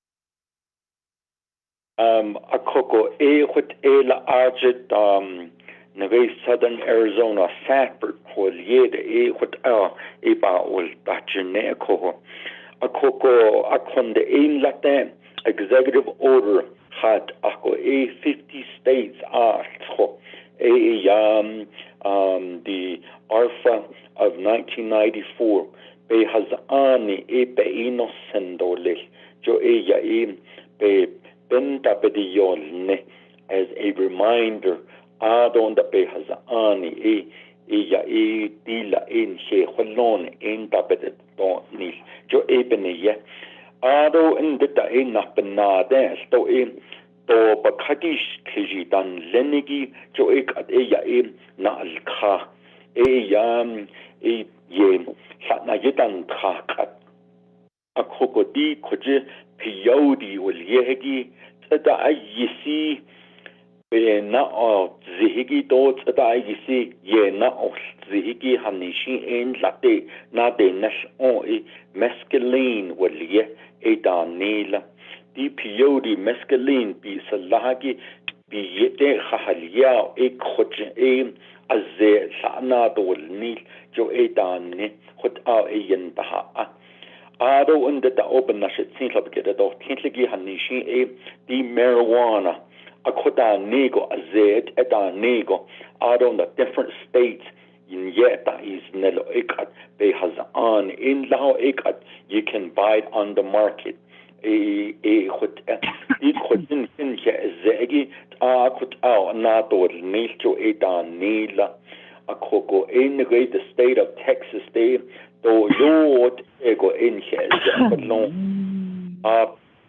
Akoko hot la arjet Navajo, southern Arizona, Sanford, Holier, hot baol dachene ko akoko akonde latin executive order had ako 50 states the ARFA of 1994 be has ani be innocendole jo be benta be yolne as a reminder, adon da be has ani ya tila in she holon in tapet to nis jo ebene ye ado in dita in na penade sto in to bakadish kiji dan lenigi jo ek at ya na alkha yam ye satna yedan khakat akokodi koje piyodi wal yehgi tada ayisi be na o zihigi do tada ayisi ye na o zihigi hanishi en latte na de nash o mescaline wal ye edanila di piyodi mescaline bi salagi bi yete khahalia koje azze sana dol nil jo edanne khot a yentaha ado under the open na shit sin club get do tintligi hanishi di marijuana akoda nego azed eta nego ado in the different states in yeta is nelo ekat be has on in lao ekat you can buy it on the market khot di khotin fin che zegi khot a na do nil jo eta nila akoko in the state of Texas they do yot ego in here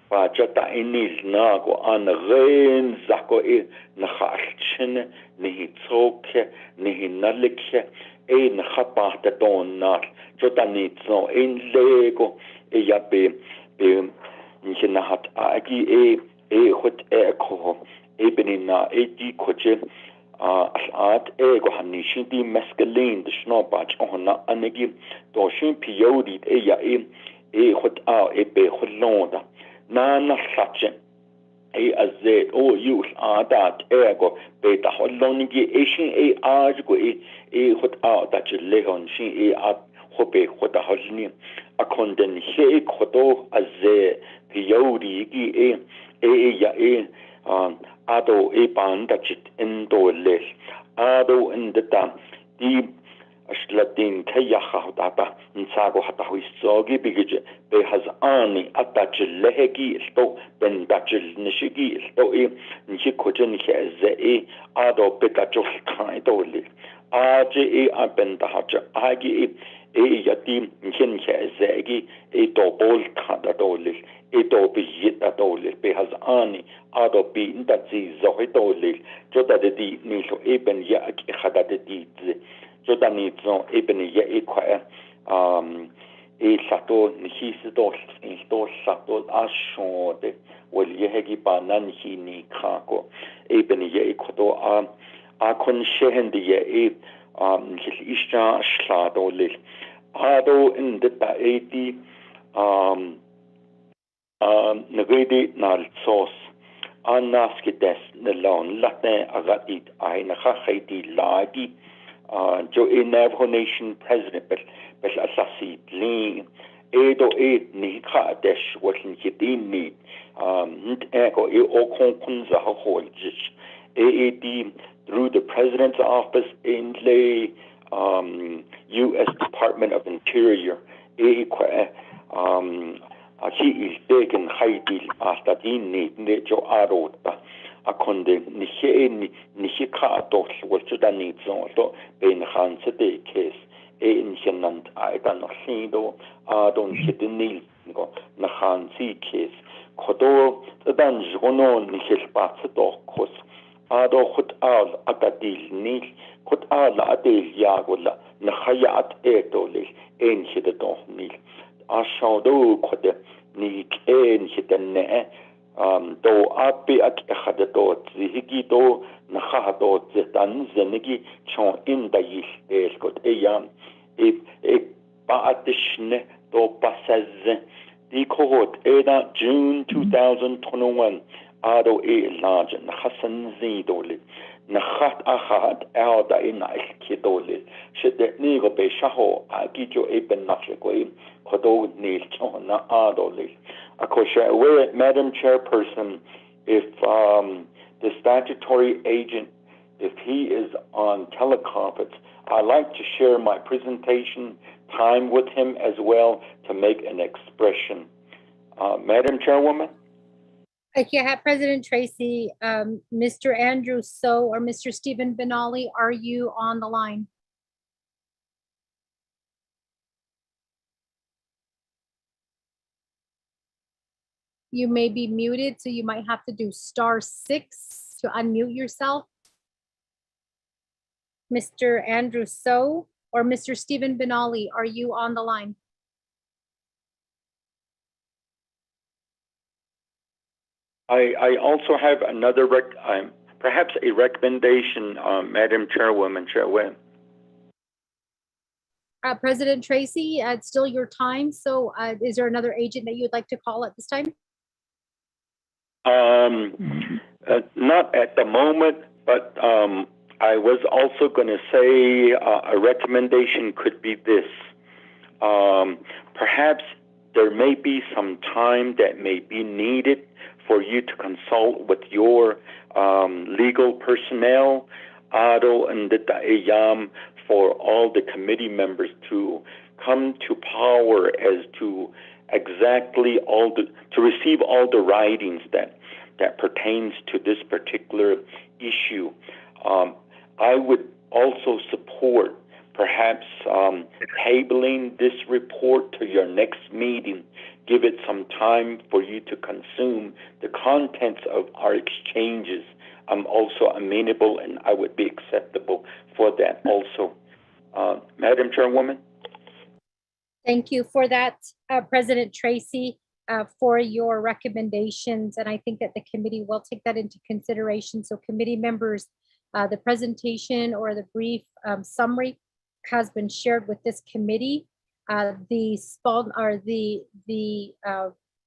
ba jata inil na go an ren zako na khalchen ni tsoke ni nalike na khapa ta don na jota ni so in lego ya be ni na hat agi khot ko benina di koje at ego hanishi di mescaline the snowbatch ona anegi do shin piodi ya khot be khulonda na sache azet o yus that ego be ta holonigi shin argo khot that lehon shin at hope khot holni a konden he khoto azet piodi gi ya ado banda chit indo les ado in the dam di aslatin kaya khawdata nsago hata huisogi bigije be has ani atach lehegi sto ben dachil nishigi sto nchi kojen kheze ado petacho kai dole aje abenda haja agi yatim nchen kheze do bol khada dole do be yita dole be has ani ado be indazi zohe dole joda de di ni so eben ya khada de di joda ni zo eben ya kwa sato ni histo sto sato ashode wal yehegi banan hi ni khako eben ya khodo a kon shehendi ya isha shla dole ado in the eti nagidi nal sos anaskides nalon latin agatit ay nakhaiti lagi jo Navajo Nation president bel asasi lin edo ni kha desh watin kitini nit ego o konkunza holjish through the president's office in the U.S. Department of Interior he is taken Haiti after the jo arota akonde nihika dos was to the needs so ben hanse de case in hinand aidan sido adon hitini go na hansi case kodo dan jono nihil patso kos ado khut al akadil ni khut al adil yagola na khayat etole en hido ni ashado khode ni ken hitenne do api ak khade do zihigi do na kha do zetan zenigi chon in da yis kot eyam ba atishne do pasaz di kohot eda June 2021 ado large na khasan zidole na khat ahad alda in kidole shede ni go be shaho agijo ben nafshko khodo ni chona adole akosha we Madam Chairperson, if the statutory agent, if he is on teleconference, I'd like to share my presentation time with him as well to make an expression. Madam Chairwoman? Okay, I have President Tracy, Mr. Andrew So or Mr. Stephen Benali, are you on the line? You may be muted, so you might have to do *6 to unmute yourself. Mr. Andrew So or Mr. Stephen Benali, are you on the line? I also have another perhaps a recommendation, Madam Chairwoman, Chairwoman. President Tracy, it's still your time. So is there another agent that you would like to call at this time? Not at the moment, but I was also going to say a recommendation could be this. Perhaps there may be some time that may be needed for you to consult with your legal personnel, and for all the committee members to come to power as to exactly to receive all the writings that pertains to this particular issue. I would also support perhaps tabling this report to your next meeting. Give it some time for you to consume the contents of our exchanges. I'm also amenable and I would be acceptable for that also. Madam Chairwoman? Thank you for that, President Tracy, for your recommendations. And I think that the committee will take that into consideration. So committee members, the presentation or the brief summary has been shared with this committee. The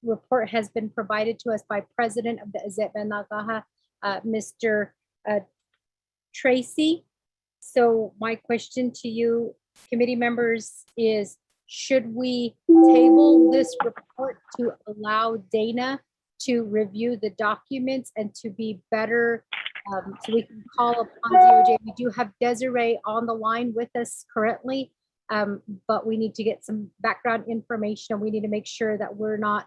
report has been provided to us by President of the Azet Nagaha, Mr. Tracy. So my question to you, committee members, is should we table this report to allow Dana to review the documents and to be better, so we can call upon DOJ? We do have Desiree on the line with us currently, but we need to get some background information. We need to make sure that we're not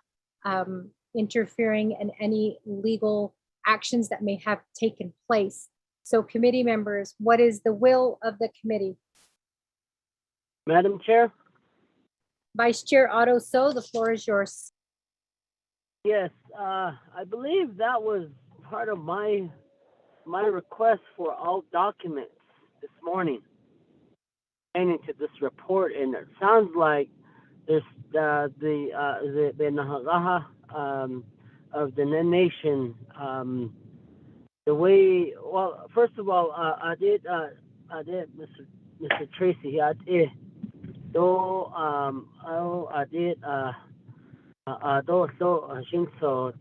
interfering in any legal actions that may have taken place. So committee members, what is the will of the committee? Madam Chair? Vice Chair Otto So, the floor is yours. Yes, I believe that was part of my request for all documents this morning pertaining to this report, and it sounds like there's the Navajo of the nation. The way, well, first of all, I did, Mr. Tracy, I did, though, I did, though, so, I think so,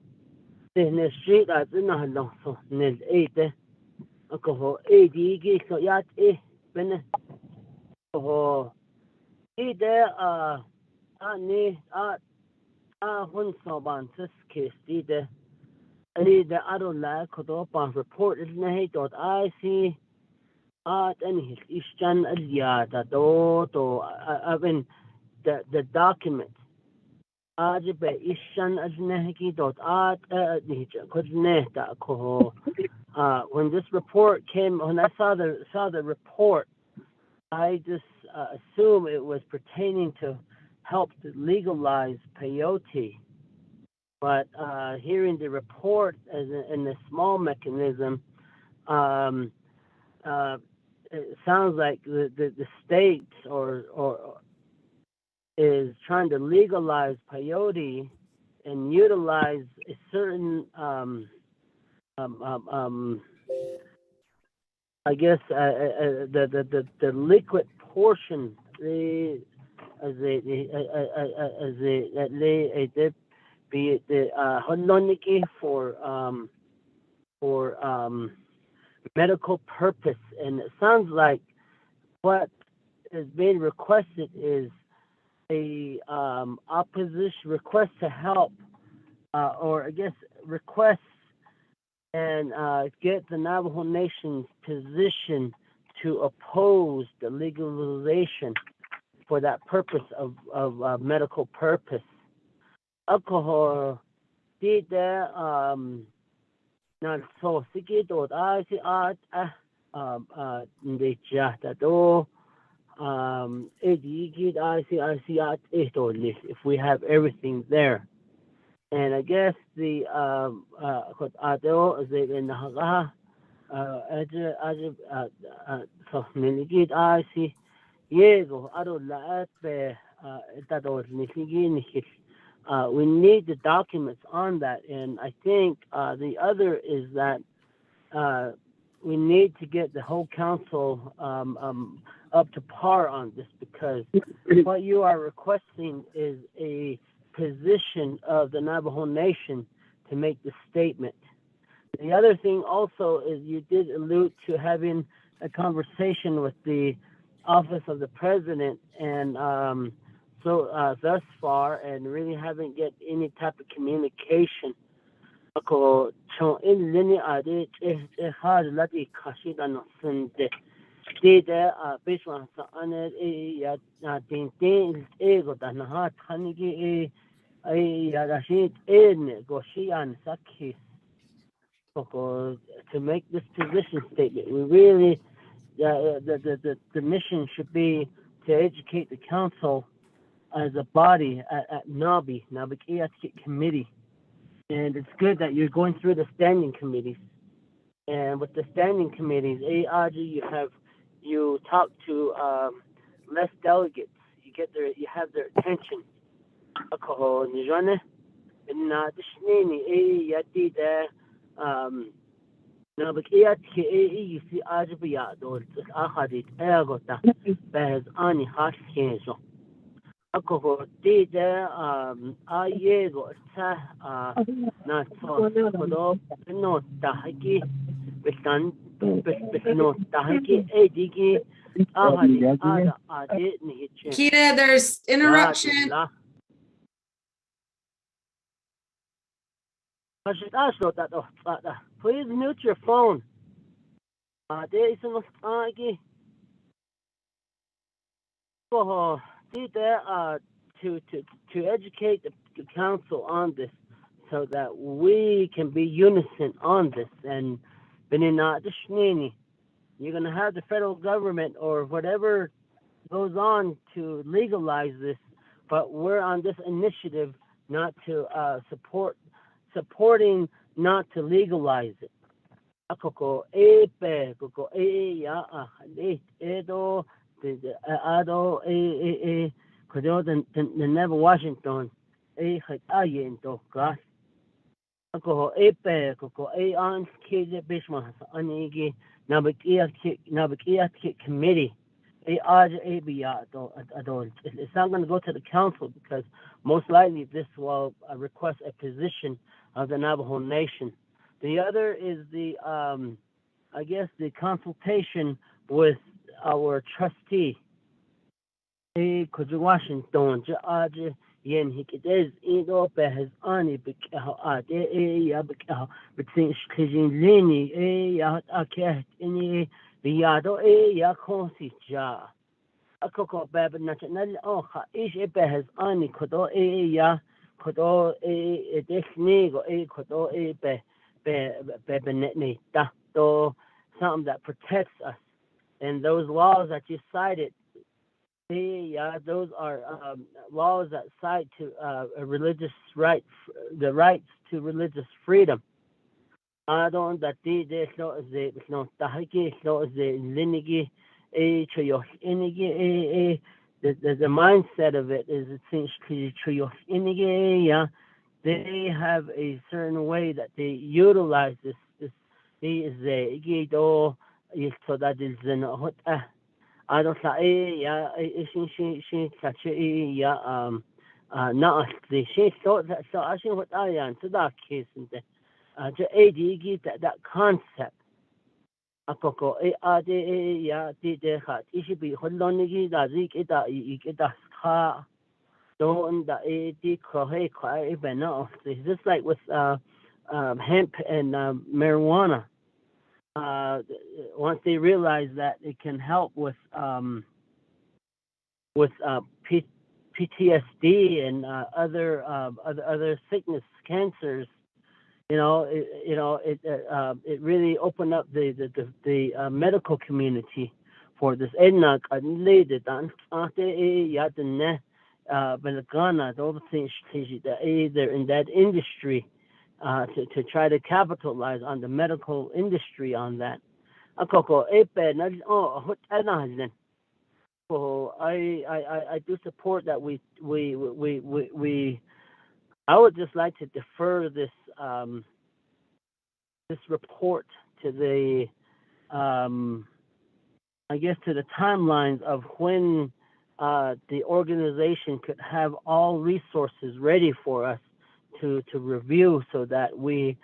in the street, I didn't know, so, nil eight, alcohol, AD, so, yeah, ben, oh, there, when so, ban, this case, there. The other lag could open report is I see and his Eastern Asia that I mean the document be Eastern when this report came, when I saw the report, I just assumed it was pertaining to help to legalize peyote. But hearing the report as in a small mechanism, it sounds like the state or is trying to legalize peyote and utilize a certain I guess the liquid portion be it the hononiki for medical purpose, and it sounds like what is being requested is a opposition request to help, or I guess request and get the Navajo Nation's position to oppose the legalization for that purpose of medical purpose. Alcohol, did there not so sick or I see art the chat at all if we have everything there. And I guess the so minigid I see yego I don't like we need the documents on that, and I think the other is that we need to get the whole council up to par on this, because what you are requesting is a position of the Navajo Nation to make the statement. The other thing also is you did allude to having a conversation with the Office of the President, and thus far, and really haven't get any type of communication. To make this position statement, we really the mission should be to educate the council as a body at Nabi committee, and it's good that you're going through the standing committees. And with the standing committees, you talk to less delegates, you have their attention. Kita, there's interruption. Please mute your phone. To educate the council on this, so that we can be unison on this. And you're going to have the federal government or whatever goes on to legalize this, but we're on this initiative not to supporting not to legalize it. The Naval Washington committee. It's not going to go to the council, because most likely this will request a position of the Navajo Nation. The other is the I guess the consultation with our trustee. Washington yen hikidez ido behas ani between lini ya aket ini biyado ya konsi ja akoko bab national oha ish behas ani kodo ya kodo technigo kodo be beneta to something that protects us. And those laws that you cited, those are laws that cite to religious rights, the rights to religious freedom. I don't that this no is no tahiki no is the linigi to your inigi the mindset of it is it seems to your inigi they have a certain way that they utilize this is the so that is the I don't say she not the she thought that so I think what I am to that case and that concept. Akoko it should be holonigi that don't it's just like with hemp and marijuana. Once they realize that it can help with PTSD and other sickness, cancers. It really opened up the medical community for this. They're in that industry to try to capitalize on the medical industry on that. So I do support that I would just like to defer this this report to the I guess to the timelines of when the organization could have all resources ready for us to review, so that we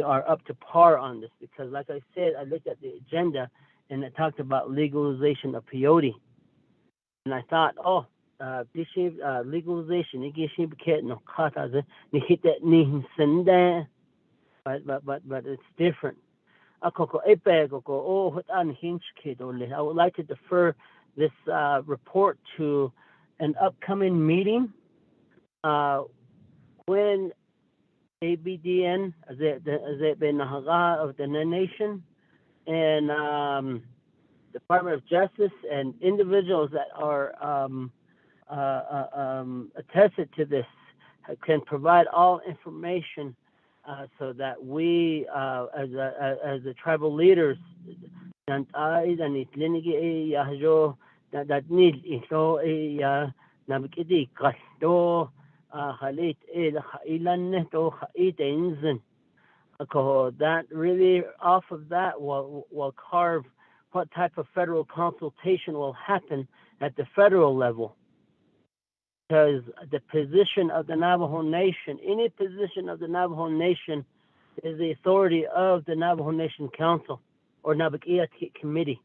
are up to par on this. Because like I said, I looked at the agenda and it talked about legalization of peyote, and I thought, legalization, but it's different. I would like to defer this report to an upcoming meeting when Abndn of the nation and Department of Justice and individuals that are attested to this can provide all information, so that we, as the tribal leaders, that really off of that will carve what type of federal consultation will happen at the federal level. Because the position of the Navajo Nation, any position of the Navajo Nation, is the authority of the Navajo Nation Council or Nabakiati Committee,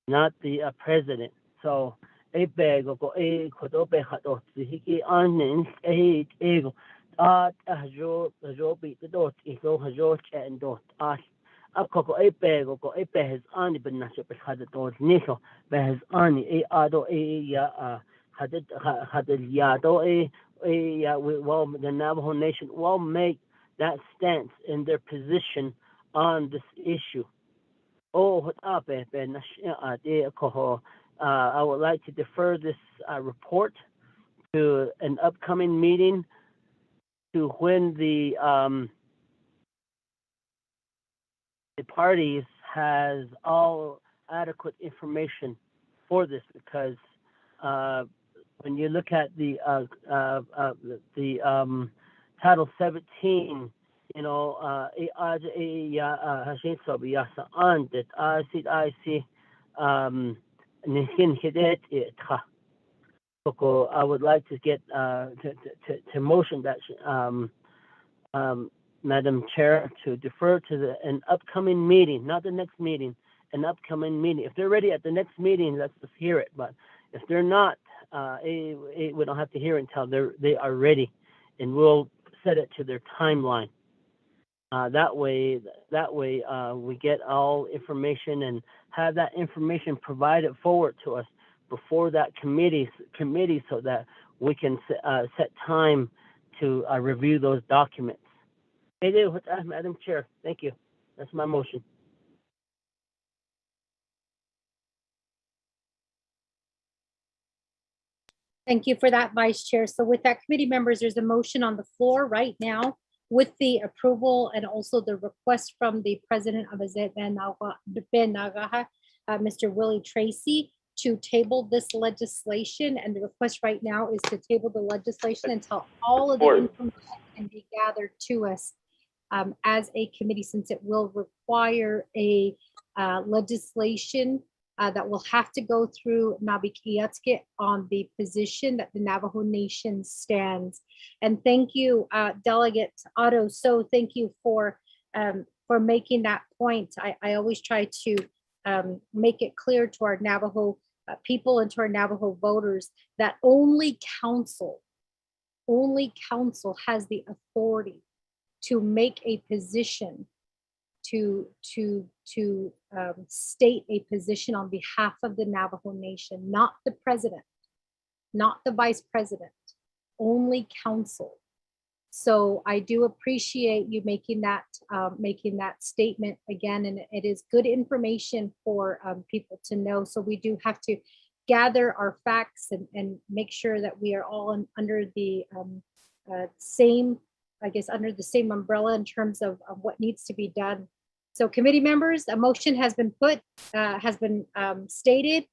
not the president. So, the Navajo Nation will make that stance in their position on this issue. I would like to defer this report to an upcoming meeting, to when the parties has all adequate information for this, because when you look at the Title 17, I would like to get to motion that, Madam Chair, to defer to an upcoming meeting, not the next meeting, an upcoming meeting. If they're ready at the next meeting, let's just hear it. But if they're not, we don't have to hear it until they are ready, and we'll set it to their timeline. That way, we get all information and have that information provided forward to us before that committee, so that we can set time to review those documents. Madam Chair, thank you. That's my motion. Thank you for that, Vice Chair. So with that, committee members, there's a motion on the floor right now with the approval and also the request from the president of Abndn, Mr. Willie Tracy, to table this legislation. And the request right now is to table the legislation until all of the information can be gathered to us as a committee, since it will require a legislation that will have to go through Nabikiatske on the position that the Navajo Nation stands. And thank you, Delegate Otto. So thank you for making that point. I always try to make it clear to our Navajo people and to our Navajo voters that only council has the authority to make a position, to state a position on behalf of the Navajo Nation, not the president. not the vice president, only council. So I do appreciate you making that statement again, and it is good information for people to know. So we do have to gather our facts and make sure that we are all under the same, I guess, under the same umbrella in terms of what needs to be done. So committee members, a motion has been stated.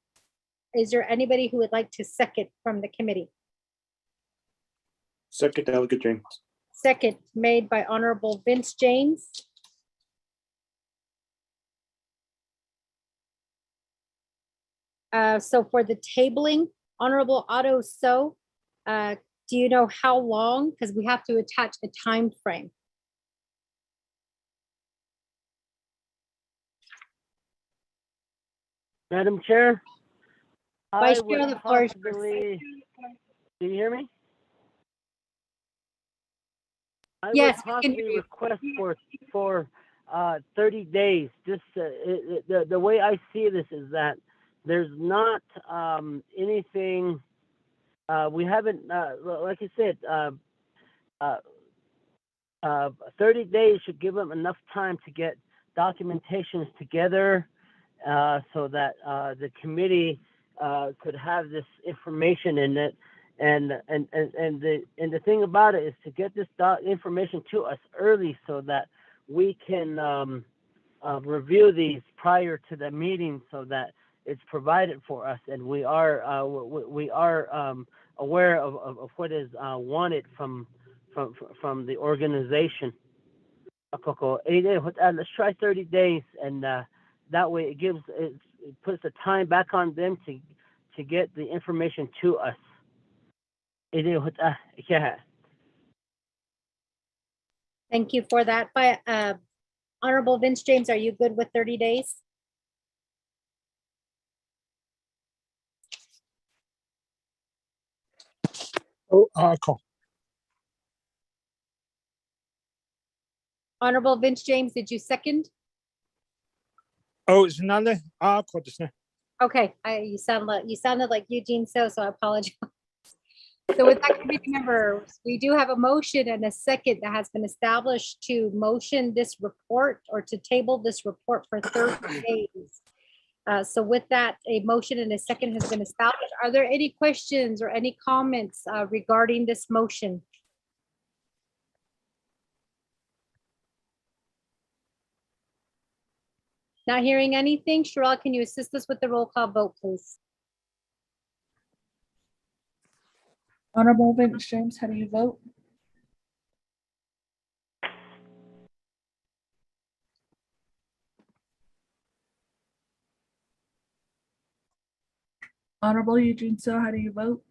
Is there anybody who would like to second from the committee? Second, Delegate James. Second, made by Honorable Vince James. So for the tabling, Honorable Otto So, do you know how long? Because we have to attach a time frame. Madam Chair? Vice I Chair, would the floor is yours. possibly, do you hear me? I Yes, would we can hear possibly you. request for 30 days. Just the way I see this is that there's not anything. We haven't, like I said, 30 days should give them enough time to get documentations together, so that the committee could have this information in it. And the thing about it is to get this information to us early so that we can review these prior to the meeting, so that it's provided for us, and we are aware of what is wanted from the organization. Let's try 30 days, and that way it puts the time back on them to get the information to us. Thank you for that. By Honorable Vince James, are you good with 30 days? Call. Honorable Vince James, did you second? It's another call. Okay, you sounded like Eugene So I apologize. So with that, committee members, we do have a motion and a second that has been established to motion this report or to table this report for 30 days. So with that, a motion and a second has been established. Are there any questions or any comments regarding this motion? Not hearing anything. Sherelle, can you assist us with the roll call vote, please? Honorable Vince James, how do you vote? Honorable Eugene So, how do you vote?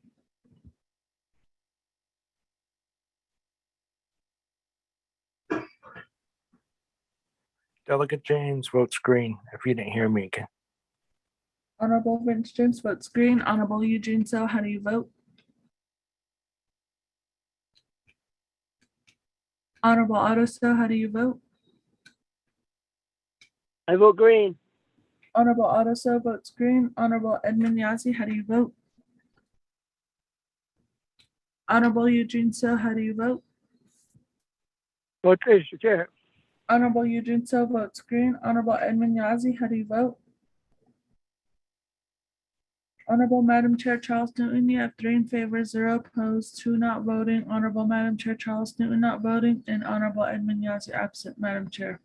Delegate James votes green, if you didn't hear me again. Honorable Vince James votes green. Honorable Eugene So, how do you vote? Honorable Otto So, how do you vote? I vote green. Honorable Otto So votes green. Honorable Edmund Yazzie, how do you vote? Honorable Eugene So, how do you vote? Vote is Chair. Honorable Eugene So votes green. Honorable Edmund Yazzie, how do you vote? Honorable Madam Chair Charles Newton, you have 3 in favor, 0 opposed, 2 not voting. Honorable Madam Chair Charles Newton not voting, and Honorable Edmund Yazzie absent, Madam Chair.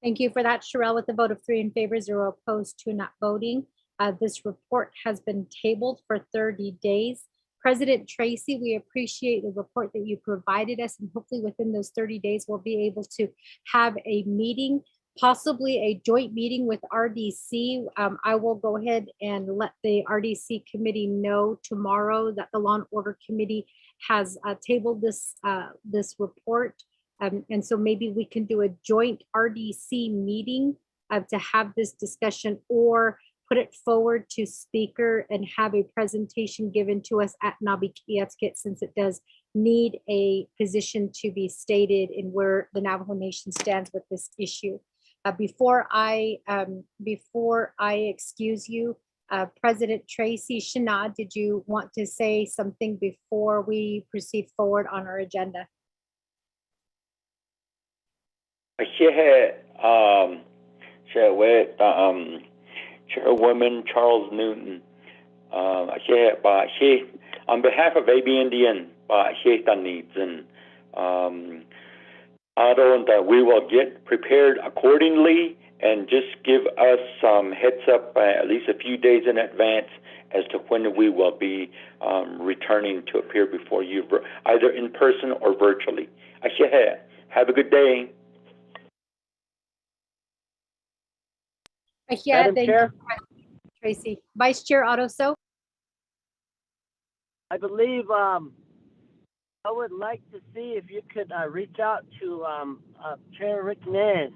Thank you for that, Sherelle, with the vote of 3 in favor, 0 opposed, 2 not voting. This report has been tabled for 30 days. President Tracy, we appreciate the report that you provided us, and hopefully within those 30 days, we'll be able to have a meeting, possibly a joint meeting with RDC. I will go ahead and let the RDC committee know tomorrow that the Law and Order Committee has tabled this report. And so maybe we can do a joint RDC meeting to have this discussion, or put it forward to speaker and have a presentation given to us at Nabikiatskit, since it does need a position to be stated in where the Navajo Nation stands with this issue. Before I excuse you, President Tracy Shanad, did you want to say something before we proceed forward on our agenda? Chairwoman Charles Newton. On behalf of Abndn, that we will get prepared accordingly and just give us some heads up at least a few days in advance as to when we will be returning to appear before you, either in person or virtually. Have a good day. Yeah, Madam thank Chair? you, Tracy. Vice Chair Ottoso? I believe I would like to see if you could reach out to Chair Rick Nez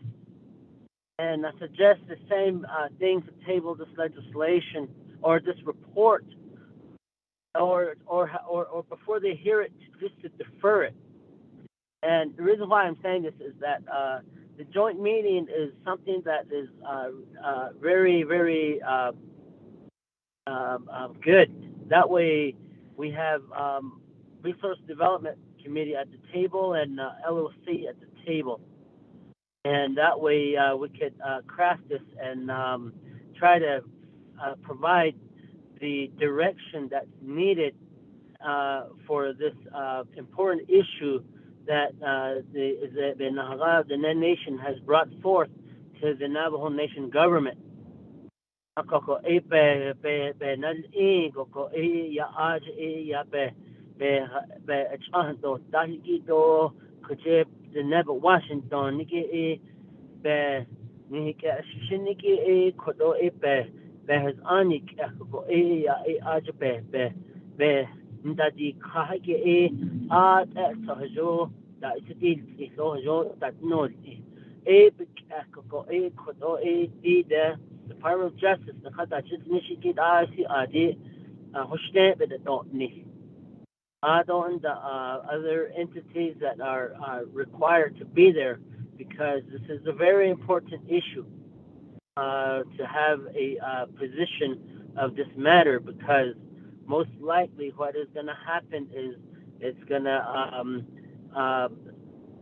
and suggest the same thing to table this legislation or this report, or before they hear it, just to defer it. And the reason why I'm saying this is that the joint meeting is something that is very, very good. That way, we have Resource Development Committee at the table and LOC at the table. And that way we could craft this and try to provide the direction that's needed for this important issue that the Abndn Nation has brought forth to the Navajo Nation government. The Naval Washington niki be niki shiniki kodo be has anik ko ya ajbe be ndadi khage so da istil so that no ko kodo the Department of Justice the khata nishiki adi hoshte be the ni and the other entities that are required to be there, because this is a very important issue to have a position of this matter, because most likely what is going to happen is it's going to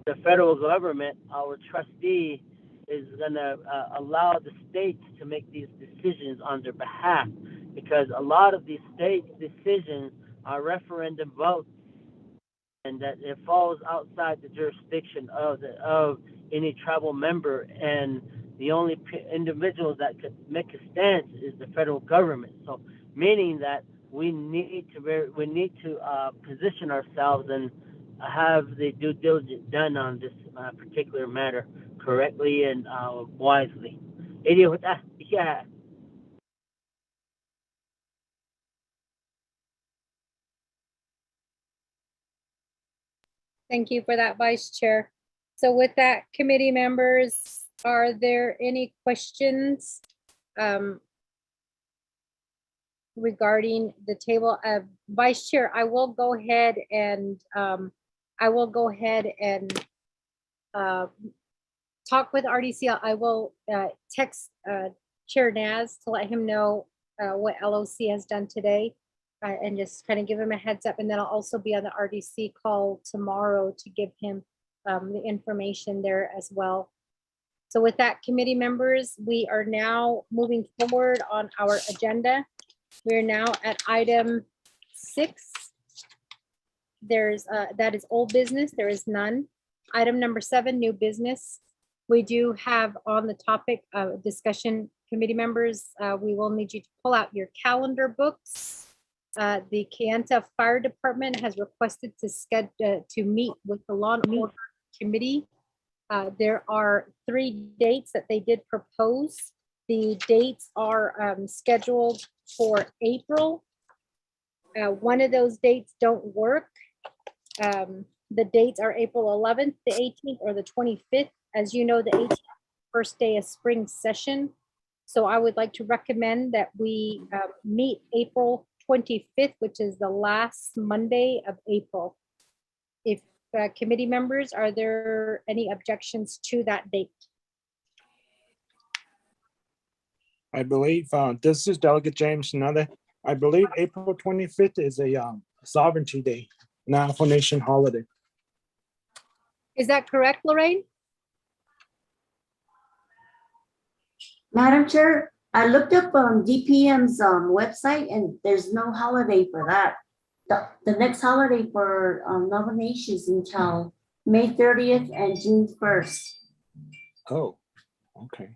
the federal government, our trustee, is going to allow the states to make these decisions on their behalf, because a lot of these state decisions are referendum votes, and that it falls outside the jurisdiction of any tribal member, and the only individuals that could make a stance is the federal government. So, meaning that we need to position ourselves and have the due diligence done on this particular matter correctly and wisely. Yeah. Thank you for that, Vice Chair. So with that, committee members, are there any questions regarding the table? Vice Chair, I will go ahead and talk with RDC. I will text Chair Naz to let him know what LOC has done today. And just kind of give him a heads up, and then I'll also be on the RDC call tomorrow to give him the information there as well. So with that, committee members, we are now moving forward on our agenda. We're now at item 6. There's that is old business. There is none. Item number 7, new business. We do have on the topic of discussion, committee members. We will need you to pull out your calendar books. The Kayenta Fire Department has requested to meet with the Law and Order Committee. There are 3 dates that they did propose. The dates are scheduled for April. One of those dates don't work. The dates are April 11th, the 18th, or the 25th. As you know, the 18th, first day of spring session. So I would like to recommend that we meet April 25th, which is the last Monday of April. If committee members, are there any objections to that date? I believe, this is Delegate James Nunn. I believe April 25th is a Sovereignty Day, Navajo Nation holiday. Is that correct, Lorraine? Madam Chair, I looked up on DPM's website and there's no holiday for that. The next holiday for Navajo Nations until May 30th and June 1st. Oh, okay.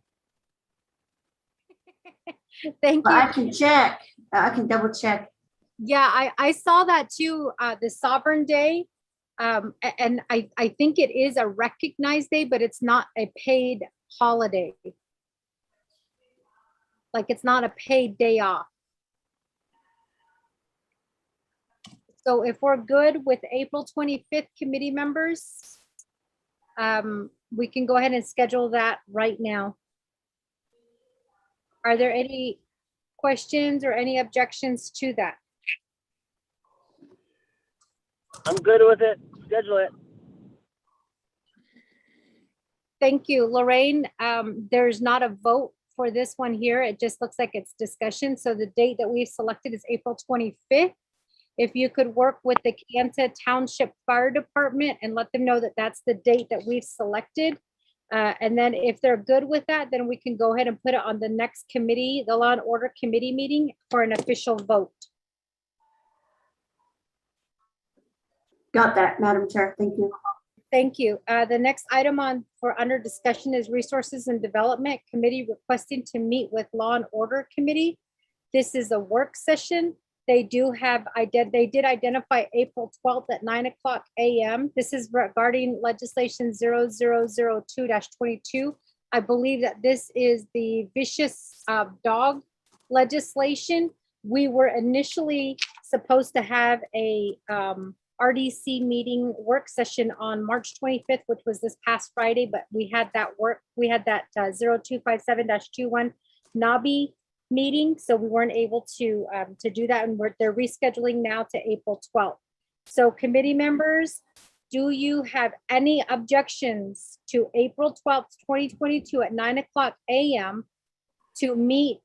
Thank But you. I can check. I can double check. Yeah, I saw that too, the Sovereign Day. And I think it is a recognized day, but it's not a paid holiday. Like it's not a paid day off. So if we're good with April 25th, committee members, we can go ahead and schedule that right now. Are there any questions or any objections to that? I'm good with it. Schedule it. Thank you, Lorraine. There's not a vote for this one here. It just looks like it's discussion. So the date that we've selected is April 25th. If you could work with the Kayenta Township Fire Department and let them know that that's the date that we've selected. And then if they're good with that, then we can go ahead and put it on the next committee, the Law and Order Committee meeting for an official vote. Got that, Madam Chair. Thank you. Thank you. The next item for under discussion is Resources and Development Committee requesting to meet with Law and Order Committee. This is a work session. They did identify April 12th at 9:00 a.m. This is regarding legislation 0002-22. I believe that this is the vicious dog legislation. We were initially supposed to have a RDC meeting work session on March 25th, which was this past Friday, but we had that 0257-21 NABI meeting, so we weren't able to do that, and they're rescheduling now to April 12th. So committee members, do you have any objections to April 12th, 2022 at 9:00 a.m. to meet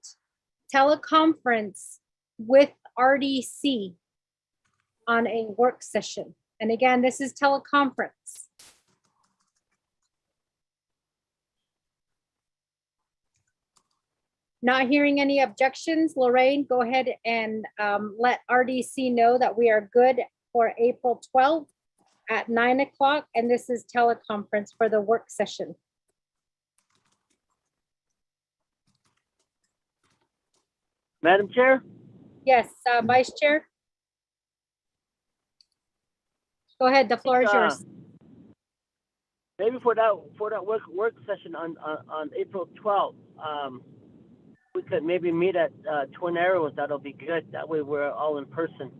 teleconference with RDC on a work session? And again, this is teleconference. Not hearing any objections, Lorraine, go ahead and let RDC know that we are good for April 12th at 9:00, and this is teleconference for the work session. Madam Chair? Yes, Vice Chair? Go ahead, the floor is yours. Maybe for that work session on April 12th, we could maybe meet at Twin Arrows. That'll be good. That way we're all in person.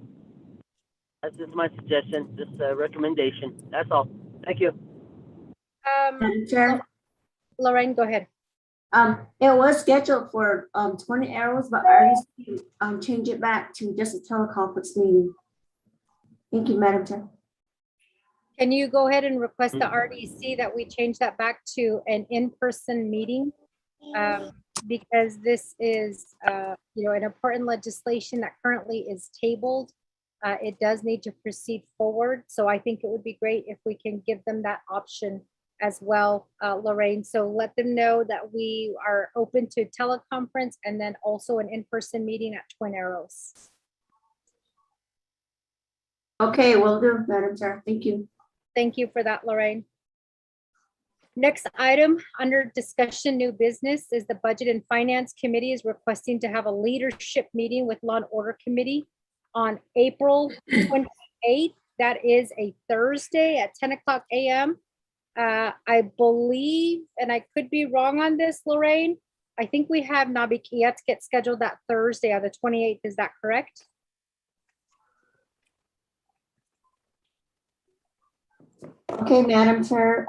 That's just my suggestion, just a recommendation. That's all. Thank you. Madam Chair. Lorraine, go ahead. It was scheduled for 20 arrows, but I already changed it back to just a teleconference meeting. Thank you, Madam Chair. Can you go ahead and request the RDC that we change that back to an in-person meeting? Because this is, an important legislation that currently is tabled. It does need to proceed forward. So I think it would be great if we can give them that option as well, Lorraine. So let them know that we are open to teleconference and then also an in-person meeting at Twin Arrows. Okay, will do, Madam Chair. Thank you. Thank you for that, Lorraine. Next item under discussion, new business, is the Budget and Finance Committee is requesting to have a leadership meeting with Law and Order Committee on April 28th. That is a Thursday at 10:00 a.m. I believe, and I could be wrong on this, Lorraine, I think we have Nabi Kiyat get scheduled that Thursday on the 28th. Is that correct? Okay, Madam Chair,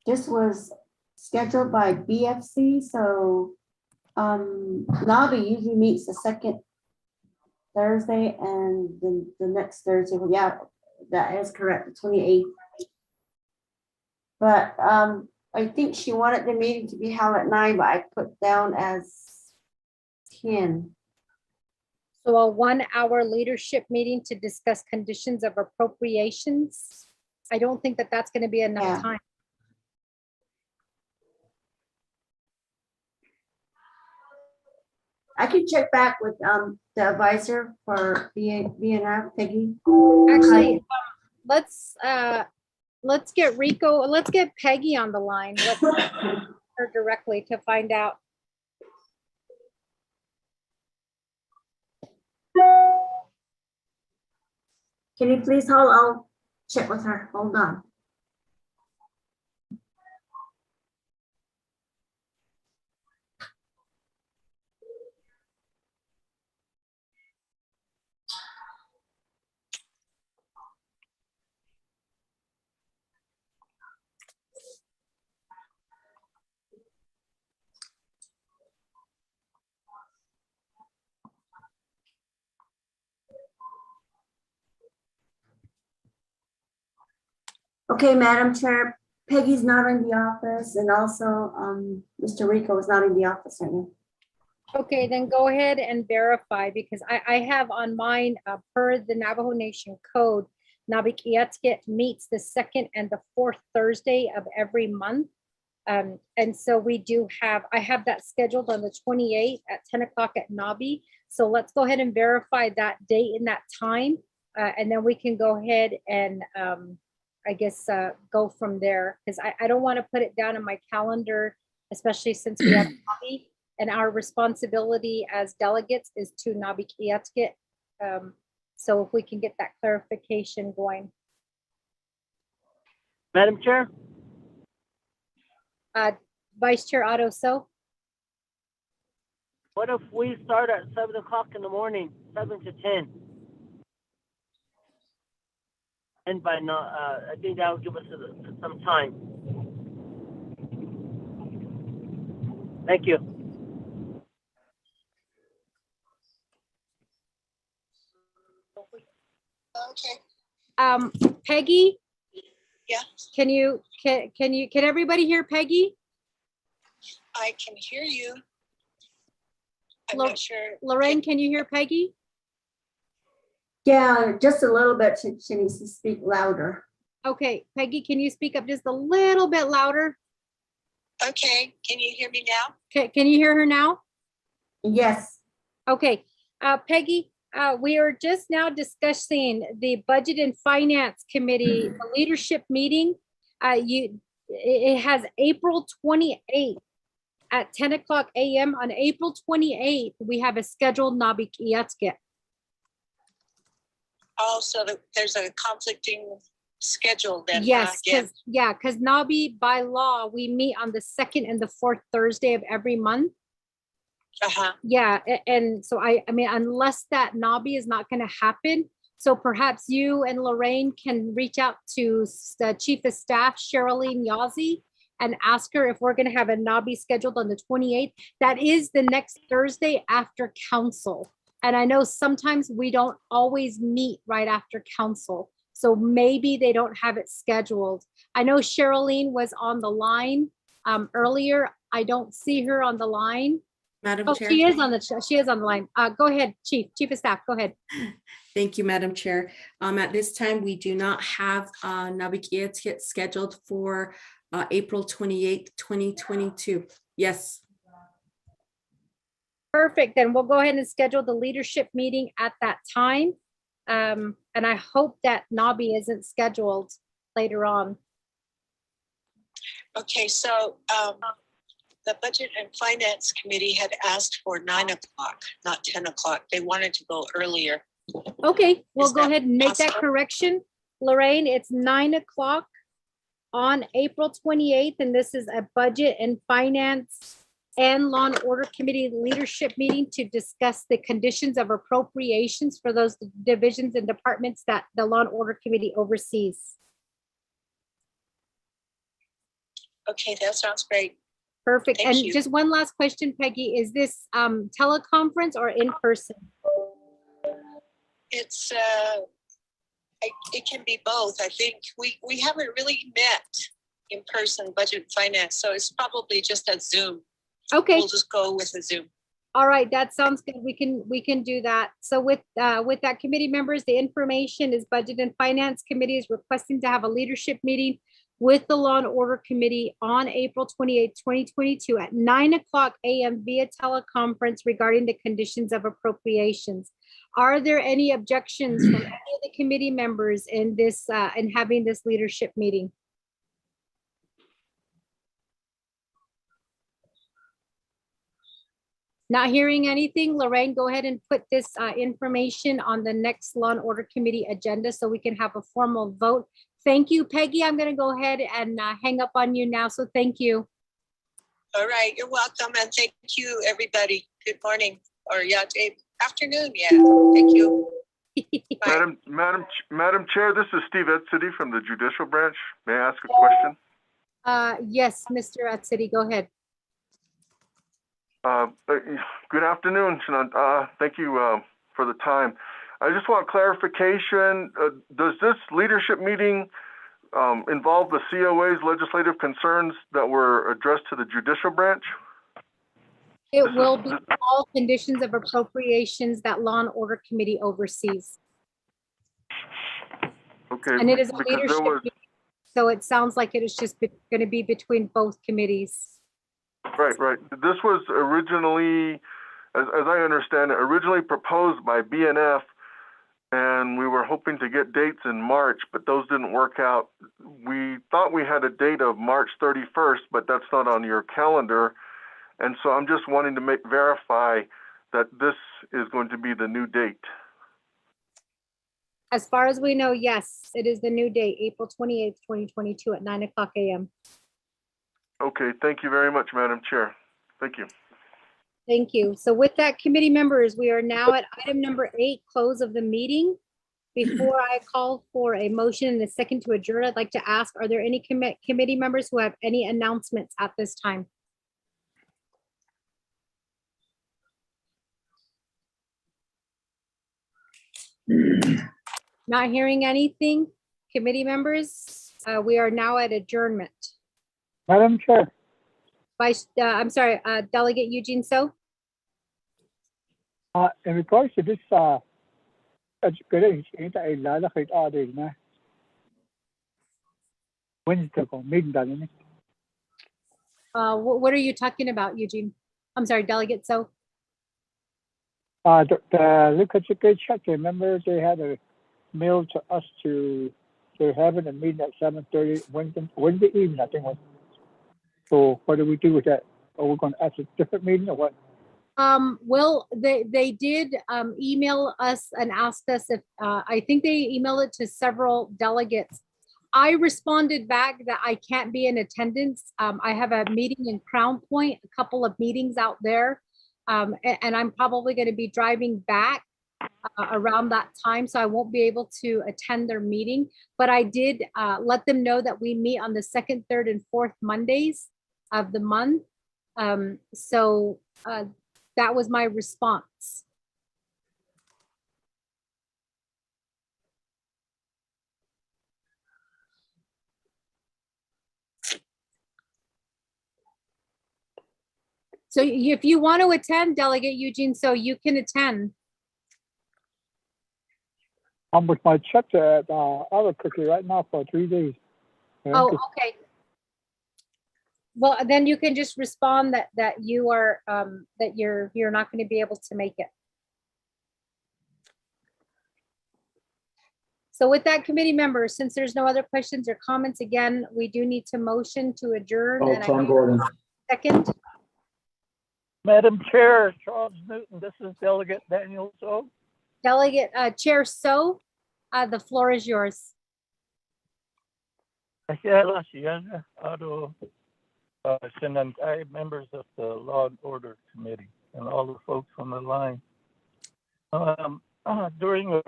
this was scheduled by BFC, so NABI usually meets the second Thursday and then the next Thursday. Well, yeah, that is correct, the 28th. But I think she wanted the meeting to be held at 9, but I put down as 10. So a 1-hour leadership meeting to discuss conditions of appropriations. I don't think that that's going to be enough Yeah. time. I can check back with the advisor for BNF, Peggy. Actually, let's get Rico, let's get Peggy on the line. Let's get her directly to find out. Can you please hold? I'll check with her. Hold on. Okay, Madam Chair, Peggy's not in the office, and also Mr. Rico is not in the office right now. Okay, then go ahead and verify, because I have on mine, per the Navajo Nation Code, Nabikiatzkit meets the second and the fourth Thursday of every month. And so we do have, I have that scheduled on the 28th at 10 o'clock at Nabi. So let's go ahead and verify that date and that time. And then we can go ahead and I guess go from there, because I don't want to put it down in my calendar, especially since we have Nabi, and our responsibility as delegates is to Nabikiatzkit. So if we can get that clarification going. Madam Chair? Vice Chair Otto, so? What if we start at 7 o'clock in the morning, 7 to 10? And by now, I think that will give us some time. Thank you. Okay. Peggy? Yeah, Can everybody hear Peggy? I can hear you. I'm Lo- not sure. Lorraine, can you hear Peggy? Yeah, just a little bit. She needs to speak louder. Okay, Peggy, can you speak up just a little bit louder? Okay, can you hear me now? Can you hear her now? Yes. Okay, Peggy, we are just now discussing the Budget and Finance Committee leadership meeting. It has April 28th at 10 o'clock a.m. On April 28th, we have a scheduled Nabikiatzkit. Oh, so there's a conflicting schedule then. Yes, again. because Nabi by law, we meet on the second and the fourth Thursday of every month. Uh-huh. Yeah, and so I mean, unless that Nabi is not going to happen, so perhaps you and Lorraine can reach out to the Chief of Staff, Sherilyn Yazzie, and ask her if we're going to have a Nabi scheduled on the 28th. That is the next Thursday after council. And I know sometimes we don't always meet right after council. So maybe they don't have it scheduled. I know Sherilyn was on the line earlier. I don't see her on the line. Madam Oh, Chair. she is on the line. Go ahead, Chief of Staff, go ahead. Thank you, Madam Chair. At this time, we do not have Nabikiatzkit scheduled for April 28th, 2022. Yes. Perfect, then we'll go ahead and schedule the leadership meeting at that time. And I hope that Nabi isn't scheduled later on. Okay, so the Budget and Finance Committee had asked for 9 o'clock, not 10 o'clock. They wanted to go earlier. Okay, we'll Is go that ahead and make that possible? correction. Lorraine, it's 9 o'clock on April 28th, and this is a Budget and Finance and Law and Order Committee leadership meeting to discuss the conditions of appropriations for those divisions and departments that the Law and Order Committee oversees. Okay, that sounds great. Perfect. Thank And you. just one last question, Peggy, is this teleconference or in person? It's it can be both. I think we haven't really met in person, Budget and Finance, so it's probably just a Zoom. Okay. We'll just go with a Zoom. All right, that sounds good. We can do that. So with that, committee members, the information is Budget and Finance Committee is requesting to have a leadership meeting with the Law and Order Committee on April 28th, 2022 at 9:00 a.m. via teleconference regarding the conditions of appropriations. Are there any objections from any of the committee members in this, in having this leadership meeting? Not hearing anything, Lorraine, go ahead and put this information on the next Law and Order Committee agenda so we can have a formal vote. Thank you, Peggy. I'm going to go ahead and hang up on you now. So thank you. All right, you're welcome, and thank you, everybody. Good morning, or yeah, afternoon, yeah, thank you. Madam Chair, this is Steve Edsity from the Judicial Branch. May I ask a question? Yes, Mr. Atsidi, go ahead. Good afternoon, Shannon. Thank you for the time. I just want clarification. Does this leadership meeting involve the COA's legislative concerns that were addressed to the Judicial Branch? It will be all conditions of appropriations that Law and Order Committee oversees. Okay. And it is a because there leadership was- meeting, so it sounds like it is just going to be between both committees. Right. This was originally, as I understand it, originally proposed by BNF, and we were hoping to get dates in March, but those didn't work out. We thought we had a date of March 31st, but that's not on your calendar. And so I'm just wanting to verify that this is going to be the new date. As far as we know, yes, it is the new date, April 28th, 2022 at 9:00 a.m. Okay, thank you very much, Madam Chair. Thank you. Thank you. So with that, committee members, we are now at item number 8, close of the meeting. Before I call for a motion and a second to adjourn, I'd like to ask, are there any committee members who have any announcements at this time? Not hearing anything. Committee members, we are now at adjournment. Madam Chair, Delegate Eugene So. in regards to this, What are you talking about, Eugene? I'm sorry, Delegate So. the Lucas chapter, remember they had a mail to us to, they're having a meeting at 7:30 Wednesday evening, I think. So what do we do with that? Are we going to ask a different meeting or what? Well, they did email us and asked us if, I think they emailed it to several delegates. I responded back that I can't be in attendance. I have a meeting in Crown Point, a couple of meetings out there. And I'm probably going to be driving back around that time, so I won't be able to attend their meeting. But I did let them know that we meet on the 2nd, 3rd, and 4th Mondays of the month. So that was my response. So if you want to attend, Delegate Eugene, so you can attend. I'm with my chapter at Albuquerque right now for 3 days. Oh, okay. Well, then you can just respond that you are that you're not going to be able to make it. So with that, committee members, since there's no other questions or comments, again, we do need to motion to adjourn. Oh, and Tom Gordon. Second. Madam Chair, Charles Newton, this is Delegate Daniel So. Delegate Chair So, the floor is yours. Members of the Law and Order Committee and all the folks on the line. During your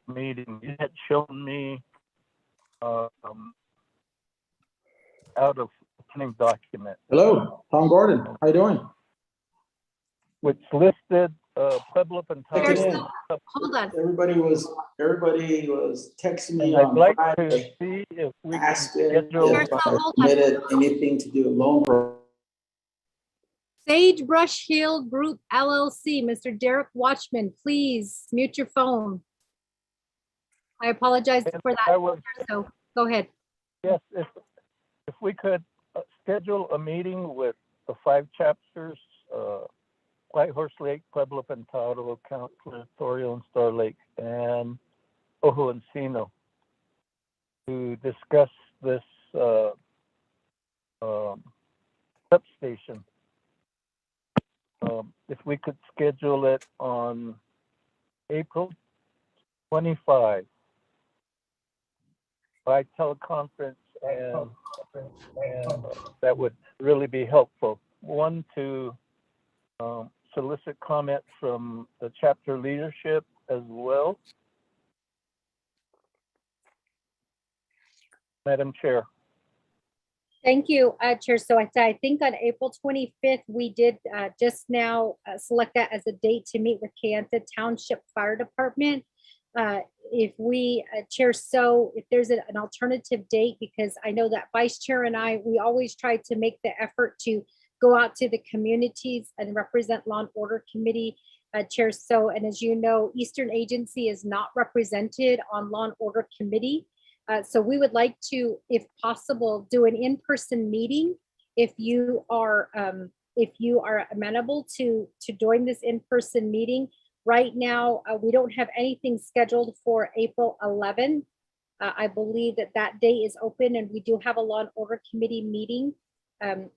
meeting, you had shown me out of opening document. Hello, Tom Gordon. How you doing? Which listed Pueblo Hold on. Everybody was texting me I'd on like to Friday, see if we can asking schedule. if I submitted anything to do a loan program. Sagebrush Hill Group LLC, Mr. Derek Watchman, please mute your phone. I apologize for I that. was, So go ahead. yes, if we could schedule a meeting with the 5 chapters, Whitehorse Lake, Pueblo Pintado, Count Territorial, and Star Lake, and Ojo Encino, to discuss this substation. If we could schedule it on April 25 by teleconference, and that would really be helpful. One, to solicit comment from the chapter leadership as well. Madam Chair. Thank you, Chair. So I think on April 25th, we did just now select that as a date to meet with Kayenta Township Fire Department. If we, Chair, so if there's an alternative date, because I know that Vice Chair and I, we always try to make the effort to go out to the communities and represent Law and Order Committee, Chair. So, and as you know, Eastern Agency is not represented on Law and Order Committee. So we would like to, if possible, do an in-person meeting. If you are amenable to join this in-person meeting. Right now, we don't have anything scheduled for April 11. I believe that day is open, and we do have a Law and Order Committee meeting.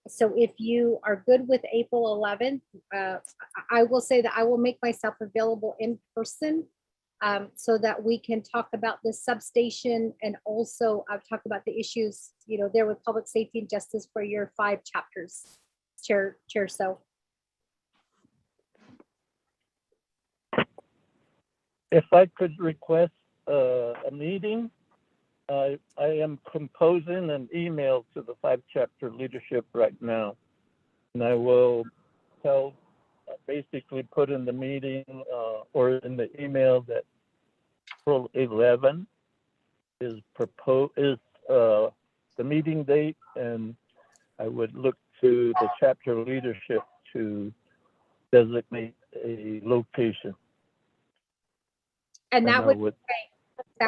So if you are good with April 11th, I will say that I will make myself available in person, so that we can talk about the substation, and also talk about the issues, there with public safety and justice for your 5 chapters, Chair. So If I could request a meeting, I am composing an email to the 5 chapter leadership right now, and I will basically put in the meeting or in the email that April 11 is the meeting date, and I would look to the chapter leadership to designate a location. and that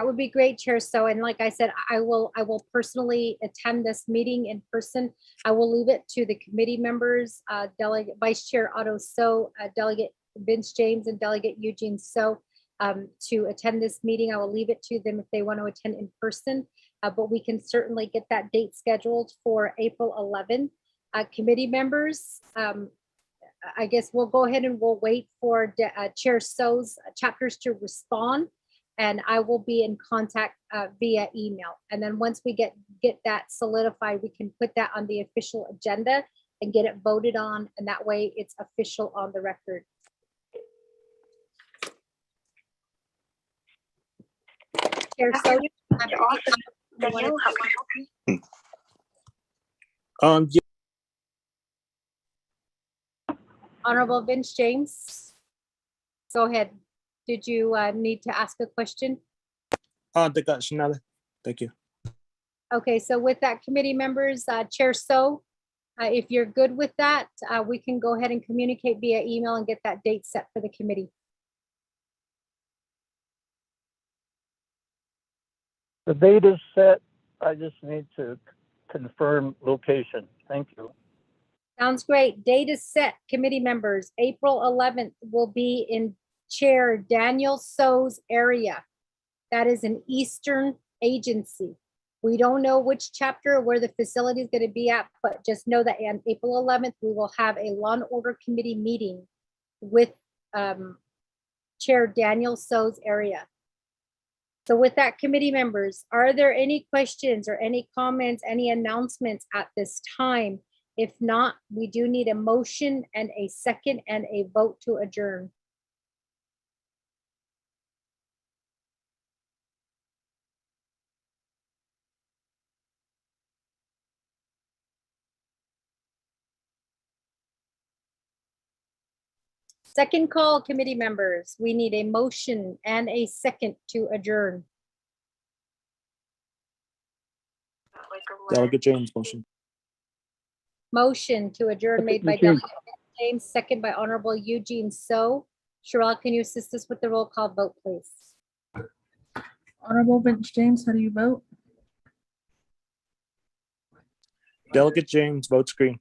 would be great, Chair. So, and like I said, I will personally attend this meeting in person. I will leave it to the committee members, Delegate Vice Chair Otto So, Delegate Vince James, and Delegate Eugene So, to attend this meeting. I will leave it to them if they want to attend in person, but we can certainly get that date scheduled for April 11. Committee members, I guess we'll go ahead and we'll wait for Chair So's chapters to respond, and I will be in contact via email. And then once we get that solidified, we can put that on the official agenda and get it voted on, and that way it's official on the record. Chair So, Yeah. Honorable Vince James, go ahead. Did you need to ask a question? Thank you. Okay, so with that, committee members, Chair So, if you're good with that, we can go ahead and communicate via email and get that date set for the committee. The date is set. I just need to confirm location. Thank you. Sounds great. Date is set, committee members. April 11th will be in Chair Daniel So's area. That is an Eastern Agency. We don't know which chapter, where the facility is going to be at, but just know that on April 11th, we will have a Law and Order Committee meeting with Chair Daniel So's area. So with that, committee members, are there any questions or any comments, any announcements at this time? If not, we do need a motion and a second and a vote to adjourn. Second call, committee members. We need a motion and a second to adjourn. Delegate James motion. Motion to adjourn made by Eugene. Delegate James, second by Honorable Eugene So. Sherelle, can you assist us with the roll call vote, please? Honorable Vince James, how do you vote? Delegate James votes green.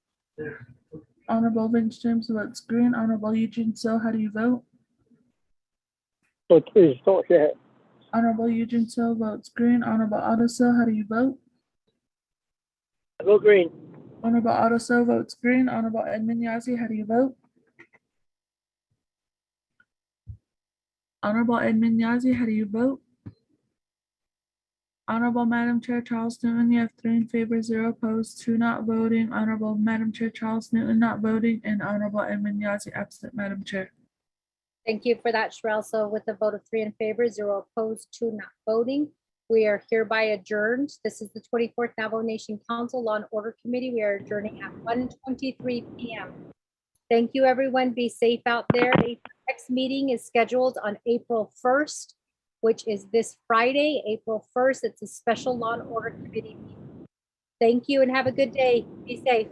Honorable Vince James votes green. Honorable Eugene So, how do you vote? So please, go ahead. Honorable Eugene So votes green. Honorable Otto So, how do you vote? I vote green. Honorable Otto So votes green. Honorable Edmund Yazzie, how do you vote? Honorable Edmund Yazzie, how do you vote? Honorable Madam Chair Charles Newton, you have 3 in favor, 0 opposed, 2 not voting. Honorable Madam Chair Charles Newton not voting, and Honorable Edmund Yazzie absent, Madam Chair. Thank you for that, Sherelle. So with a vote of 3 in favor, 0 opposed, 2 not voting, we are hereby adjourned. This is the 24th Navajo Nation Council Law and Order Committee. We are adjourning at 1:23 p.m. Thank you, everyone. Be safe out there. Next meeting is scheduled on April 1st, which is this Friday, April 1st. It's a special Law and Order Committee meeting. Thank you and have a good day. Be safe.